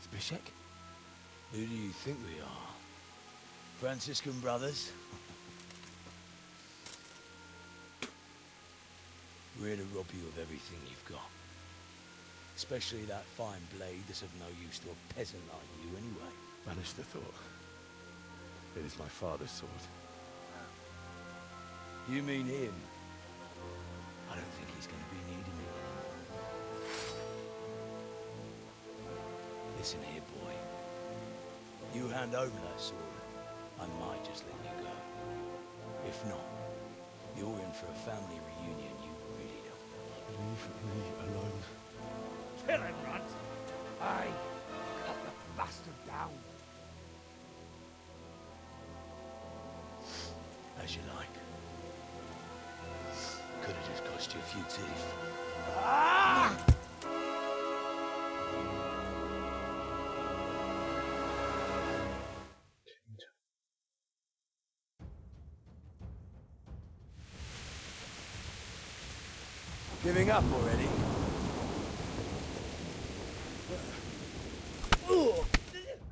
Zbyszek? Who do you think we are? Franciscan brothers? We're here to rob you of everything you've got. Especially that fine blade that's of no use to a peasant like you anyway. Banish the thought. It is my father's sword. You mean him? I don't think he's going to be needing it. Listen here, boy. You hand over that sword, I might just let you go. If not, you're in for a family reunion you really don't. Leave me alone. Kill him, Runt! Aye, cut the bastard down. As you like. Could have just cost you a few teeth. Ah! Giving up already?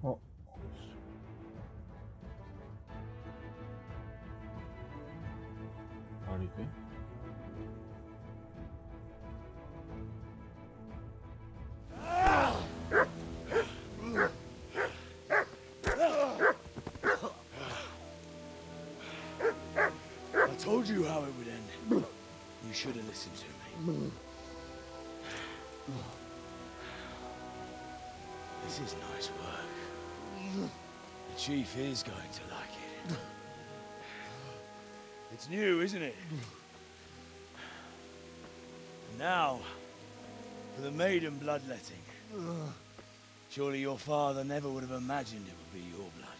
어? 말이 돼? I told you how it would end. You should have listened to me. This is nice work. The chief is going to like it. It's new, isn't it? Now, for the maiden bloodletting. Surely your father never would have imagined it would be your blood.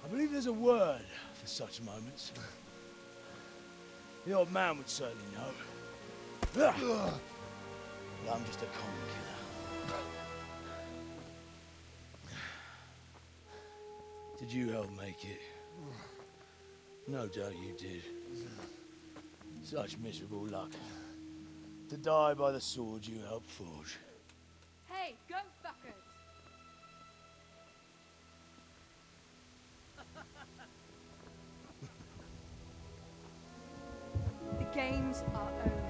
I believe there's a word for such moments. The old man would certainly know. But I'm just a common killer. Did you help make it? No doubt you did. Such miserable luck. To die by the sword you helped forge. Hey, go fuckers! The games are over.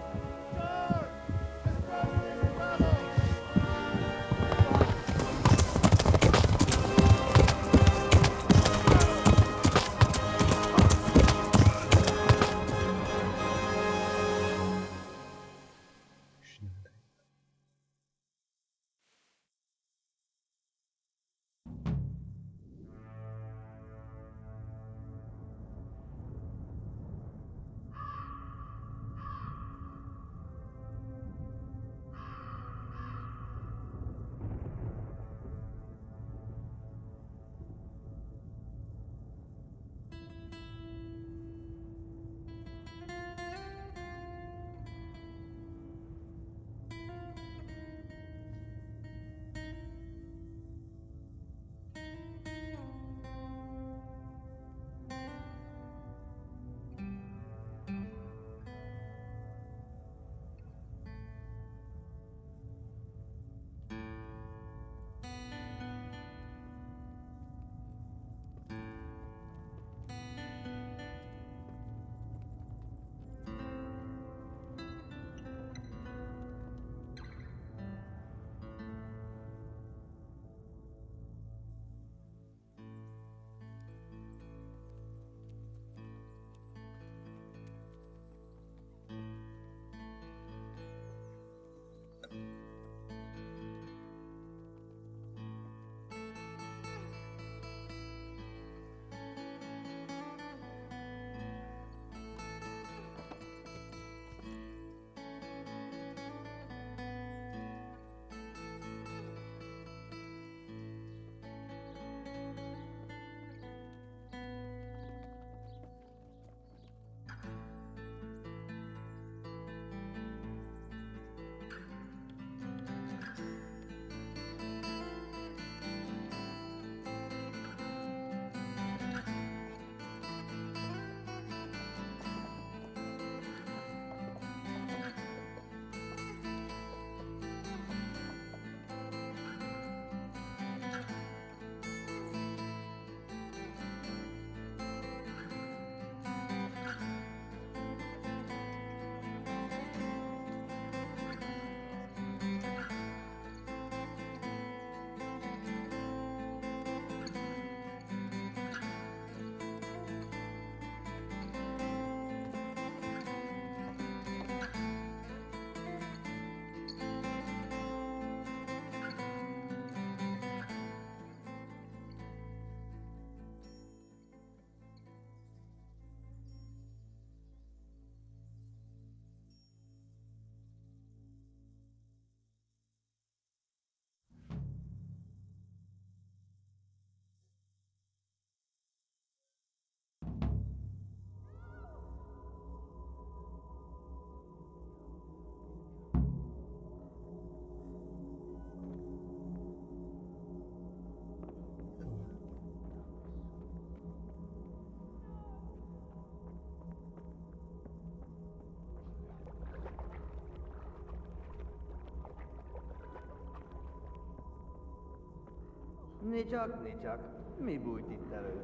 Nicsak, mi bújt itt elő?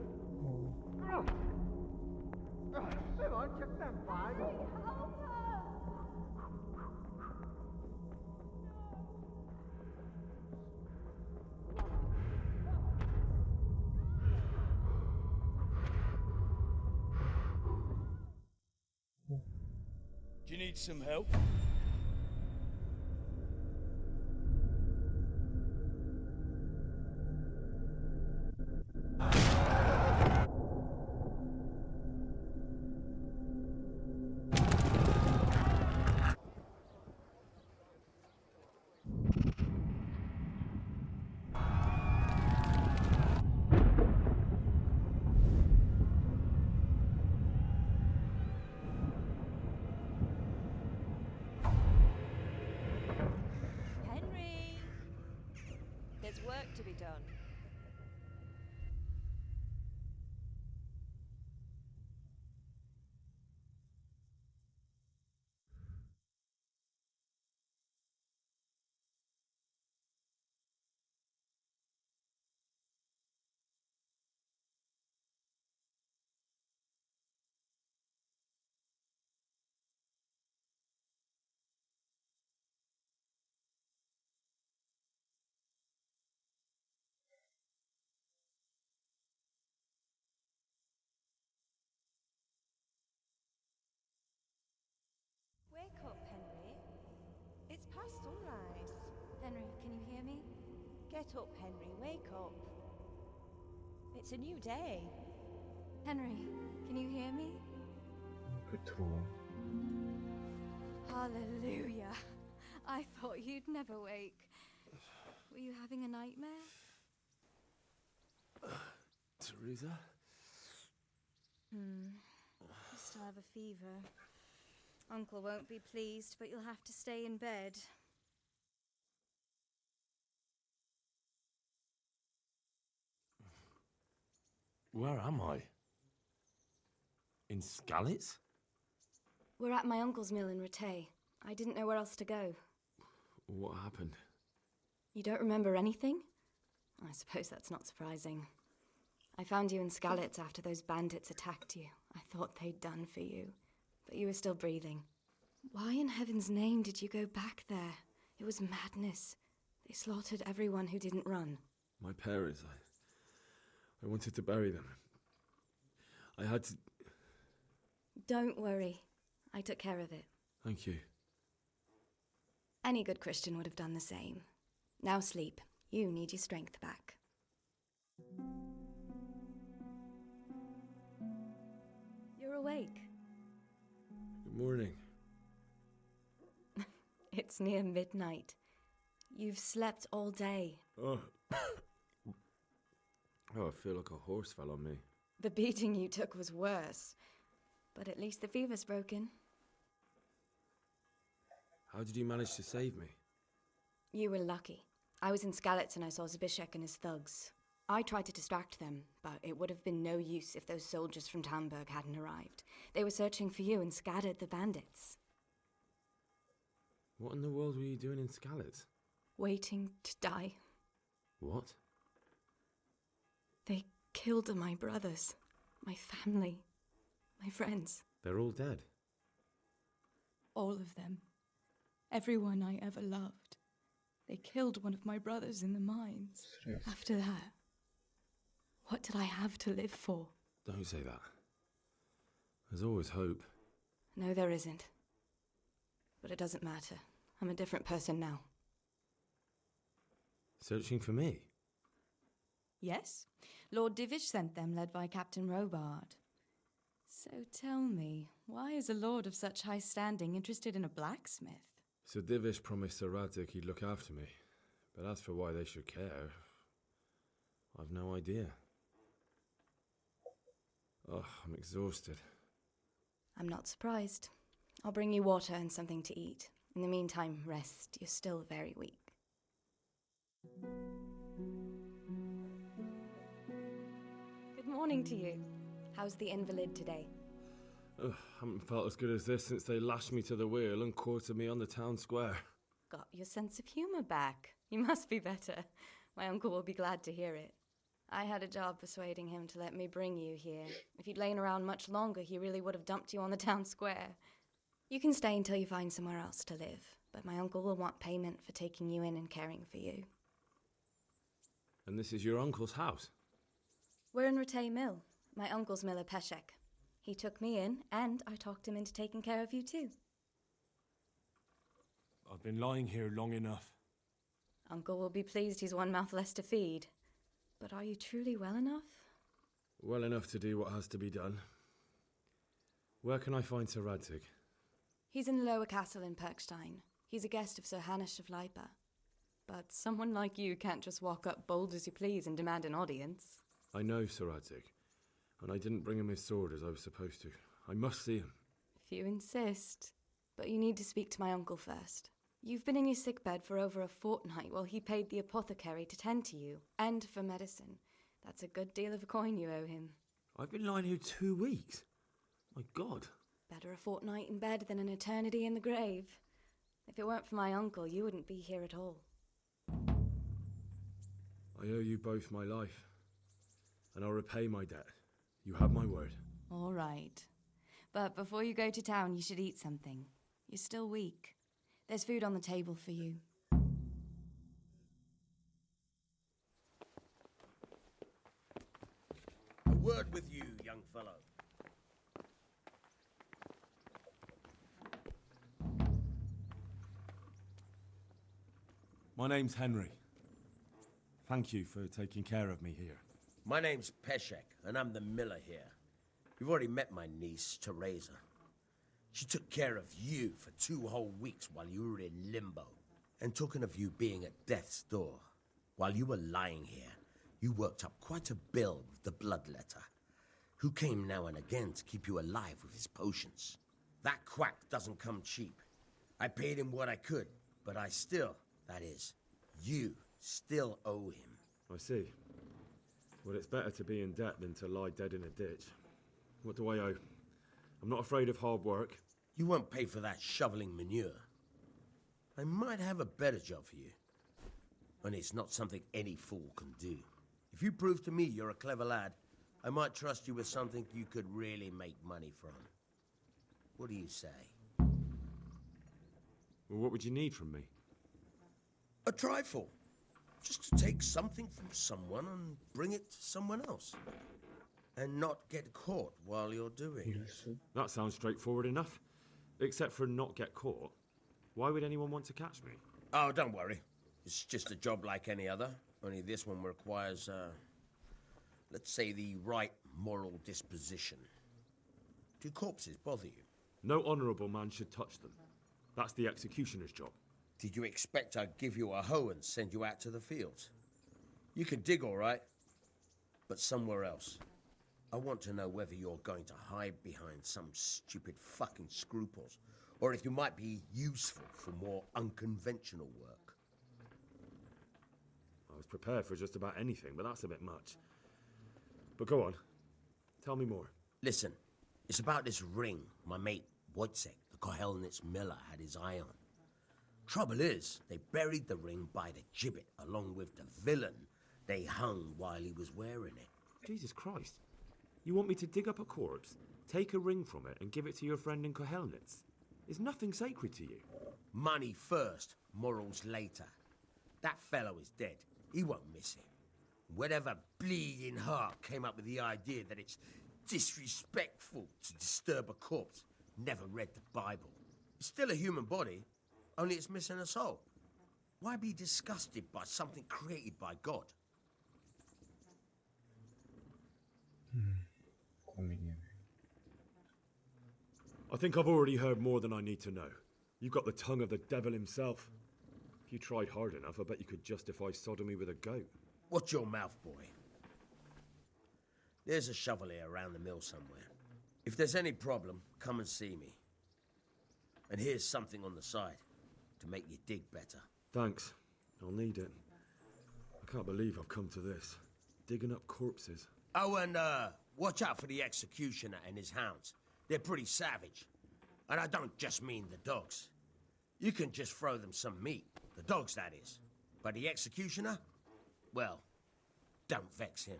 Mi van, csak nem fáj? Do you need some help? Henry! There's work to be done. Wake up, Henry. It's past sunrise. Henry, can you hear me? Get up, Henry. Wake up. It's a new day. Henry, can you hear me? 그 들어와. Hallelujah. I thought you'd never wake. Were you having a nightmare? Teresa? You still have a fever. Uncle won't be pleased, but you'll have to stay in bed. Where am I? In Skalitz? We're at my uncle's mill in Rattay. I didn't know where else to go. What happened? You don't remember anything? I suppose that's not surprising. I found you in Skalitz after those bandits attacked you. I thought they'd done for you, but you were still breathing. Why in heaven's name did you go back there? It was madness. They slaughtered everyone who didn't run. My parents, I wanted to bury them. I had to... Don't worry. I took care of it. Thank you. Any good Christian would have done the same. Now sleep. You need your strength back. You're awake. Good morning. It's near midnight. You've slept all day. Oh. Oh, I feel like a horse fell on me. The beating you took was worse. But at least the fever's broken. How did you manage to save me? You were lucky. I was in Skalitz and I saw Zbyszek and his thugs. I tried to distract them, but it would have been no use if those soldiers from Talmberg hadn't arrived. They were searching for you and scattered the bandits. What in the world were you doing in Skalitz? Waiting to die. What? They killed my brothers, my family, my friends. They're all dead. All of them. Everyone I ever loved. They killed one of my brothers in the mines. After that, what did I have to live for? Don't say that. There's always hope. No, there isn't. But it doesn't matter. I'm a different person now. Searching for me? Yes. Lord Divish sent them, led by Captain Robard. So tell me, why is a lord of such high standing interested in a blacksmith? Sir Divish promised Sir Radzig he'd look after me. But as for why they should care, I've no idea. Oh, I'm exhausted. I'm not surprised. I'll bring you water and something to eat. In the meantime, rest. You're still very weak. Good morning to you. How's the invalid today? Ugh, haven't felt as good as this since they lashed me to the wheel and quartered me on the town square. Got your sense of humor back. You must be better. My uncle will be glad to hear it. I had a job persuading him to let me bring you here. If you'd lain around much longer, he really would have dumped you on the town square. You can stay until you find somewhere else to live, but my uncle will want payment for taking you in and caring for you. And this is your uncle's house? We're in Rattay Mill. My uncle's miller Peshek. He took me in, and I talked him into taking care of you too. I've been lying here long enough. Uncle will be pleased he's one mouth less to feed. But are you truly well enough? Well enough to do what has to be done. Where can I find Sir Radzig? He's in the lower castle in Perkstein. He's a guest of Sir Hanush of Leipa. But someone like you can't just walk up bold as you please and demand an audience. I know Sir Radzig, and I didn't bring him his sword as I was supposed to. I must see him. If you insist. But you need to speak to my uncle first. You've been in your sickbed for over a fortnight while he paid the apothecary to tend to you, and for medicine. That's a good deal of coin you owe him. I've been lying here 2 weeks. My God. Better a fortnight in bed than an eternity in the grave. If it weren't for my uncle, you wouldn't be here at all. I owe you both my life, and I'll repay my debt. You have my word. All right. But before you go to town, you should eat something. You're still weak. There's food on the table for you. A word with you, young fellow. My name's Henry. Thank you for taking care of me here. My name's Peshek, and I'm the miller here. You've already met my niece, Teresa. She took care of you for 2 whole weeks while you were in limbo. And talking of you being at death's door, while you were lying here, you worked up quite a bill with the bloodletter, who came now and again to keep you alive with his potions. That quack doesn't come cheap. I paid him what I could, but I still, that is, you still owe him. I see. Well, it's better to be in debt than to lie dead in a ditch. What do I owe? I'm not afraid of hard work. You won't pay for that shoveling manure. I might have a better job for you. And it's not something any fool can do. If you prove to me you're a clever lad, I might trust you with something you could really make money from. What do you say? Well, what would you need from me? A trifle. Just to take something from someone and bring it to someone else. And not get caught while you're doing it. That sounds straightforward enough. Except for not get caught. Why would anyone want to catch me? Oh, don't worry. It's just a job like any other. Only this one requires, let's say, the right moral disposition. Do corpses bother you? No honourable man should touch them. That's the executioner's job. Did you expect I'd give you a hoe and send you out to the fields? You can dig all right, but somewhere else. I want to know whether you're going to hide behind some stupid fucking scruples, or if you might be useful for more unconventional work. I was prepared for just about anything, but that's a bit much. But go on. Tell me more. Listen, it's about this ring my mate Wojciech, the Kohelnitz miller, had his eye on. Trouble is, they buried the ring by the gibbet along with the villain they hung while he was wearing it. Jesus Christ. You want me to dig up a corpse, take a ring from it, and give it to your friend in Kohelnitz? Is nothing sacred to you? Money first, morals later. That fellow is dead. He won't miss it. Whatever bleeding heart came up with the idea that it's disrespectful to disturb a corpse never read the Bible. It's still a human body, only it's missing a soul. Why be disgusted by something created by God? I think I've already heard more than I need to know. You've got the tongue of the devil himself. If you tried hard enough, I bet you could justify sodomy with a goat. Watch your mouth, boy. There's a shovel here around the mill somewhere. If there's any problem, come and see me. And here's something on the side to make you dig better. Thanks. I'll need it. I can't believe I've come to this. Digging up corpses. Oh, and watch out for the executioner and his hounds. They're pretty savage. And I don't just mean the dogs. You can just throw them some meat. The dogs, that is. But the executioner? Well, don't vex him.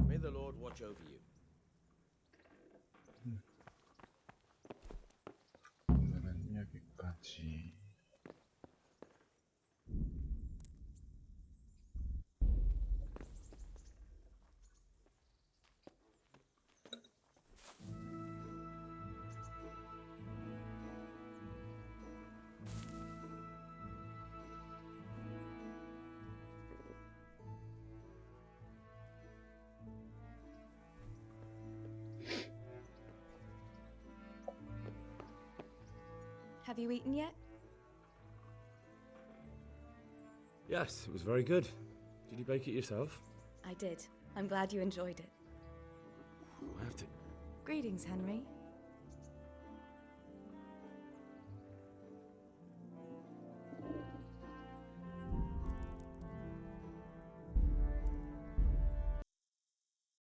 May the Lord watch over you. 오늘은 여기까지. Have you eaten yet? Yes, it was very good. Did you bake it yourself? I did. I'm glad you enjoyed it. I have to... Greetings, Henry.